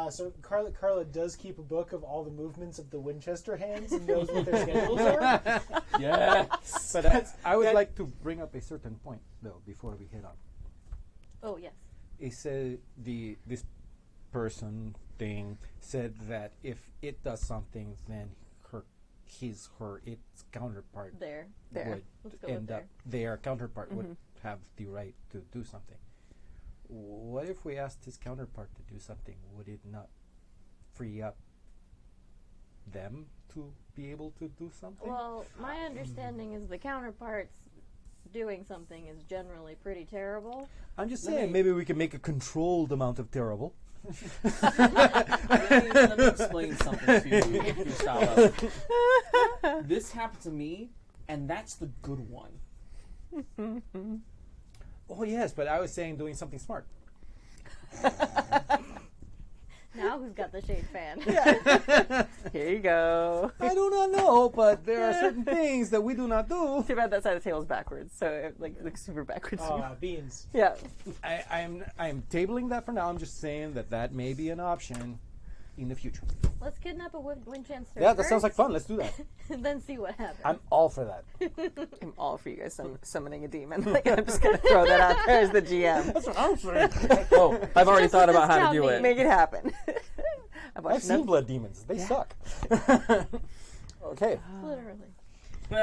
So Carla does keep a book of all the movements of the Winchester hands and knows what their schedules are. Yes. But I would like to bring up a certain point, though, before we head on. Oh, yes. He said this person thing said that if it does something, then its counterpart There. would Let's go end with up. Their counterpart would have the right to do something. What if we asked his counterpart to do something? Would it not free up them to be able to do something? Well, my understanding is the counterparts doing something is generally pretty terrible. I'm just saying, maybe we can make a controlled amount of terrible. Let me explain something to you, Gustavo. This happened to me, and that's the good one. Oh, yes, but I was saying doing something smart. Now who's got the shade fan? here you go. I do not know, but there are certain things that we do not do. Too bad that side of the table is backwards, so it looks super backwards. Beans. Yeah. I'm tabling that for now. I'm just saying that may be an option in the future. Let's kidnap a Winchester. Yeah, that sounds first, like fun. Let's do that. and then see what happens. I'm all for that. I'm all for you guys summoning a demon. Like, I'm just going to throw that out there as the GM. That's what I'm saying. Oh, I've already Just thought what about this how to town do it. needs. Make it happen. I've seen blood demons. They suck. Okay. Literally. All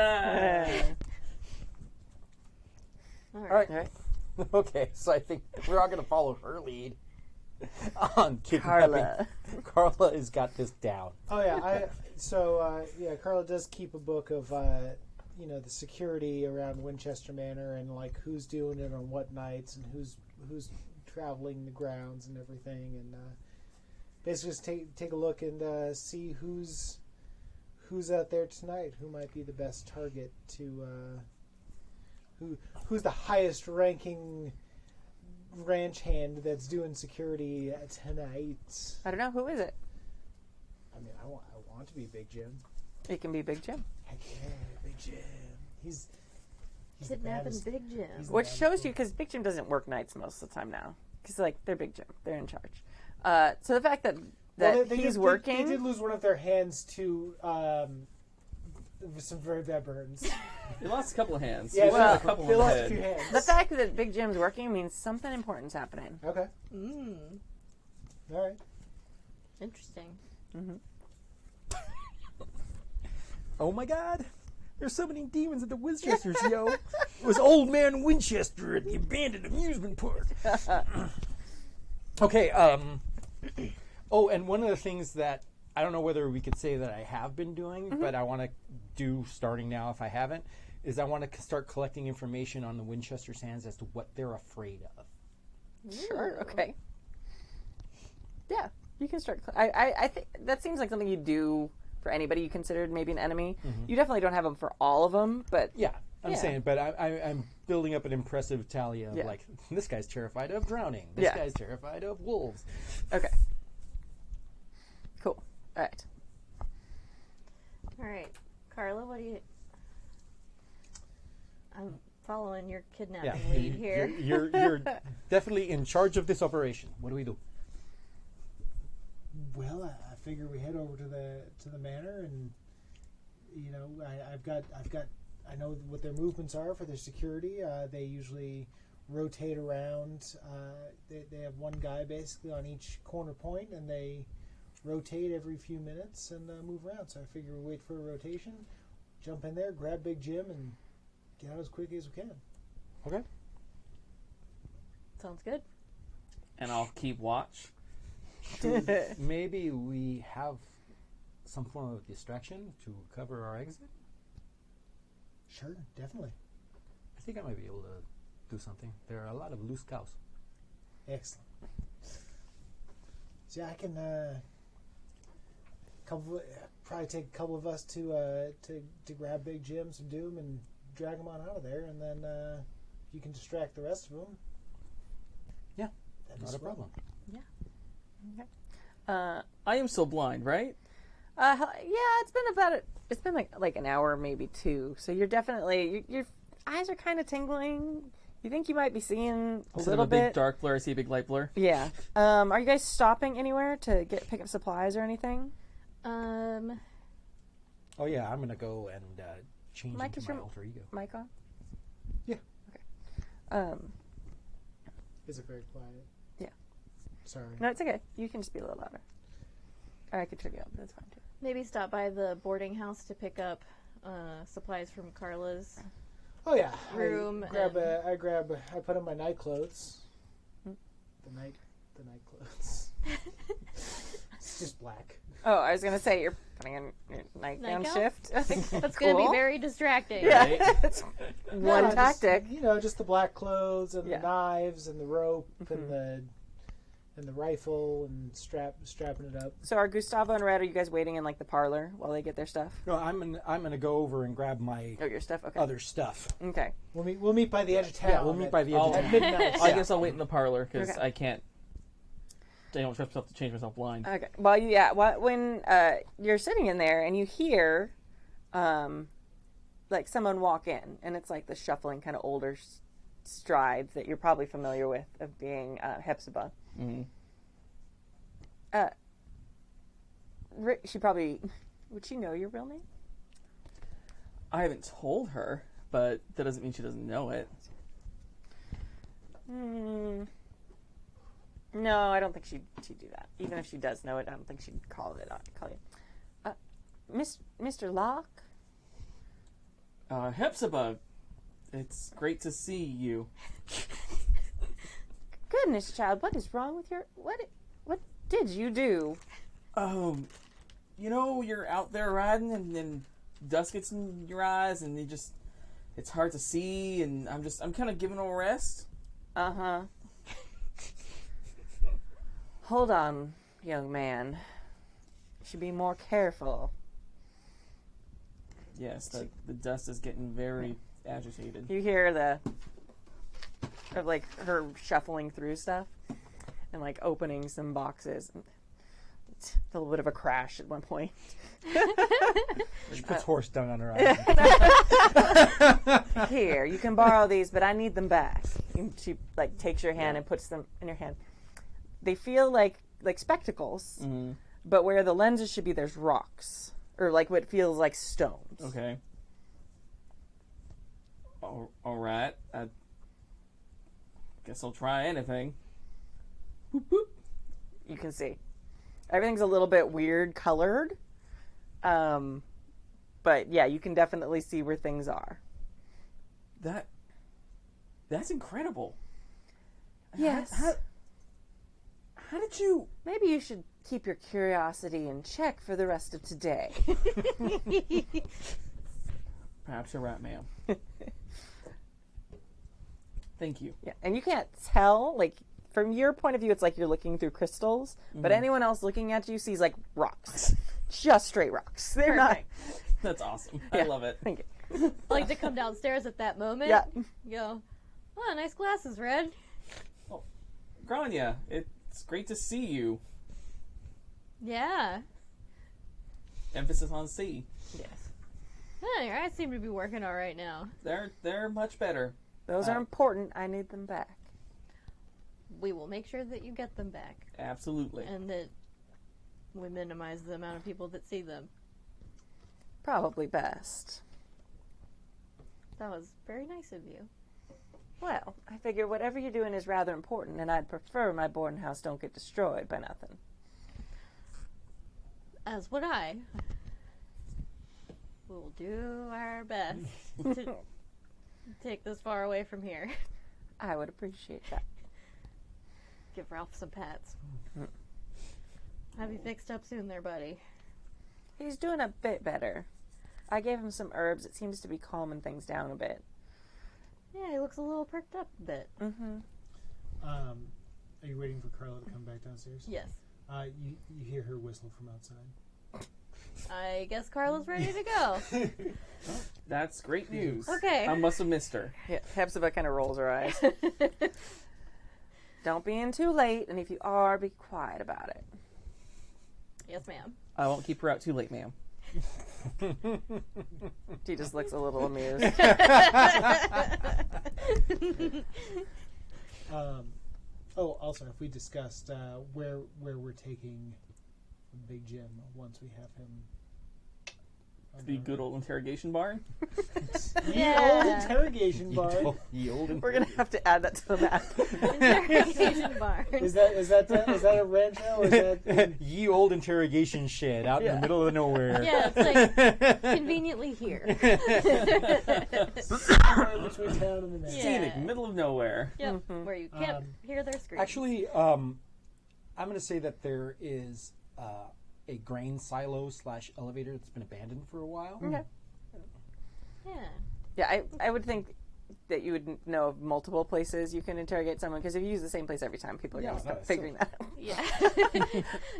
All right. right. Okay, so I think we're all going to follow her lead on kidnapping. Carla has got this down. Oh yeah, Carla does keep a book of the security around Winchester Manor and like who's doing it on what nights and who's traveling the grounds and everything, and basically just take a look and see who's out there tonight, who might be the best target to who's the highest ranking ranch hand that's doing security tonight. I don't know. Who is it? I mean, I want to be Big Jim. It can be Big Jim. Heck yeah, Big Jim. He's the Kidnapping baddest. Big Jim. He's the Which baddest shows you, one. because Big Jim doesn't work nights most of the time now. Because, they're Big Jim. They're in charge. So the fact that he's working... They did lose one of their hands to some very bad burns. They lost a couple of hands. Yeah, They they lost lost a couple they on the lost a head. few hands. The fact that Big Jim's working means something important's happening. Okay. All right. Interesting. Oh my God. There's so many demons at the Winchesters, yo. It was Old Man Winchester at the abandoned amusement park. Okay, oh, and one of the things that I don't know whether we could say that I have been doing, but I want to do starting now if I haven't, is I want to start collecting information on the Winchester Sands as to what they're afraid of. Sure. Okay. Yeah. You can start... I think that seems like something you do for anybody you considered maybe an enemy. You definitely don't have them for all of them, but Yeah, I'm Yeah. saying, but I'm building up an impressive tally of like, this guy's terrified of drowning. This Yeah. guy's terrified of wolves. okay. Cool. All right. All right, Carla, what do you? I'm following your kidnapping Yeah, lead here. You're definitely in charge of this operation. What do we do? Well, I figure we head over to the manor, and you know, I know what their movements are for their security. They usually rotate around. They have one guy basically on each corner point, and they rotate every few minutes and move around. So I figure we wait for a rotation, jump in there, grab Big Jim, and get out as quickly as we can. Okay. Sounds good. And I'll keep watch. Maybe we have some form of distraction to cover our exit. Sure, definitely. I think I might be able to do something. There are a lot of loose cows. Excellent. So yeah, I can probably take a couple of us to grab Big Jim, some Doom, and drag him on out of there, and then you can distract the rest of them. Yeah, That'd be not a swell. problem. I am still blind, right? Yeah, it's been like an hour, maybe two. So you're definitely your eyes are kind of tingling. You think you might be seeing a Instead little of a big bit. dark blur, I see a big light blur. Yeah. Are you guys stopping anywhere to pick up supplies or anything? Oh yeah, I'm gonna go and change Mike, is into my your alter ego. mic on? Yeah. Okay. Is it very quiet? Yeah. Sorry. No, it's okay. You can just be a little louder. Or I could turn you up. That's fine too. Maybe stop by the boarding house to pick up supplies from Carla's. Oh yeah. Room I put on my night clothes. Hmm. The night clothes. It's just black. Oh, I was gonna say you're putting in your nightgown Nightgown? shift. I think That's going to be cool. very distracting. Yeah, Right? that's No, one just, tactic. just the black clothes and Yeah. the knives and the rope Mhm. and the rifle and strapping it up. So are Gustavo and Red? Are you guys waiting in like the parlor while they get their stuff? No, I'm gonna go over and grab my Oh, your stuff. Okay. other stuff. Okay. We'll meet by the edge of town. Yeah, we'll meet by the edge I'll- of at town. midnight. I guess I'll wait in the parlor because Okay. I can't. I don't trust myself to change myself blind. Okay. Well, yeah. When you're sitting in there and you hear, like someone walk in, and it's like the shuffling kind of older strides that you're probably familiar with of being Hepzibah. Mm-hmm. She probably would she know your real name? I haven't told her, but that doesn't mean she doesn't know it. No, I don't think she'd do that. Even if she does know it, I don't think she'd call you. Mr. Locke? Hepzibah, it's great to see you. Goodness, child, what is wrong with your... What did you do? You're out there riding and then dust gets in your eyes and it's hard to see and I'm kind of giving them a rest. Uh-huh. Hold on, young man. You should be more careful. Yes, the dust is getting very agitated. You hear of like her shuffling through stuff and like opening some boxes. It's a little bit of a crash at one point. She puts horse down on her eye. Here, you can borrow these, but I need them back. And she like takes your hand and puts them in your hand. They feel like spectacles, Mm-hmm. but where the lenses should be, there's rocks or like what feels like stones. Okay. All right. I guess I'll try anything. Boop, boop. You can see everything's a little bit weird colored, but yeah, you can definitely see where things are. That's incredible. Yes. How did you? Maybe you should keep your curiosity in check for the rest of today. Perhaps you're right, ma'am. Thank you. Yeah, and you can't tell, like, from your point of view, it's like you're looking through crystals, but anyone else looking at you sees, like, rocks. just straight rocks. They're not. That's awesome. Yeah. I love it. Thank you. I like to come downstairs at that moment. Yeah. Go, oh, nice glasses, Red. Grania, it's great to see you. Yeah. Emphasis on C. Yes. Hey, your eyes seem to be working all right now. They're much better. Those are important. I need them back. We will make sure that you get them back. Absolutely. And that we minimize the amount of people that see them. Probably best. That was very nice of you. Well, I figure whatever you're doing is rather important, and I'd prefer my boarding house don't get destroyed by nothing. As would I. We'll do our best to take this far away from here. I would appreciate that. Give Ralph some pats. Have you fixed up soon there, buddy? He's doing a bit better. I gave him some herbs. It seems to be calming things down a bit. Yeah, he looks a little perked up a bit. Mm-hmm. Are you waiting for Carla to come back downstairs? Yes. You hear her whistle from outside. I guess Carla's ready to go. That's great news. Okay. I must have missed her. Yeah, Hepzibah kind of rolls her eyes. Don't be in too late, and if you are, be quiet about it. Yes, ma'am. I won't keep her out too late, ma'am. She just looks a little amused. Also, if we discussed where we're taking Big Jim once we have him. The good old interrogation barn. The old interrogation bar. We're gonna have to add that to the map. Interrogation barn. Is that a rancho? Or is that Ye old interrogation shed out in the middle of nowhere. Yeah, it's like conveniently here. somewhere between town and the manor? Yeah. Scenic, middle of nowhere. Yep, where you can't hear their screams. Actually, I'm going to say that there is a grain silo / elevator that's been abandoned for a while. Okay. Yeah. Yeah, I would think that you would know of multiple places you can interrogate someone, because if you use the same place every time, people are going to start that's figuring that out. Yeah.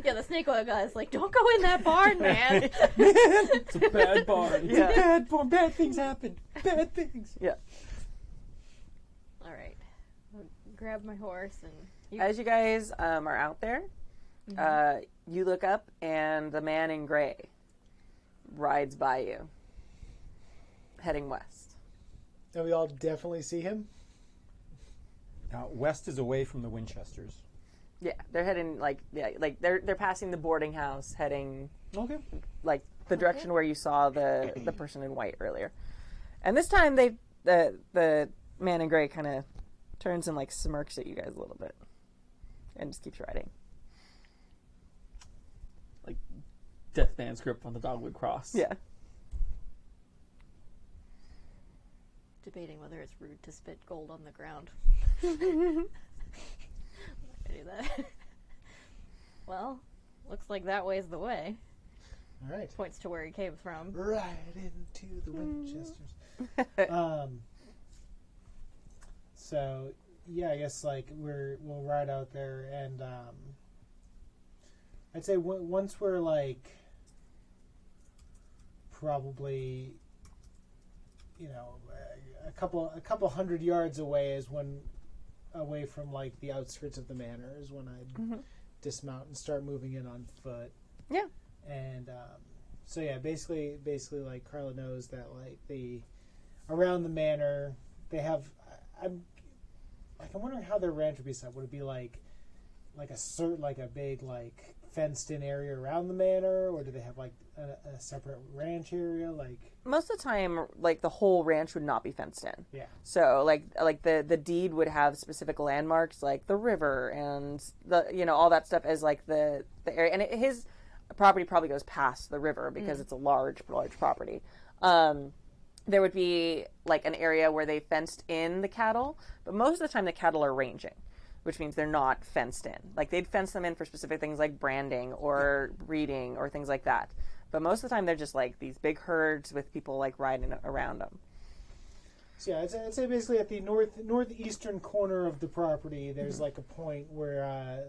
Yeah, the snake oil guy's like, don't go in that barn, man. It's a bad barn. Yeah. Bad barn, bad things happen. Bad things. Yeah. All right. I'll grab my horse and... As you guys are out there, you look up and the man in gray rides by you, heading west. And we all definitely see him. West is away from the Winchesters. Yeah, they're heading like they're passing the boarding house, heading Okay. like the direction where you saw the person in white earlier. And this time the man in gray kind of turns and like smirks at you guys a little bit, and just keeps riding. Like Deathman's grip on the dogwood cross. Yeah. Debating whether it's rude to spit gold on the ground. I'm not gonna do that. Well, looks like that way's the way. All right. Points to where he came from. Right into the Winchesters. So yeah, I guess like we'll ride out there, and I'd say once we're like probably, you know, a couple hundred yards away away from like the outskirts of the manor is when I'd dismount and start moving in on foot. Yeah. And so yeah, basically like Carla knows that like around the manor they have. I'm wondering how their ranch would be set. Would it be like a big like fenced in area around the manor, or do they have like a separate ranch area? Like Most of the time, like the whole ranch would not be fenced in. yeah. So like the deed would have specific landmarks like the river and the all that stuff as like the area, and his property probably goes past the river because it's a large property. There would be like an area where they fenced in the cattle, but most of the time the cattle are ranging, which means they're not fenced in. Like they'd fence them in for specific things like branding or breeding or things like that. But most of the time they're just like these big herds with people like riding around them. So yeah, I'd say basically at the northeastern corner of the property, there's like a point where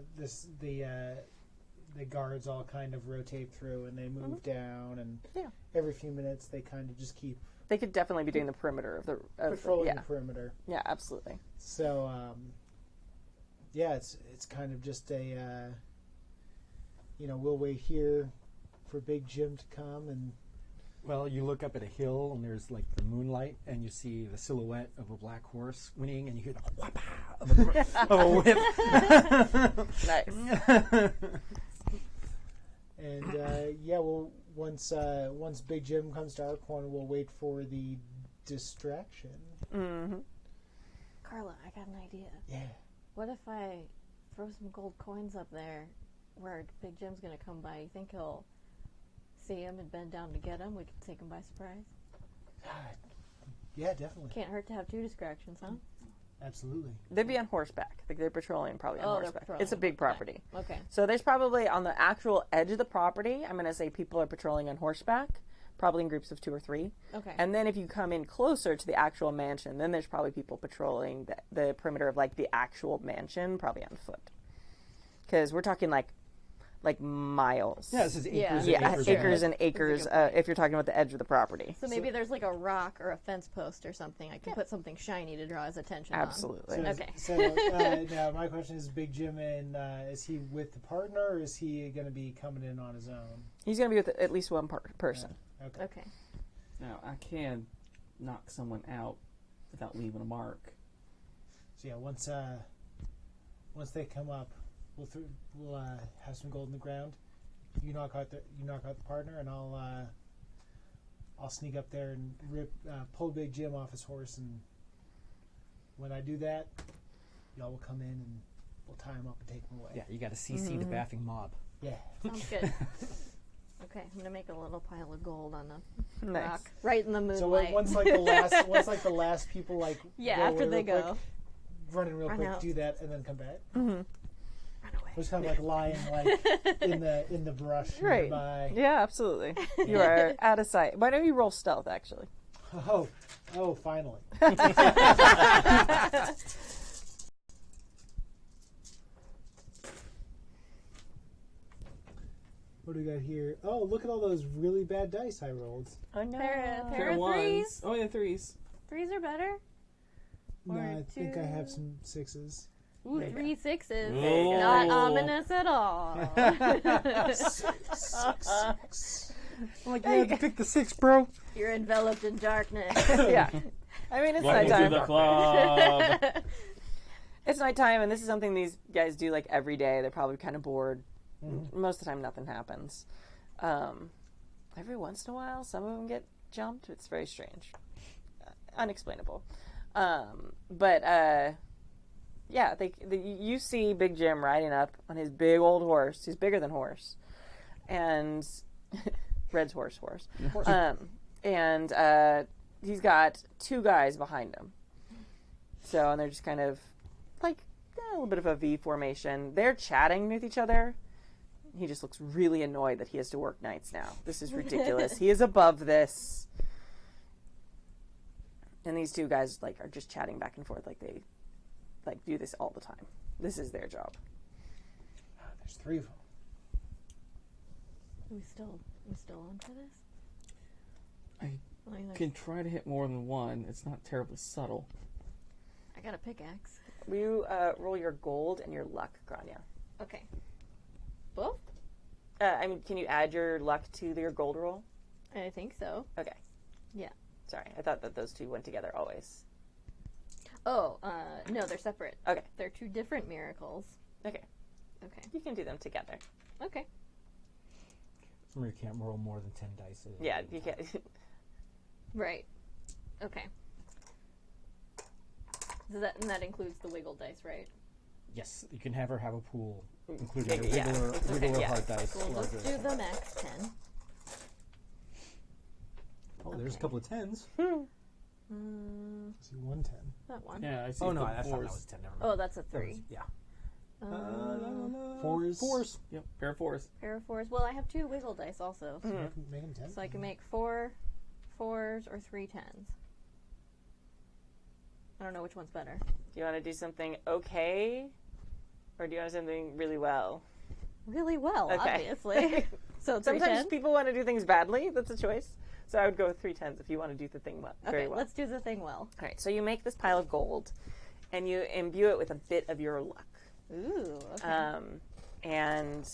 the guards all kind of rotate through and they move down, and Yeah. every few minutes they kind of just keep They could definitely be doing the perimeter of the patrolling yeah. the perimeter. Yeah, absolutely. So, yeah, it's kind of just a, we'll wait here for Big Jim to come, and Well, you look up at a hill and there's like the moonlight, and you see the silhouette of a black horse whinnying, and you hear the whapa of a whip. Nice. and well, once Big Jim comes to our corner, we'll wait for the distraction. Mm-hmm. Carla, I got an idea. Yeah. What if I throw some gold coins up there where Big Jim's going to come by? You think he'll see him and bend down to get him? We could take him by surprise. Yeah, definitely. Can't hurt to have two distractions, huh? Absolutely. They'd be on horseback. Like they're patrolling probably on Oh, they're horseback. patrolling. It's a big property. Okay. So there's probably on the actual edge of the property, I'm going to say people are patrolling on horseback, probably in groups of 2 or 3. Okay. And then if you come in closer to the actual mansion, then there's probably people patrolling the perimeter of like the actual mansion, probably on foot. Because we're talking like miles. Yeah, this is acres Yeah. and Yeah, acres. acres of and acres if you're talking about the edge of the property. So maybe there's like a rock or a fence post or something. I can put something shiny to draw his attention Absolutely. Okay. So now my question is, Big Jim, and is he with the partner, or is he going to be coming in on his own? He's going to be with at least one person. Okay. on. Okay. Now, I can knock someone out without leaving a mark. So yeah, once they come up, we'll have some gold in the ground. You knock out the partner, and I'll sneak up there and pull Big Jim off his horse. And when I do that, y'all will come in and we'll tie him up and take him away. Yeah, you got to CC the baffing mob. Yeah. Sounds good. Okay, I'm gonna make a little pile of gold on the Nice. rock, right in the moonlight. So once the last people yeah, go after away they real go, quick, run in real Run quick, out. do that, and then come back. Mm-hmm. run away. Just kind of like lying in the brush Right. nearby. Yeah, absolutely. You are out of sight. Why don't you roll stealth, actually? Oh, finally. What do we got here? Oh, look at all those really bad dice I rolled. Oh, no. Pair Pair of of threes. ones. Oh, yeah, threes. Threes are better. No, Or I think I have two. some 6s. Ooh, Yeah. 3 6s. Oh. Not ominous at all. Six. I'm like, yeah, pick the 6, bro. You're enveloped in darkness. Yeah. I mean, it's Welcome to nighttime. the club. It's nighttime, and this is something these guys do like every day. They're probably kind of bored. Mm-hmm. Most of the time, nothing happens. Every once in a while, some of them get jumped. It's very strange, unexplainable. Yeah, you see Big Jim riding up on his big old horse. He's bigger than horse, and Red's horse. And he's got 2 guys behind him. So, and they're just kind of like a little bit of a V formation. They're chatting with each other. He just looks really annoyed that he has to work nights now. This is ridiculous. He is above this. And these 2 guys are just chatting back and forth like they do this all the time. This is their job. There's 3 of them. we still on for this? I Well, either- can try to hit more than one. It's not terribly subtle. I got a pickaxe. Will you roll your gold and your luck, Grania? Okay. Both? Can you add your luck to your gold roll? I think so. Okay. Yeah. Sorry, I thought that those 2 went together always. Oh, no, they're separate. Okay. They're 2 different miracles. Okay. Okay. You can do them together. Okay. Remember, you can't roll more than 10 dice. Yeah, you can't. Right. Okay. So that includes the wiggle dice, right? Yes, you can have her have a pool, including Yeah. regular Yeah. hard dice. We'll just larger. do the max 10. Oh, there's a couple of 10s. See 110. That one. Yeah, I see. Oh, no, a I couple thought that fours. was 10. Never mind. Oh, that's a 3. Yeah. Fours. Fours. Yep, pair of 4s. Pair of 4s. Well, I have 2 wiggle dice also. Make them 10. So I can make 4 4s or 3 10s. I don't know which one's better. Do you want to do something okay? Or do you want something really well? really well, Okay. obviously. So Sometimes 3 people want to do things badly. That's a choice. So I would go with 3 10s if you want to do the thing very Okay, well. let's do the thing well. All right, so you make this pile of gold, and you imbue it with a bit of your luck. Ooh, okay. And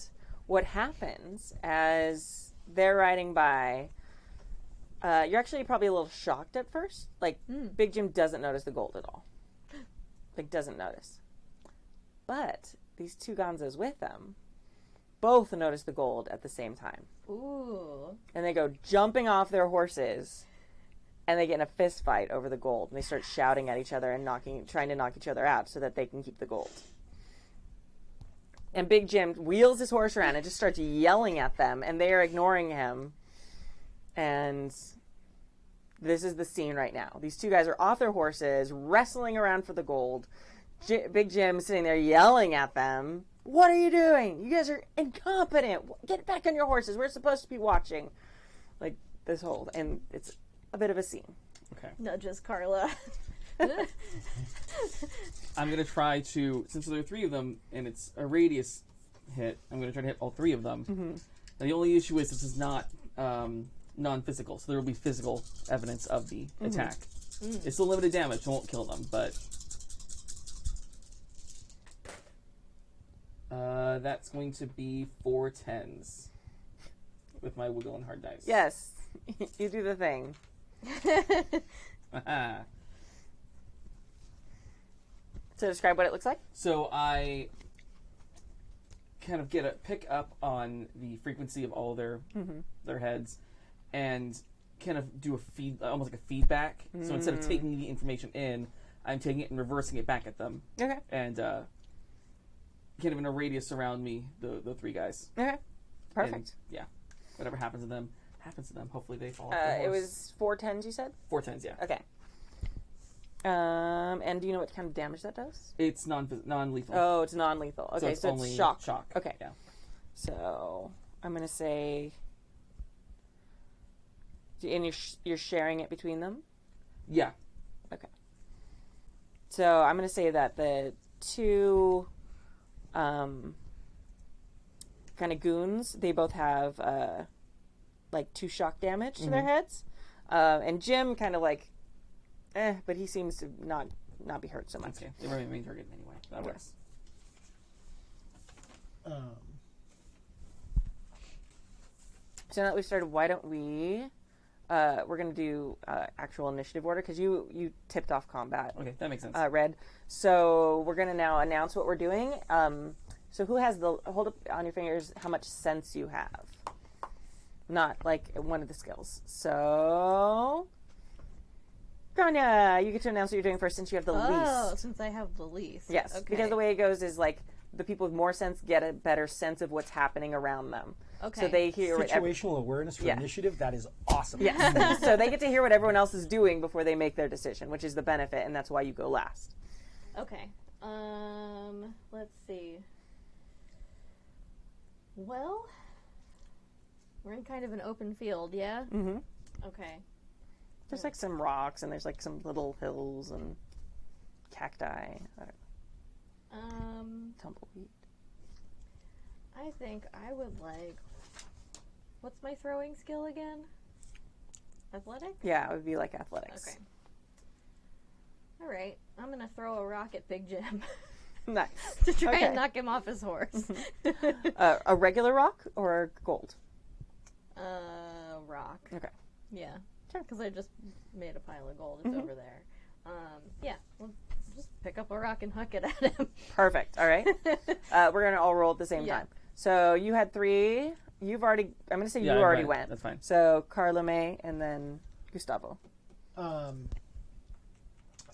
what happens as they're riding by, you're actually probably a little shocked at first. Like, Big Jim doesn't notice the gold at all. Like, doesn't notice. But these 2 gonzos with them both notice the gold at the same time. Ooh. And they go jumping off their horses, and they get in a fist fight over the gold. And they start shouting at each other and trying to knock each other out so that they can keep the gold. And Big Jim wheels his horse around and just starts yelling at them, and they are ignoring him. And this is the scene right now. These 2 guys are off their horses, wrestling around for the gold. Big Jim sitting there yelling at them. What are you doing? You guys are incompetent. Get back on your horses. We're supposed to be watching. Like, this whole, and it's a bit of a scene. Okay. Nudges Carla. I'm going to try to, since there are 3 of them and it's a radius hit, I'm going to try to hit all 3 of them. Mm-hmm. Now, the only issue is this is not non-physical, so there will be physical evidence of the attack. It's still limited damage, so it won't kill them, but that's going to be 4 10s with my wiggle and hard dice. Yes, you do the thing. So describe what it looks like. So I kind of pick up on the frequency of all their heads, and kind of do almost like a feedback. So instead of taking the information in, I'm taking it and reversing it back at them. Okay. And kind of in a radius around me, the 3 guys. Okay. Perfect. And, yeah. Whatever happens to them, happens to them. Hopefully they fall off their It horse. was 4 10s, you said? 4 10s, yeah. Okay. And do you know what kind of damage that does? It's non-lethal. Oh, it's non-lethal. Okay, it's so only it's shock. Shock. Okay. Yeah. So I'm going to say... And you're sharing it between them? Yeah. Okay. So I'm going to say that the 2 kind of goons, they both have like 2 shock damage to their heads. And Jim kind of like, but he seems to not be hurt so much. Okay. They were my main target anyway. That works. So now that we've started, why don't we... we're going to do actual initiative order, because you tipped off combat. Okay, that makes sense. Red. So we're going to now announce what we're doing. So who has hold up on your fingers how much sense you have. Not like one of the skills. So... Grania, you get to announce what you're doing first since you have the least. Oh, since I have the least. Yes, Okay. because the way it goes is like the people with more sense get a better sense of what's happening around them. Okay. So they hear what Situational awareness for Yeah. initiative, that is awesome. Yes. So they get to hear what everyone else is doing before they make their decision, which is the benefit, and that's why you go last. Okay. Let's see. Well, we're in kind of an open field, yeah? Mm-hmm. Okay. There's like some rocks, and there's like some little hills and cacti. I don't know. Tumbleweed. I think I would like... What's my throwing skill again? Athletics? Yeah, it would be like athletics. Okay. All right. I'm going to throw a rock at Big Jim Nice. to try Okay. and knock him off his horse. A regular rock or gold? Rock. Okay. Yeah. Sure. Because I just made a pile of gold. It's over there. Yeah. We'll just pick up a rock and huck it at him. Perfect. All right. We're going to all roll at the same Yeah. time. So you had 3. You've already... I'm going to say Yeah, you I already went. went. That's fine. So Carla May and then Gustavo. So I'm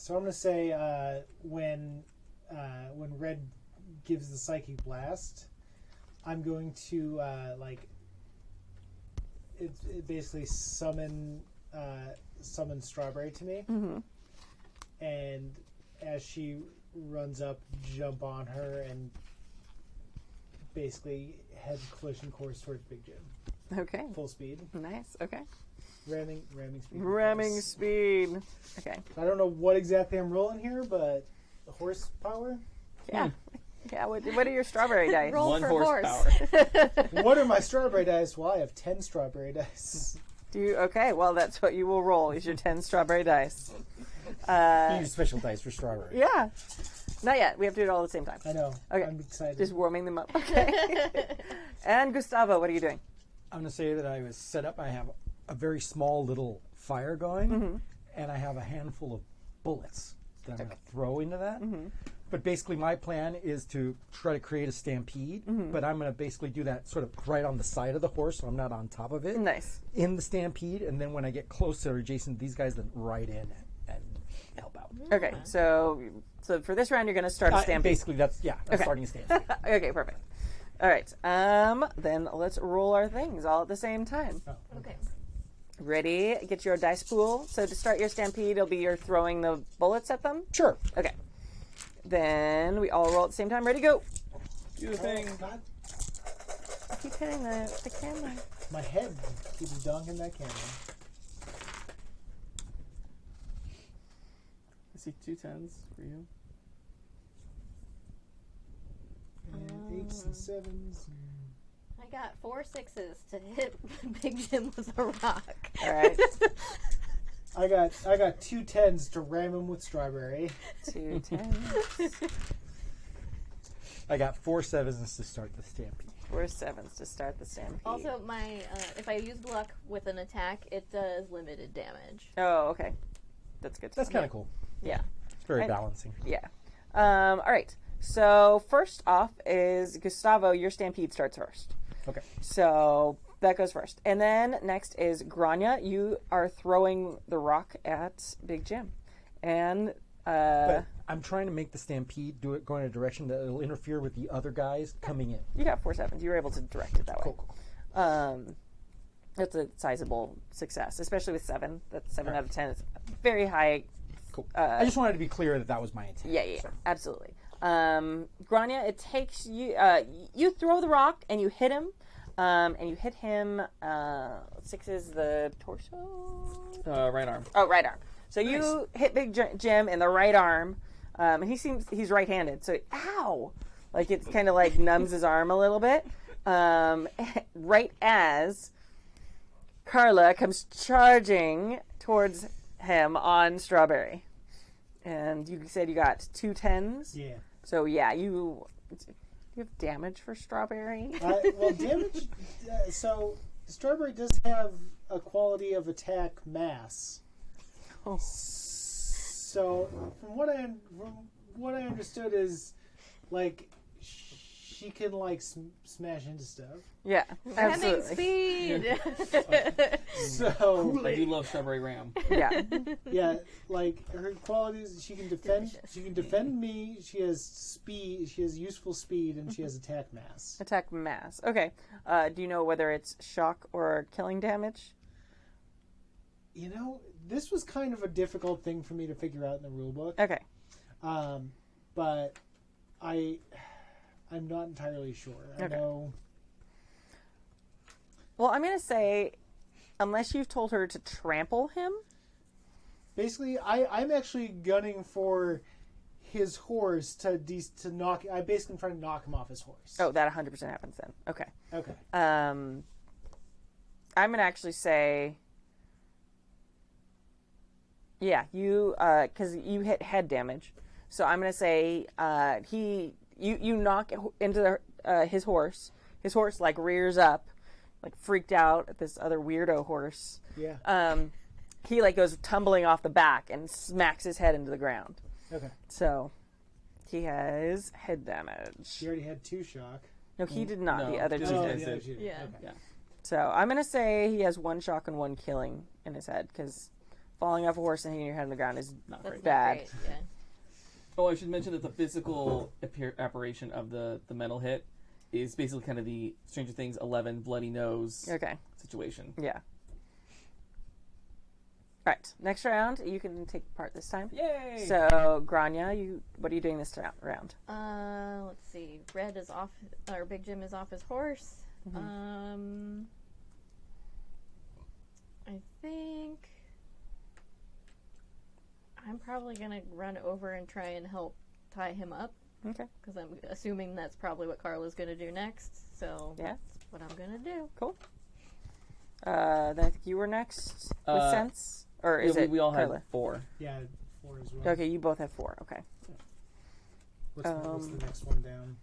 going to say when Red gives the psychic blast, I'm going to it basically summon Strawberry to me, and as she runs up, jump on her and basically head collision course towards Big Jim, Okay. full speed, Nice. Okay. ramming speed. Ramming Horse. speed. Okay. I don't know what exactly I'm rolling here, but the horsepower. Yeah. Yeah, what are your strawberry dice? Roll One for horse. horsepower. What are my strawberry dice? Well, I have 10 strawberry dice. Okay, well, that's what you will roll, is your 10 strawberry dice. You use special dice for strawberry. Yeah. Not yet. We have to do it all at the same time. I know. Okay. I'm excited. Just warming them up. Okay. And Gustavo, what are you doing? I'm going to say that I was set up. I have a very small little fire going, and I have a handful of bullets that I'm going to throw into that. But basically, my plan is to try to create a stampede, but I'm going to basically do that sort of right on the side of the horse, so I'm not on top of it. Nice. In the stampede, and then when I get closer, adjacent to these guys, then right in and help out. Okay, so for this round, you're going to start a stampede. Basically, that's starting a stampede. Okay, perfect. All right. Then let's roll our things all at the same time. Okay. Ready? Get your dice pool. So to start your stampede, it'll be you're throwing the bullets at them. Sure. Okay. Then we all roll at the same time. Ready? Go. Do the thing. God, I keep hitting the camera. my head keeps donking that camera. I see 2 10s for you. And 8s and 7s. I got 4 6s to hit Big Jim with a rock. All right. I got 2 10s to ram him with strawberry. 2 10s. I got 4 7s to start the stampede. 4 7s to start the stampede. Also, my if I use luck with an attack, it does limited damage. Oh, okay. That's good. That's kind of cool. Yeah. It's very I- balancing. Yeah. All right. So first off is Gustavo. Your stampede starts first. Okay. So that goes first. And then next is Grania. You are throwing the rock at Big Jim. And But I'm trying to make the stampede go in a direction that will interfere with the other guys coming in. you got 4 7s. You were able to direct it that way. Cool. That's a sizable success, especially with 7. That's 7 out of 10. It's very high. Cool. I just wanted to be clear that was my intent. Yeah, absolutely. Grania, it takes you. You throw the rock and you hit him, and you hit him. 6 is the torso. Right arm. Oh, right arm. So you hit Big Jim in the right arm, and he's right-handed. So ow, like it kind of like numbs his arm a little bit. Right as Carla comes charging towards him on Strawberry. And you said you got 2 10s? Yeah. So, yeah, you have damage for Strawberry? Well, damage. So strawberry does have a quality of attack mass. Oh. So from what I understood is like she can like smash into stuff. Yeah, Having absolutely. speed. So I do love Strawberry Ram. Yeah. yeah, like her qualities, she can defend. She can defend me. She has speed. She has useful speed, and she has attack mass. Attack mass. Okay. Do you know whether it's shock or killing damage? You know, this was kind of a difficult thing for me to figure out in the rule book. Okay. But I'm not entirely sure. I Okay. know. Well, I'm going to say, unless you've told her to trample him. Basically, I'm actually gunning for his horse to knock. I basically am trying to knock him off his horse. Oh, that 100% happens then. Okay. Okay. I'm going to actually say, yeah, you, because you hit head damage. So I'm going to say you knock into his horse. His horse, like, rears up, like, freaked out at this other weirdo horse. Yeah. He, like, goes tumbling off the back and smacks his head into the ground. Okay. So he has head damage. She already had 2 shock. No, he did not. No, the other just two the did. other the two. other two. Yeah. Okay. Yeah. So I'm going to say he has 1 shock and 1 killing in his head, because falling off a horse and hitting your head on the ground is Not That's great. not Bad. great. Yeah. Oh, I should mention that the physical apparition of the mental hit is basically kind of the Stranger Things 11 bloody nose okay. situation. Yeah. All right. Next round, you can take part this time. Yay! So Grania, what are you doing this round? Let's see. Red is off, or Big Jim is off his horse. I think I'm probably gonna run over and try and help tie him up. Okay. Because I'm assuming that's probably what Carla's going to do next. So Yeah. that's what I'm going to do. Cool. Then I think you were next with sense, or is Yeah, it we all Carla? had 4. Yeah, 4 as well. Okay, you both have 4. Okay. What's the next one down?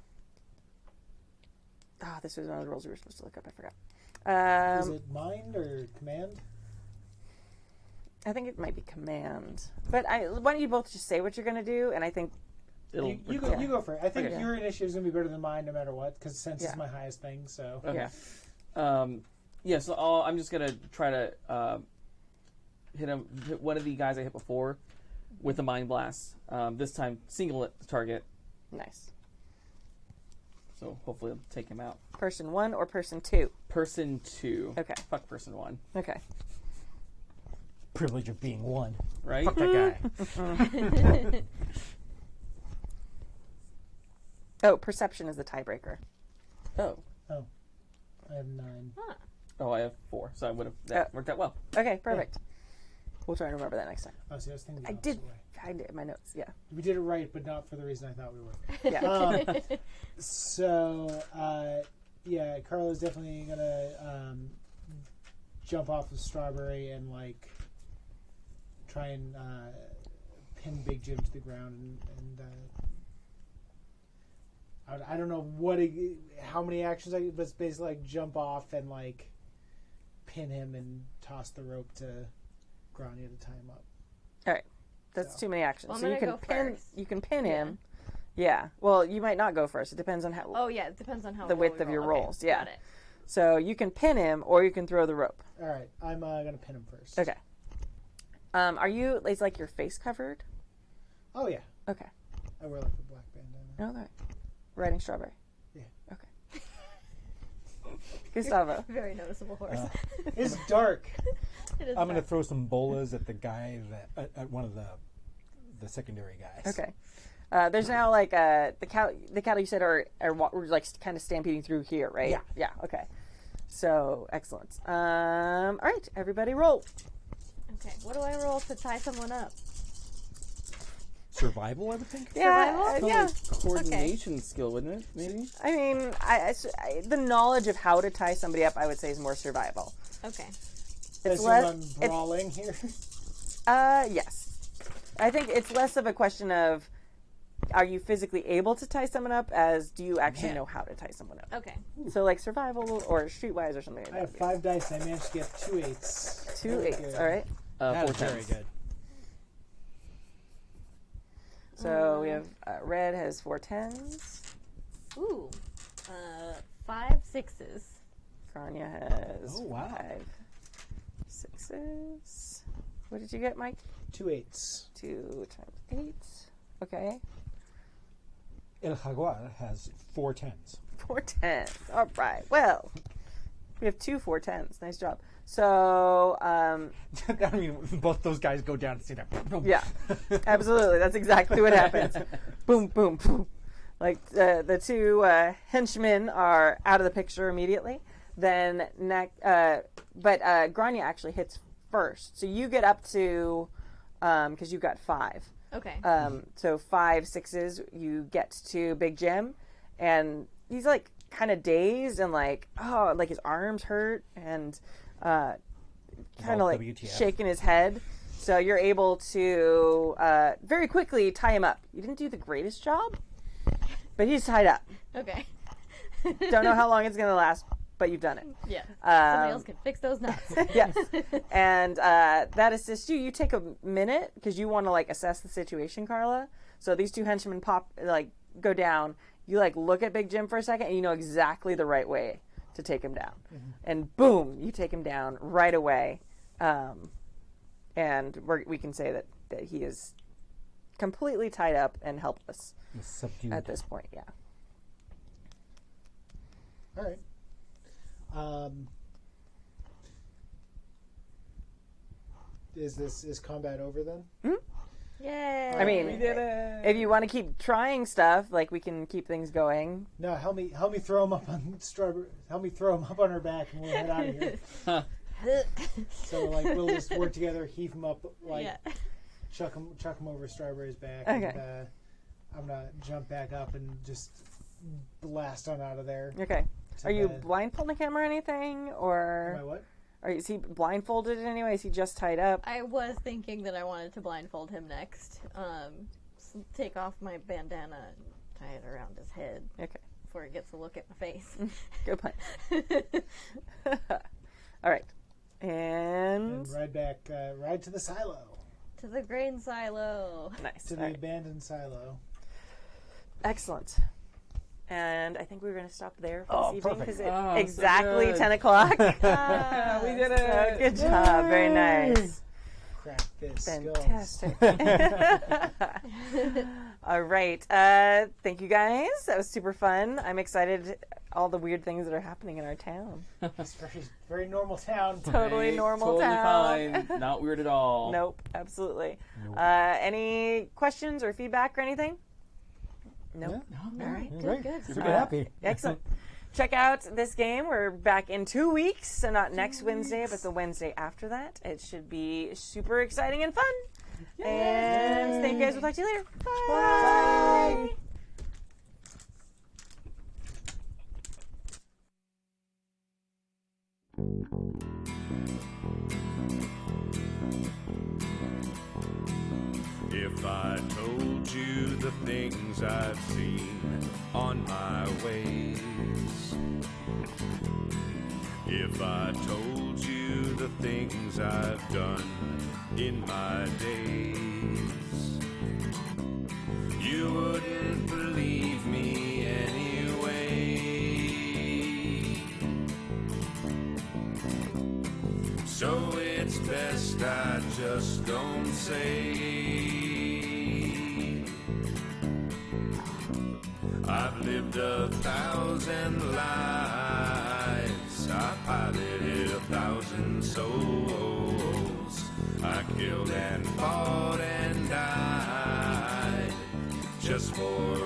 Oh, this was one of the rules we were supposed to look up. I forgot. Is it mind or command? I think it might be command. But why don't you both just say what you're going to do, and I think It'll You go for it. I think Okay. your initiative is going to be better than mine no matter what, because sense Yeah. is my highest thing, so... Okay. Yeah. So I'm just gonna try to hit one of the guys I hit before with a mind blast. This time, single it target. nice. So hopefully, I'll take him out. Person 1 or person 2? Person 2. Okay. Fuck person 1. Okay. Privilege of being one. Right. Fuck that guy. Oh, perception is the tiebreaker. Oh. I have 9. Oh, I have 4. So I would have that worked out well. Okay, perfect. We'll try and remember that next time. Oh, see, I was thinking the I did opposite way. find it in my notes. Yeah. We did it right, but not for the reason I thought we were. Yeah. So, yeah, Carla's definitely going to jump off of Strawberry and, like, try and pin Big Jim to the ground and I don't know how many actions but it's basically like jump off and like pin him and toss the rope to Grianne to tie him up. All right. That's So. too many actions. Well, I'm so you gonna can go pin. first. You can pin him. Yeah. Well, you might not go first. It depends on how. Oh, yeah. It depends on how The well width we of your roll. Okay, rolls, yeah. Got it. So you can pin him, or you can throw the rope. All right, I'm going to pin him first. Okay. Are you? Is like your face covered? Oh, yeah. Okay. I wear like a black bandana. No, all right. Riding Strawberry. Yeah. Okay. Gustavo. Very noticeable horse. It's dark. It is I'm going to dark. throw some bolas at the guy that at one of the secondary guys. Okay. There's now like the cattle you said are like kind of stampeding through here, right? Yeah. Yeah. Okay. So excellent. All right, everybody, roll. Okay. What do I roll to tie someone up? Survival, I would think. Yeah. Yeah. Coordination skill, wouldn't it? Maybe. I mean, the knowledge of how to tie somebody up, I would say, is more survival. Okay. I It's assume less. I'm brawling here. Yes. I think it's less of a question of are you physically able to tie someone up as do you actually know how to tie someone up. Okay. So like survival or streetwise or something like I have that. 5 dice and I managed to get 2 8s. 2 Very 8s. good. All right. That 4 is very times. good. So we have Red has 4 10s. Ooh. 5 6s. Grania has Oh, wow. 5 6s. What did you get, Mike? 2 8s. 2 times 8. Okay. El Jaguar has 4 10s. 4 10s. All right. Well, we have 2 4 10s. Nice job. So, I mean, both those guys go down and see that. yeah, absolutely. That's exactly what happens. Boom, boom, boom. Like the 2 henchmen are out of the picture immediately. Then, but Grania actually hits first. So you get up to, because you've got 5. Okay. So 5 6s, you get to Big Jim, and he's like kind of dazed and like, oh, like his arms hurt and kind of like WTF. shaking his head. So you're able to very quickly tie him up. You didn't do the greatest job, but he's tied up. Okay. Don't know how long it's going to last, but you've done it. Yeah. Somebody else can fix those nuts. Yes. And that assists you. You take a minute because you want to like assess the situation, Carla. So these 2 henchmen go down. You like look at Big Jim for a second and you know exactly the right way to take him down. Mm-hmm. And boom, you take him down right away. And we can say that he is completely tied up and helpless Subdued. at this point. Yeah. All right. Is combat over then? Yay. I mean, We did it. if you want to keep trying stuff, like we can keep things going. No, help me throw him up on Strawberry. Help me throw him up on her back, and we'll head out of here. So like we'll just work together, heave him up, like Yeah. chuck him over Strawberry's back. Okay. And, I'm gonna jump back up and just blast on out of there. Okay. to Are you the- blindfolding him or anything? Or Am I what? is he blindfolded in any way? Is he just tied up? I was thinking that I wanted to blindfold him next. Take off my bandana and tie it around his head Okay. before he gets a look at my face. Good plan. All right. And ride to the silo. To the grain silo. Nice. To All the right. abandoned silo. Excellent. And I think we're going to stop there for Oh, this evening perfect. because Oh, so exactly good. 10 o'clock. We did it. So good job. Very nice. Crack this Fantastic. All right. Thank you guys. That was super fun. I'm excited all the weird things that are happening in our town. It's very, very normal town. Totally Right, normal totally town. fine. Not weird at all. Nope, absolutely. Any questions or feedback or anything? Nope. All right. Good, good. Super happy. Excellent. Check out this game. We're back in 2 weeks, so not next Wednesday, but the Wednesday after that. It should be super exciting and fun. And thank you guys. We'll talk to you later. Bye. If I told you the things I've seen on my ways, if I told you the things I've done in my days, you wouldn't believe me anyway. So it's best I just don't say. I've lived 1,000 lives, I piloted 1,000 souls, I killed and fought and died just for